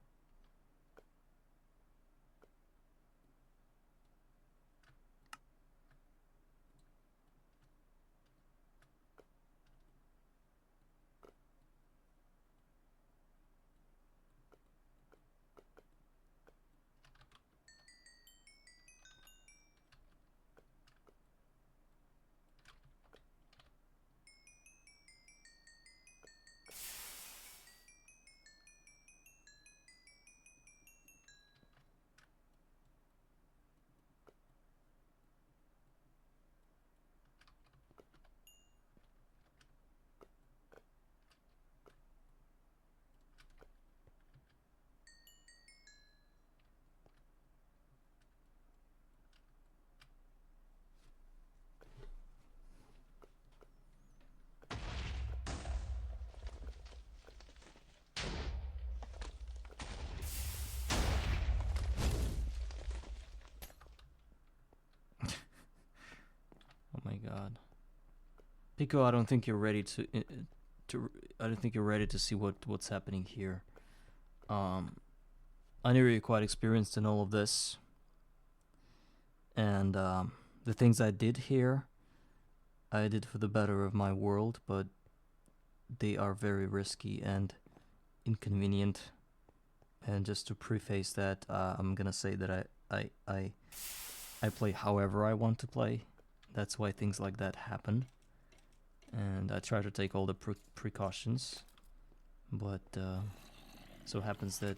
Pico, I don't think you're ready to I don't think you're ready to see what's happening here. I know you're quite experienced in all of this, and the things I did here, I did for the better of my world, but they are very risky and inconvenient. And just to preface that, I'm gonna say that I play however I want to play. That's why things like that happen. And I try to take all the precautions, but so happens that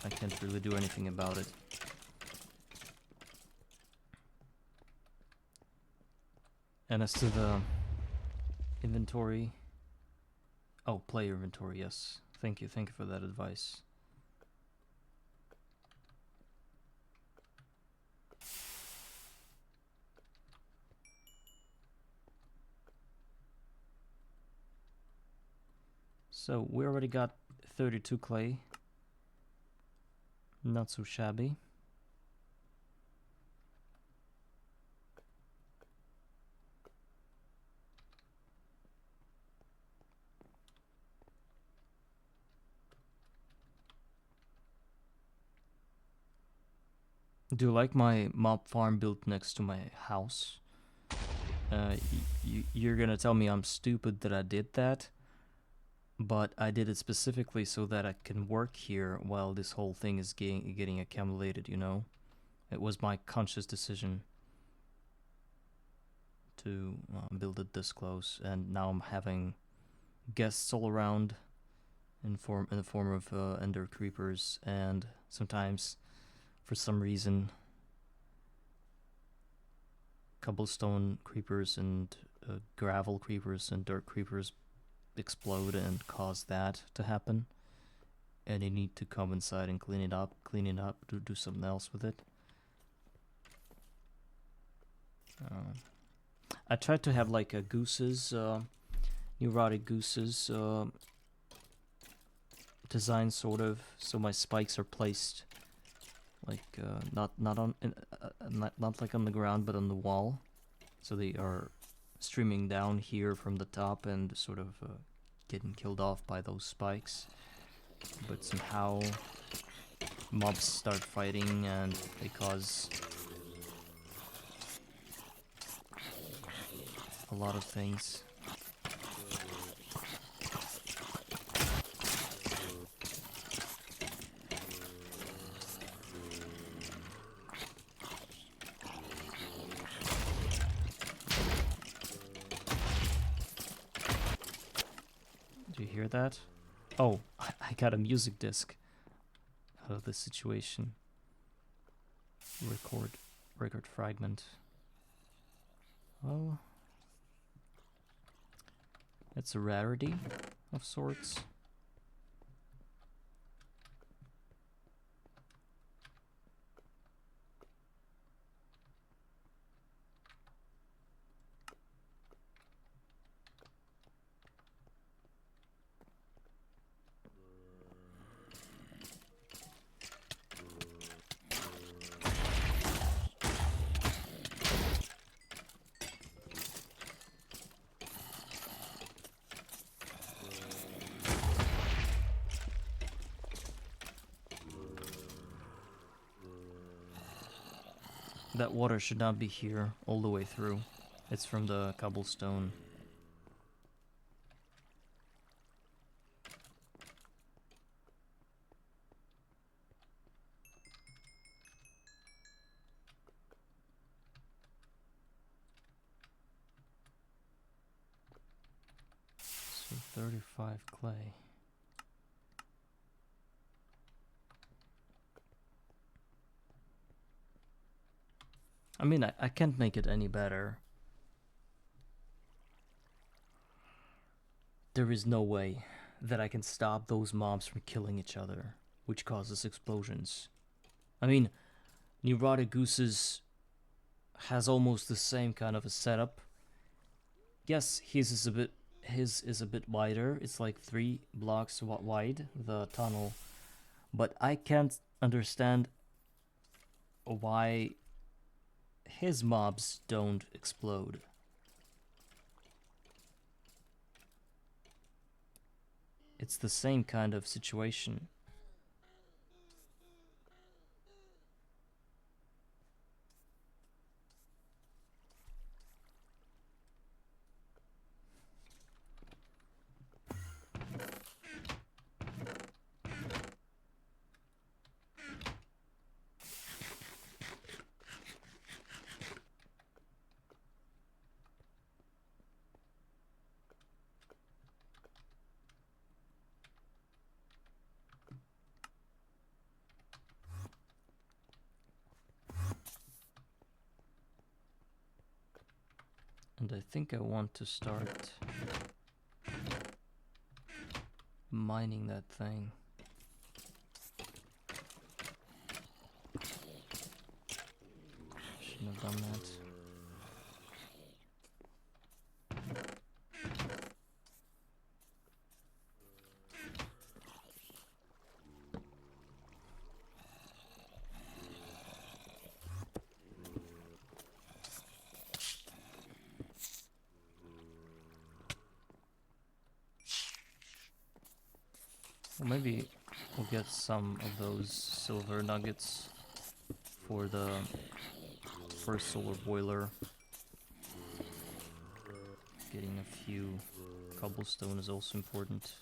I can't really do anything about it. And as to the inventory, oh, player inventory, yes. Thank you for that advice. So we already got 32 clay. Not so shabby. Do you like my mob farm built next to my house? You're gonna tell me I'm stupid that I did that, but I did it specifically so that I can work here while this whole thing is getting accumulated, you know? It was my conscious decision to build it this close, and now I'm having guests all around in the form of ender creepers, and sometimes, for some reason, cobblestone creepers and gravel creepers and dirt creepers explode and cause that to happen, and you need to come inside and clean it up, do something else with it. I tried to have like a goose's, neurotic goose's design, sort of, so my spikes are placed like not like on the ground, but on the wall, so they are streaming down here from the top and sort of getting killed off by those spikes. But somehow mobs start fighting and they cause a lot of things. Do you hear that? Oh, I got a music disc out of this situation. Record fragment. Well, it's a rarity of sorts. That water should not be here all the way through. It's from the cobblestone. So 35 clay. I mean, I can't make it any better. There is no way that I can stop those mobs from killing each other, which causes explosions. I mean, Neurotic Gooses has almost the same kind of a setup. Yes, his is a bit wider. It's like 3 blocks wide, the tunnel. But I can't understand why his mobs don't explode. It's the same kind of situation. And I think I want to start mining that thing. Shouldn't have done that. Or maybe we'll get some of those silver nuggets for the first solar boiler. Getting a few cobblestone is also important.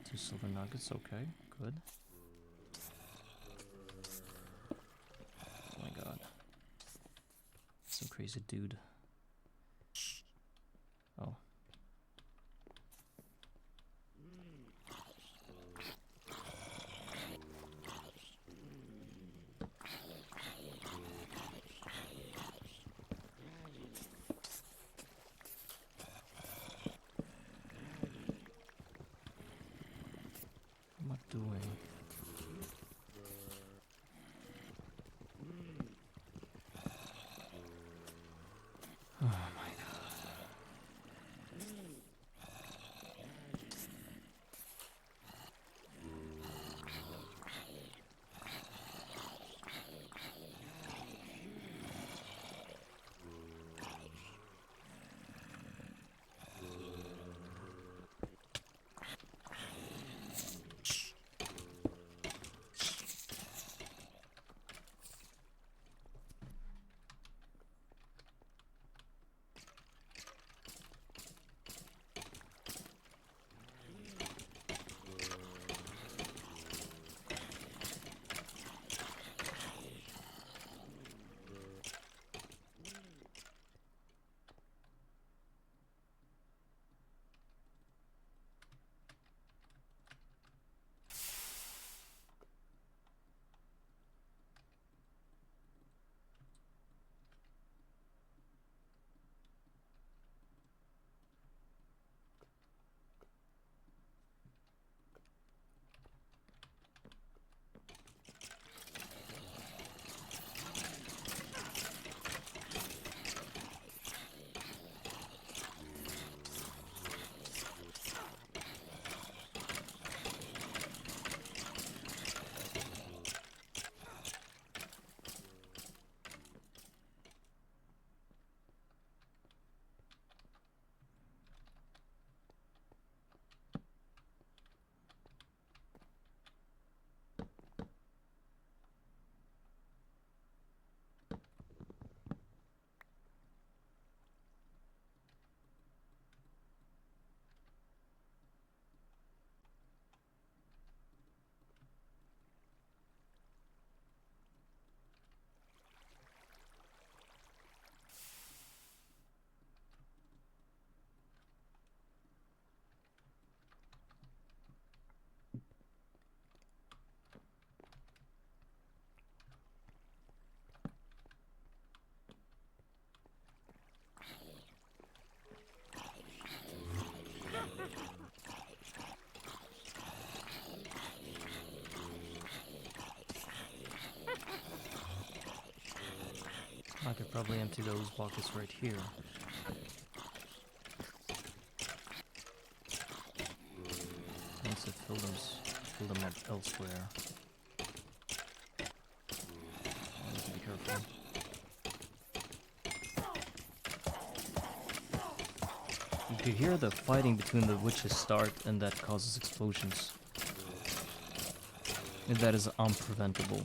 Two silver nuggets, okay, good. Oh my god. Some crazy dude. Oh. What am I doing? I could probably empty those buckets right here. Once I fill them up elsewhere. I need to be careful. You could hear the fighting between the witches start, and that causes explosions. And that is unpreventable.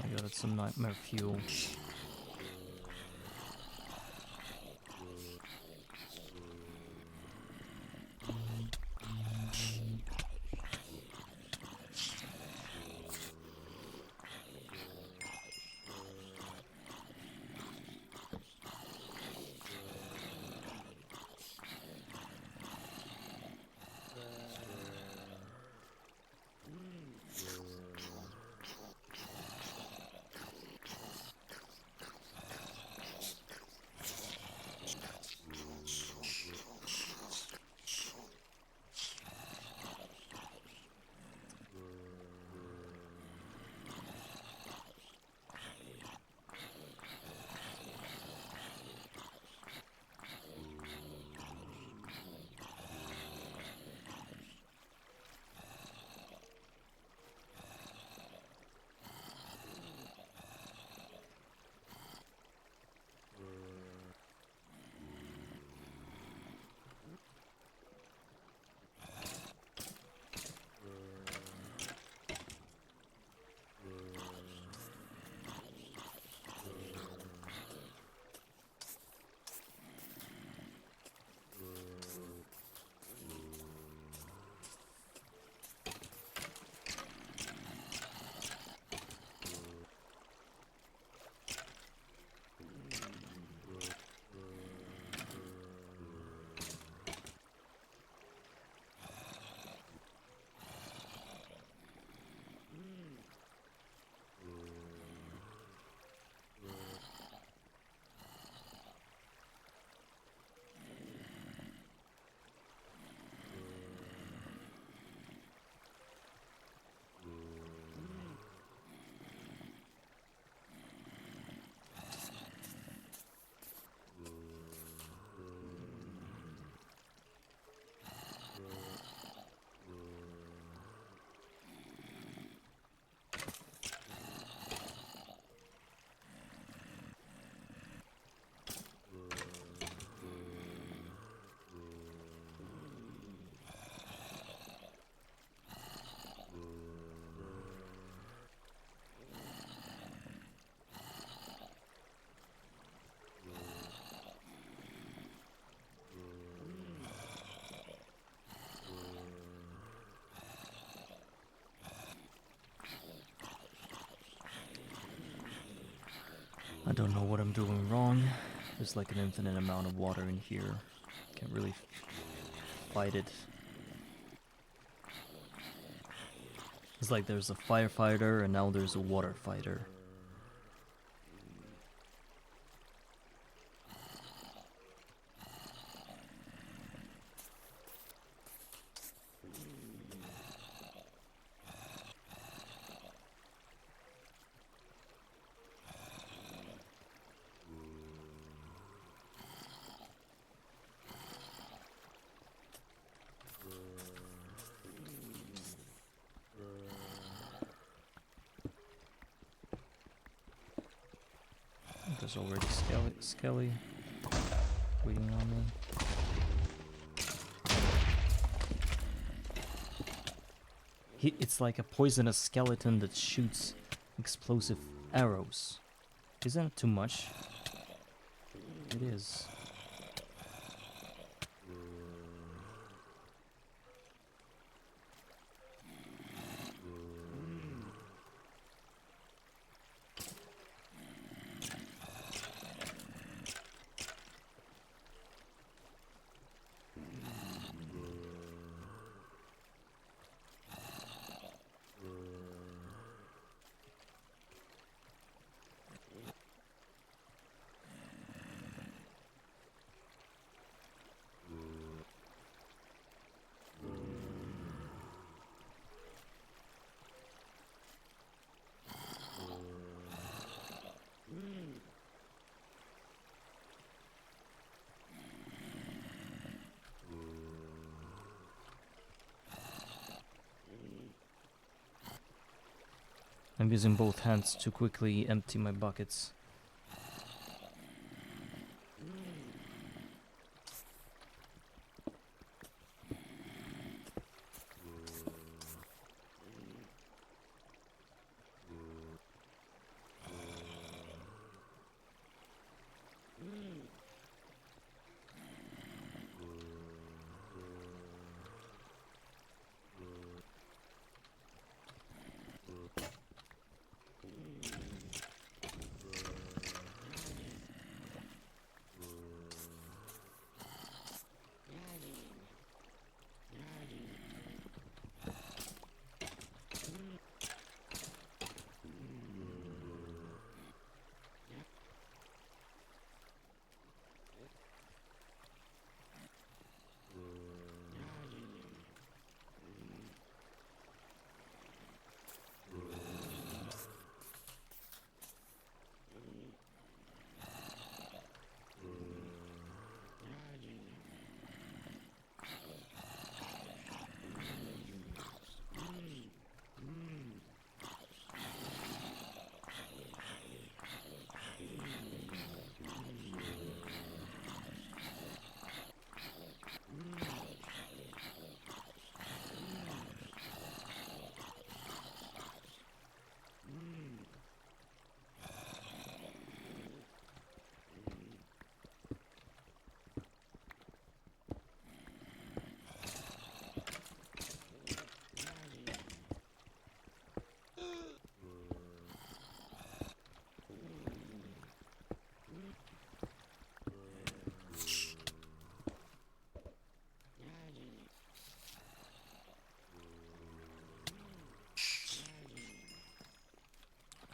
I got some nightmare fuel. I don't know what I'm doing wrong. There's like an infinite amount of water in here. Can't really fight it. It's like there's a firefighter and now there's a water fighter. There's already Skelly waiting on me. It's like a poisonous skeleton that shoots explosive arrows. Isn't it too much? It is. I'm using both hands to quickly empty my buckets.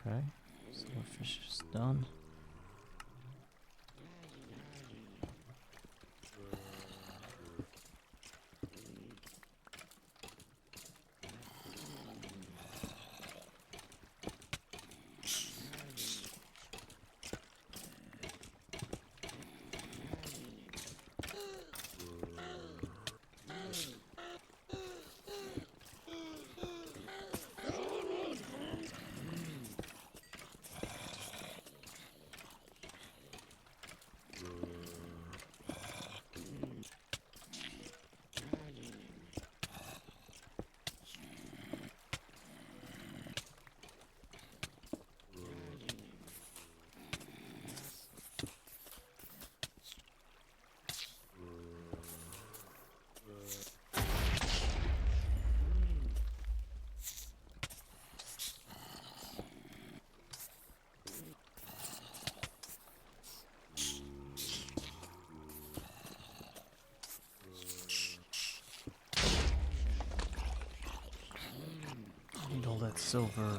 Okay, so fish is done. That silver.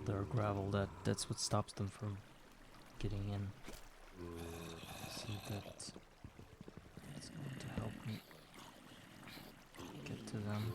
They're gravel, that's what stops them from getting in. See that it's going to help me get to them.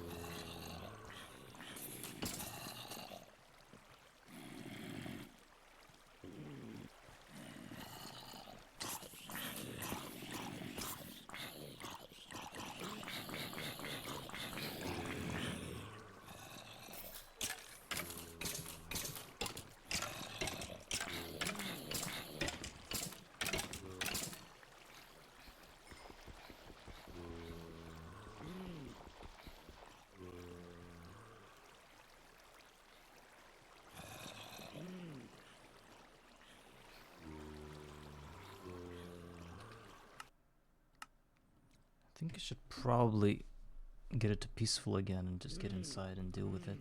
I think I should probably get it to peaceful again and just get inside and deal with it.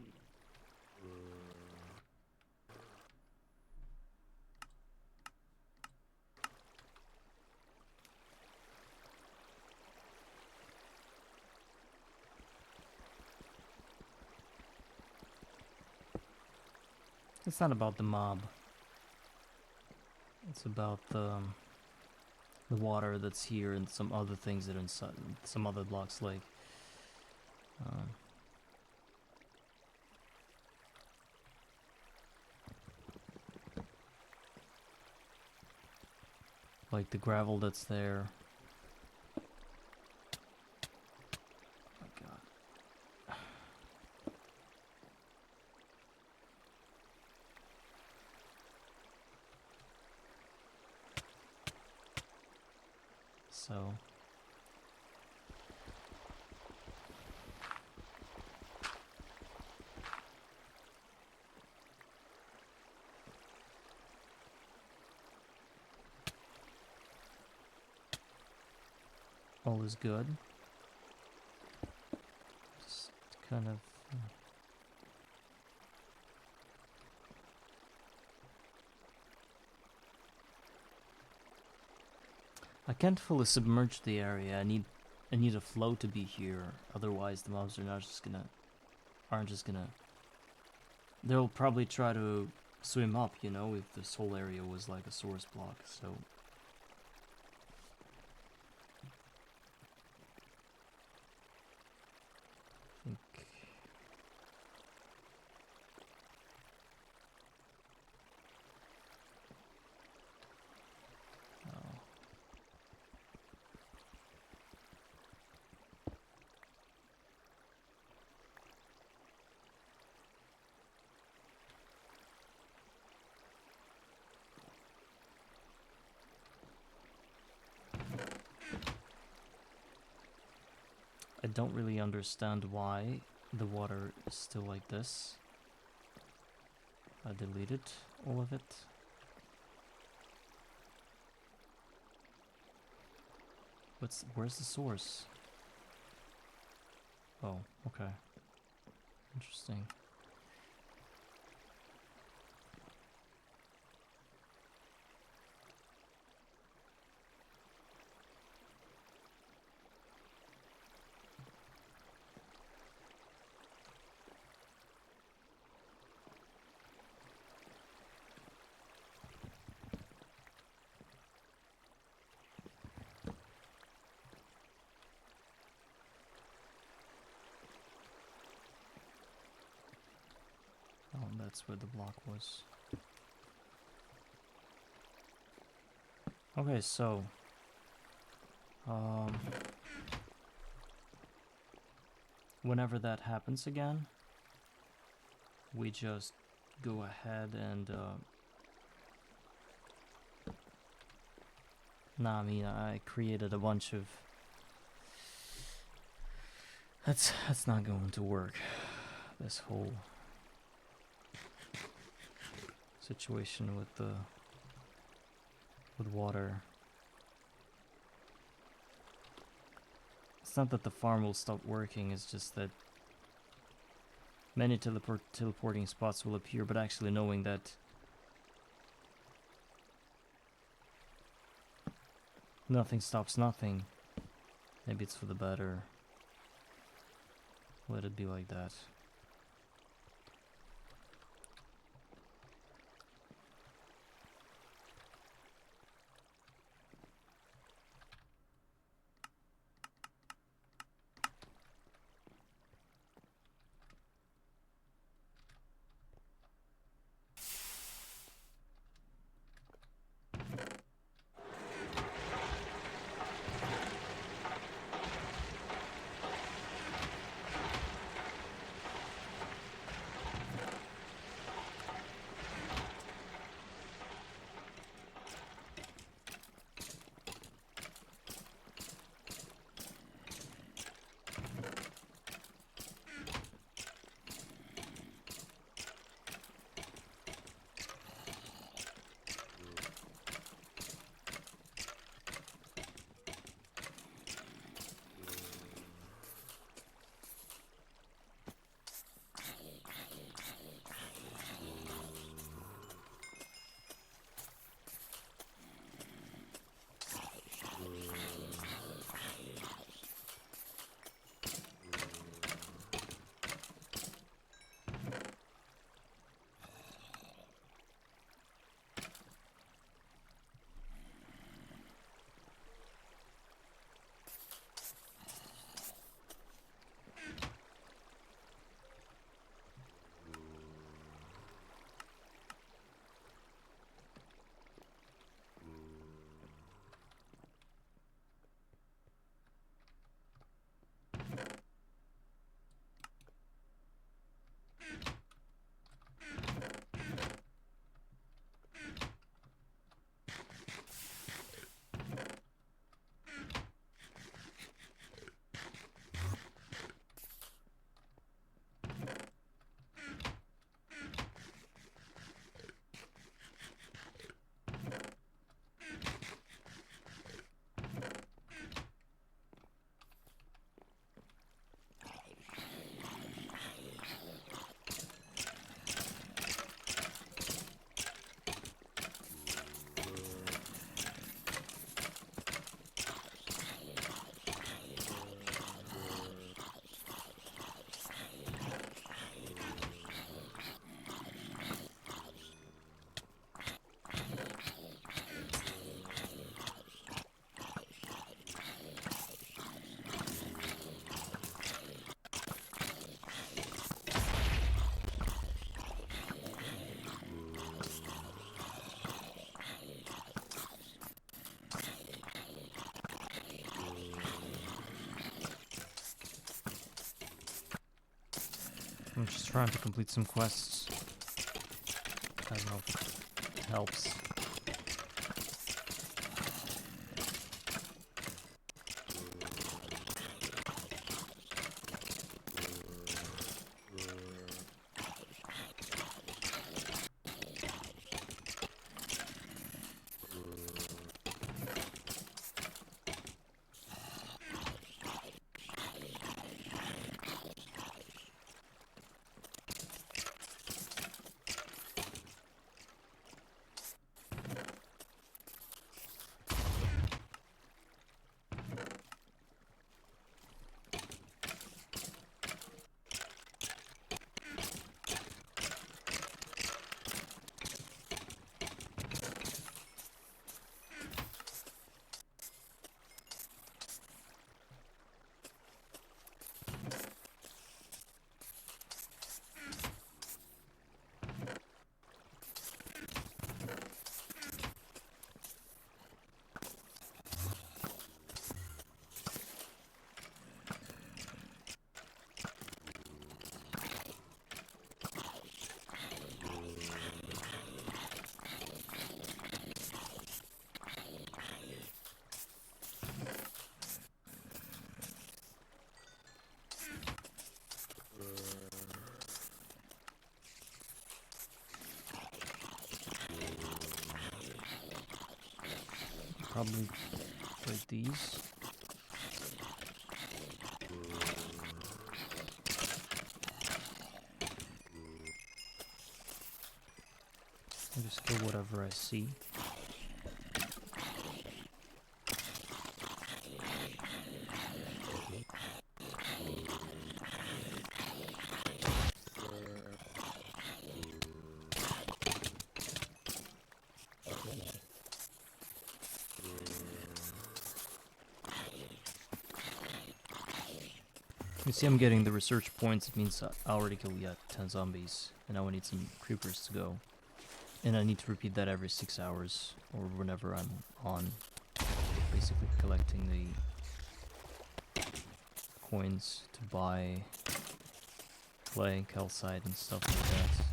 It's not about the mob. It's about the water that's here and some other things that are inside, some other blocks like the gravel that's there. Oh my god. So all is good. Just kind of I can't fully submerge the area. I need a flow to be here. Otherwise the mobs aren't just gonna they'll probably try to swim up, you know, if this whole area was like a source block, so I think I don't really understand why the water is still like this. I deleted all of it. Where's the source? Oh, okay. Interesting. Oh, that's where the block was. Okay, so whenever that happens again, we just go ahead and nah, I mean, I created a bunch of that's not going to work. This whole situation with water. It's not that the farm will stop working, it's just that many teleporting spots will appear, but actually knowing that nothing stops nothing, maybe it's for the better. Let it be like that. I'm just trying to complete some quests. I don't know if it helps. probably break these. I just kill whatever I see. You see I'm getting the research points, it means I already killed 10 zombies, and now I need some creepers to go. And I need to repeat that every 6 hours, or whenever I'm on, basically collecting the coins to buy clay, calcite, and stuff like that.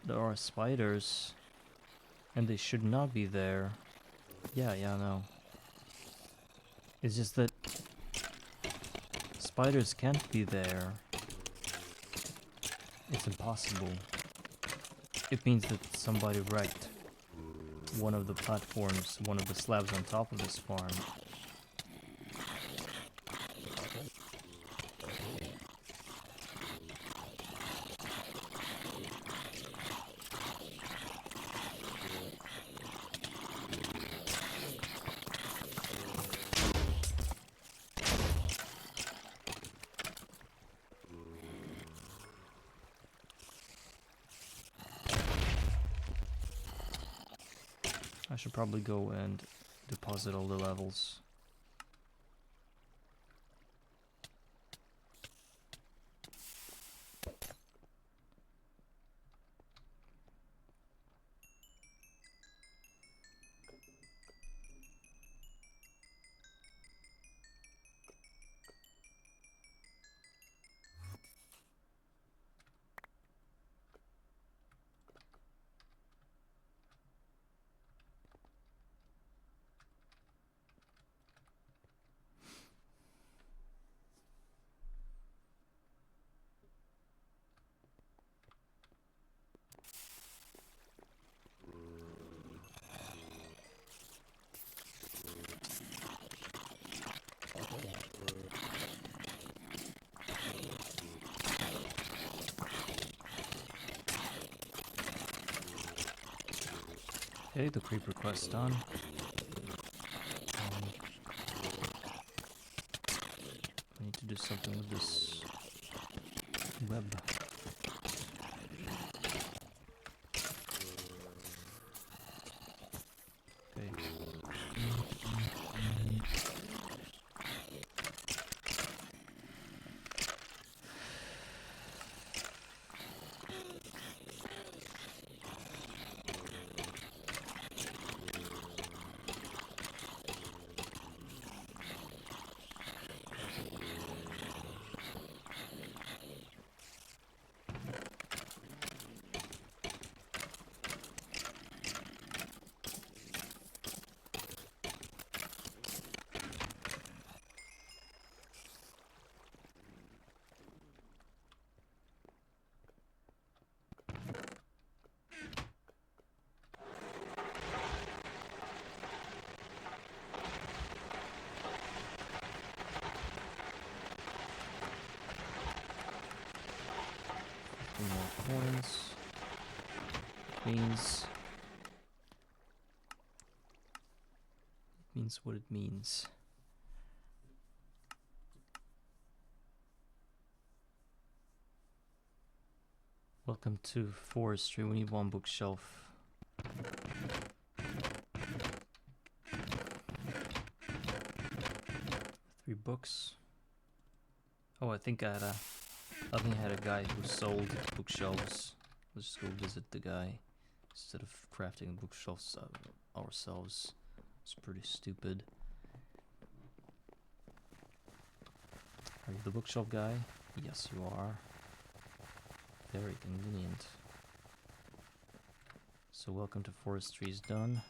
There are spiders, and they should not be there. Yeah, no. It's just that spiders can't be there. It's impossible. It means that somebody wrecked one of the platforms, one of the slabs on top of this farm. I should probably go and deposit all the levels. Okay, the creeper quest done. I need to do something with this web. Okay. More coins. Means what it means. Welcome to forestry. We need 1 bookshelf. 3 books. Oh, I think I had a guy who sold bookshelves. Let's just go visit the guy instead of crafting bookshelves ourselves. It's pretty stupid. Are you the bookshelf guy? Yes, you are. Very convenient. So welcome to Forestry's done.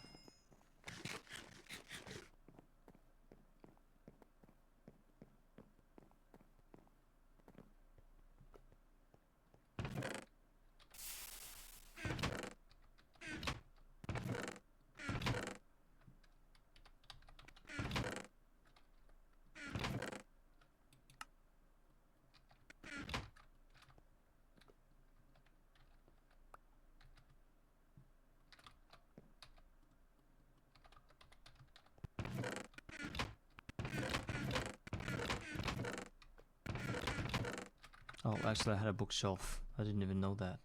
Oh, actually I had a bookshelf. I didn't even know that.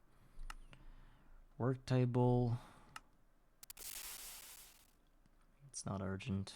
Work table. It's not urgent.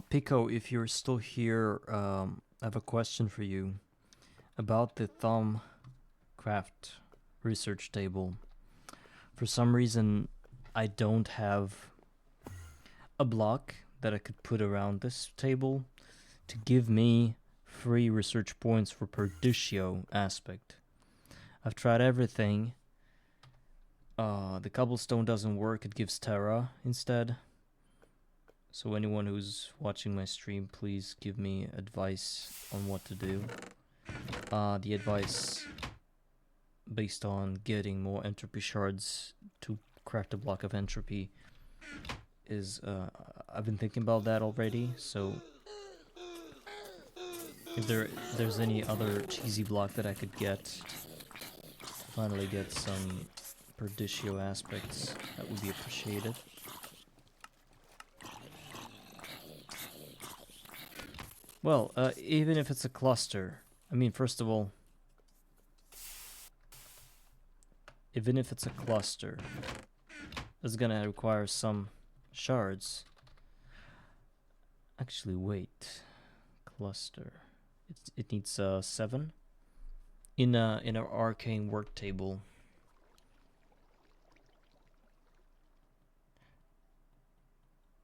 Pico, if you're still here, I have a question for you about the Thumbcraft research table. For some reason, I don't have a block that I could put around this table to give me free research points for Perditio aspect. I've tried everything. The cobblestone doesn't work, it gives Terra instead. So anyone who's watching my stream, please give me advice on what to do. The advice based on getting more entropy shards to craft a block of entropy is, I've been thinking about that already, so if there's any other cheesy block that I could get, finally get some Perditio aspects, that would be appreciated. Well, even if it's a cluster, I mean, first of all, even if it's a cluster, it's gonna require some shards. Actually, wait, cluster. It needs 7 in an arcane work table.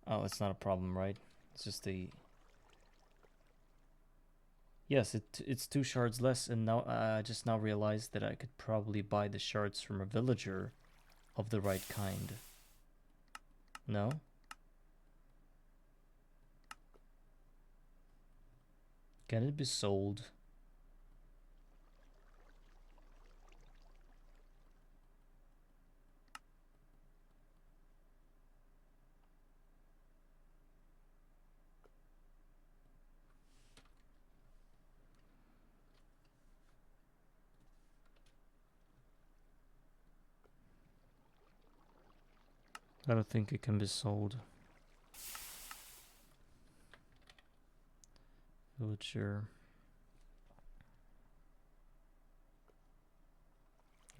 Oh, it's not a problem, right? It's just the. Yes, it's 2 shards less, and now I just now realized that I could probably buy the shards from a villager of the right kind. No? Can it be sold? I don't think it can be sold. Villager.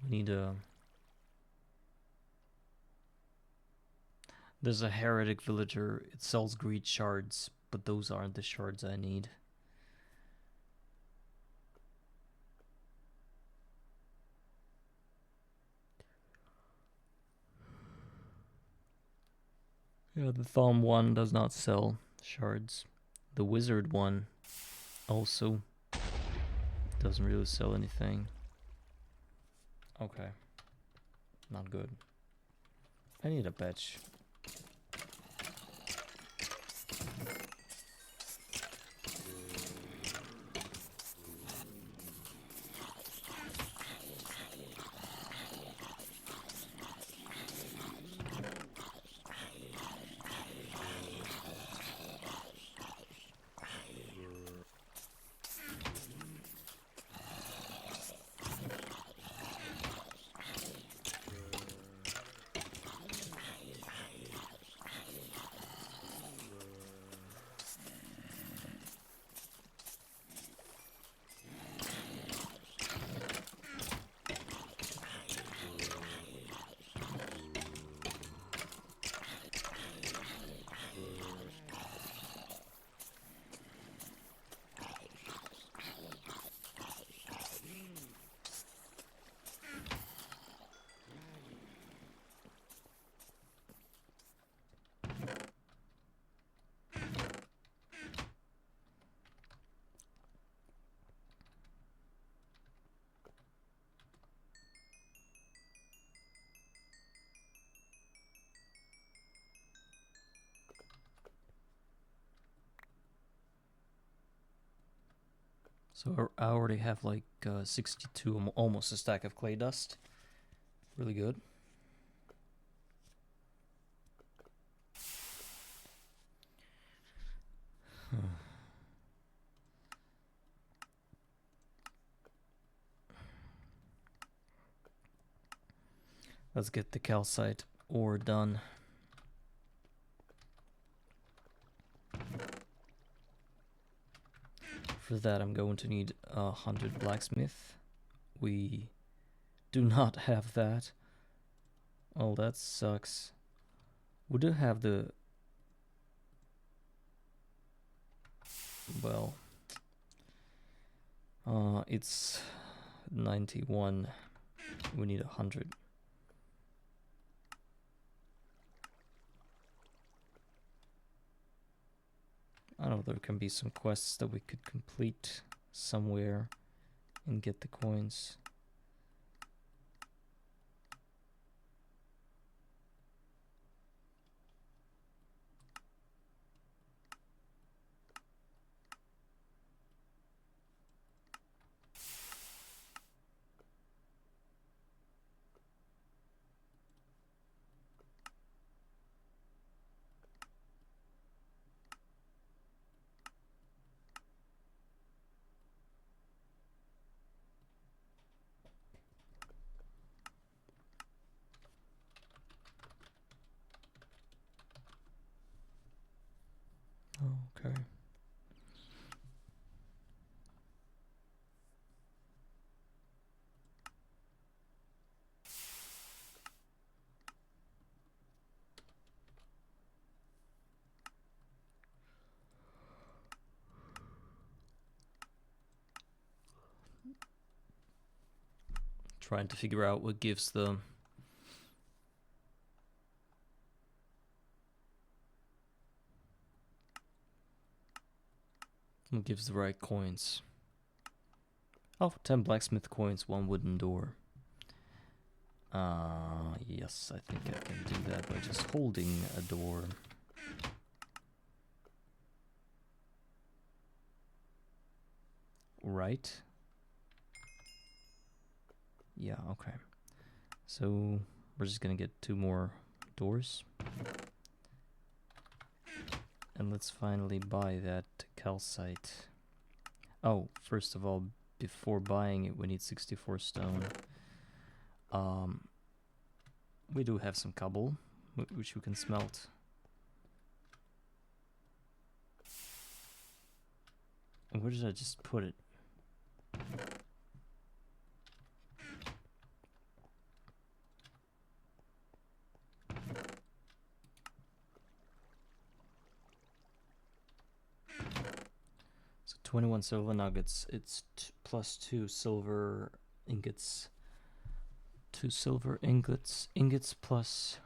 We need a. There's a heretic villager. It sells greed shards, but those aren't the shards I need. Yeah, the Thumb one does not sell shards. The Wizard one also doesn't really sell anything. Okay. Not good. I need a patch. So I already have like 62, almost a stack of clay dust. Really good. Let's get the calcite ore done. For that I'm going to need 100 blacksmith. We do not have that. Oh, that sucks. We do have the... Well... it's 91. We need 100. I don't know, there can be some quests that we could complete somewhere and get the coins. Okay. Trying to figure out what gives the right coins. Oh, 10 blacksmith coins, 1 wooden door. Yes, I think I can do that by just holding a door. Right? Yeah, okay. So we're just gonna get 2 more doors. And let's finally buy that calcite. Oh, first of all, before buying it, we need 64 stone. We do have some cobble, which we can smelt. And where did I just put it? 21 silver nuggets. It's plus 2 silver ingots. 2 silver ingots. Ingots plus...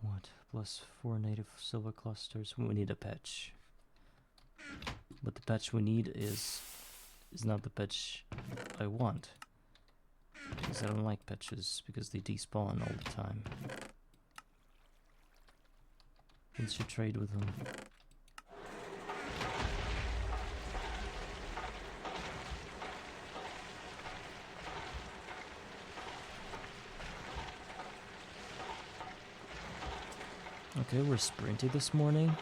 what? Plus 4 native silver clusters. We need a patch. But the patch we need is not the patch I want. Because I don't like patches, because they despawn all the time. Once you trade with them. Okay, we're sprinty this morning.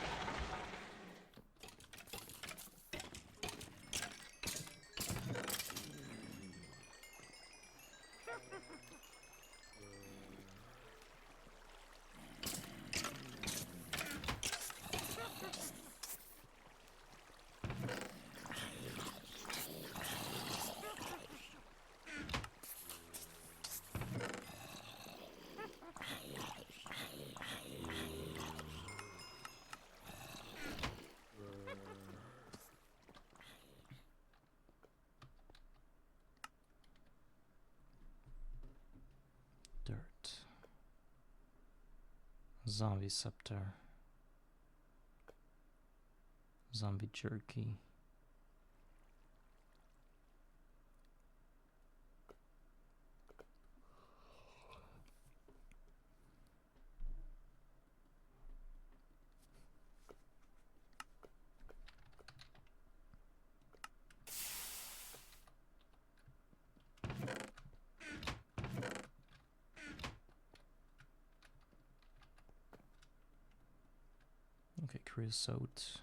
Dirt. Zombie scepter. Zombie jerky. Okay, creosote.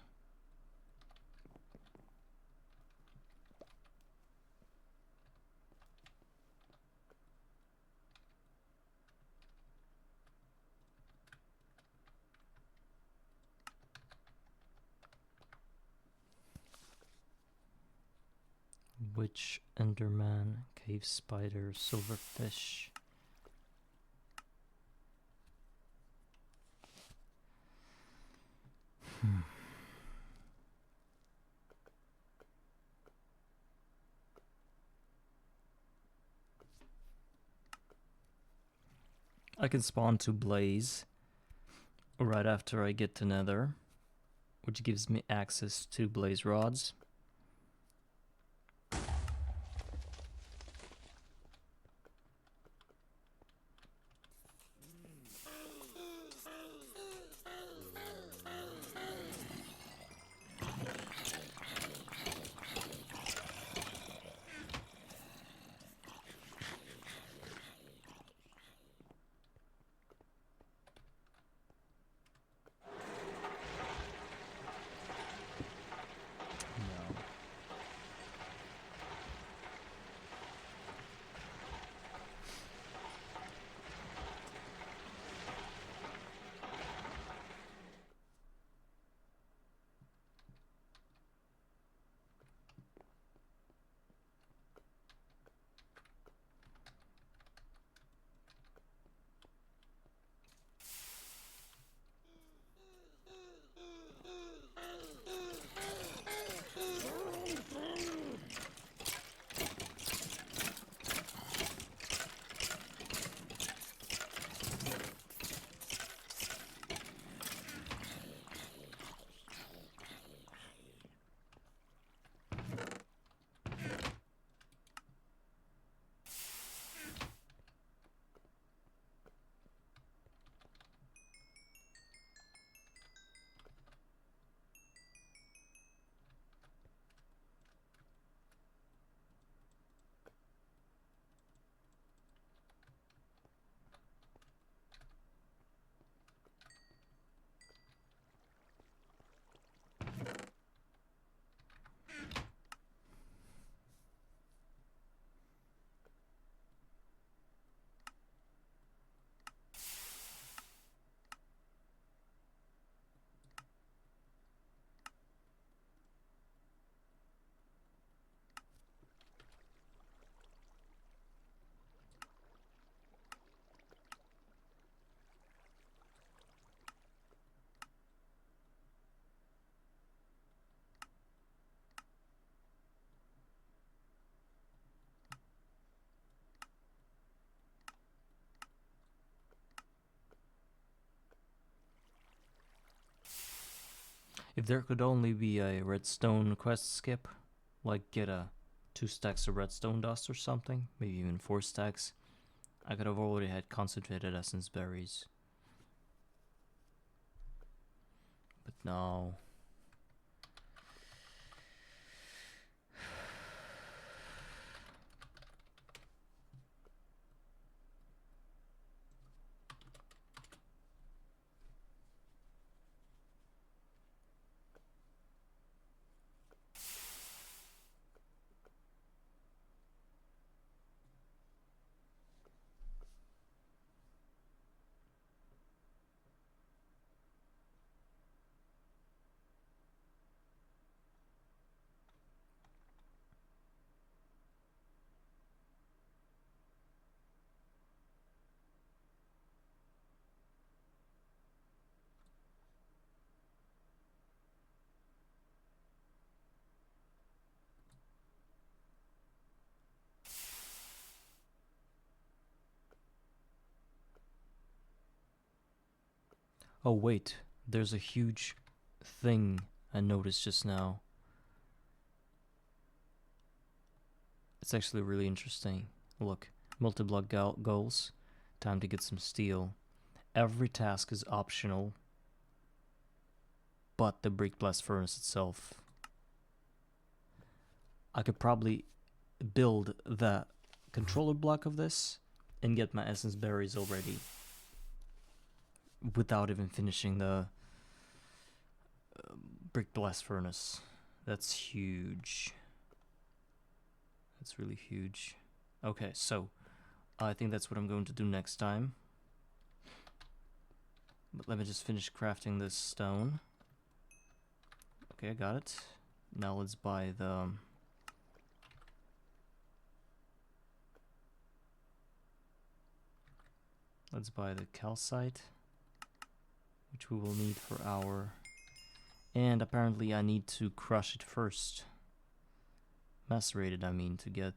Witch, Enderman, cave spider, silverfish. I can spawn to Blaze right after I get to Nether, which gives me access to Blaze rods. If there could only be a redstone quest skip, like get 2 stacks of redstone dust or something, maybe even 4 stacks, I could have already had concentrated essence berries. But no. Oh wait, there's a huge thing I noticed just now. It's actually really interesting. Look, multi-block goals, time to get some steel. Every task is optional, but the brick blast furnace itself. I could probably build the controller block of this and get my essence berries already without even finishing the brick blast furnace. That's huge. That's really huge. Okay, so I think that's what I'm going to do next time. But let me just finish crafting this stone. Okay, I got it. Now let's buy the... Let's buy the calcite, which we will need for our... And apparently I need to crush it first. Macerate it, I mean, to get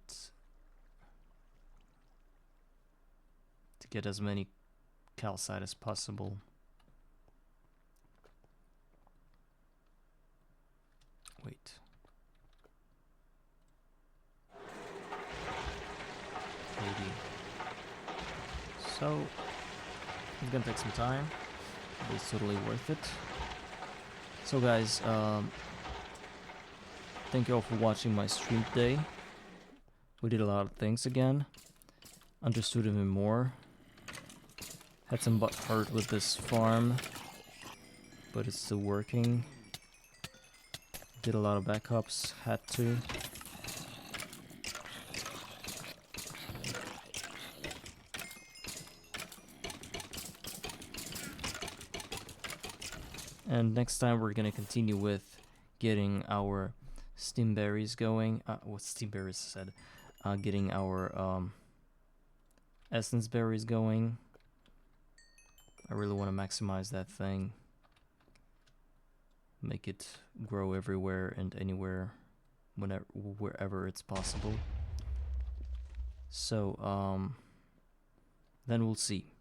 as many calcite as possible. Wait. Maybe. So, it's gonna take some time, but it's totally worth it. So guys, thank you all for watching my stream today. We did a lot of things again. Understood even more. Had some butt hurt with this farm, but it's still working. Did a lot of backups, had to. And next time we're gonna continue with getting our steam berries going. What steam berries said? Getting our essence berries going. I really want to maximize that thing. Make it grow everywhere and anywhere, whenever, wherever it's possible. So then we'll see.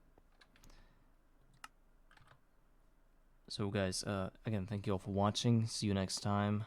So guys, again, thank you all for watching. See you next time.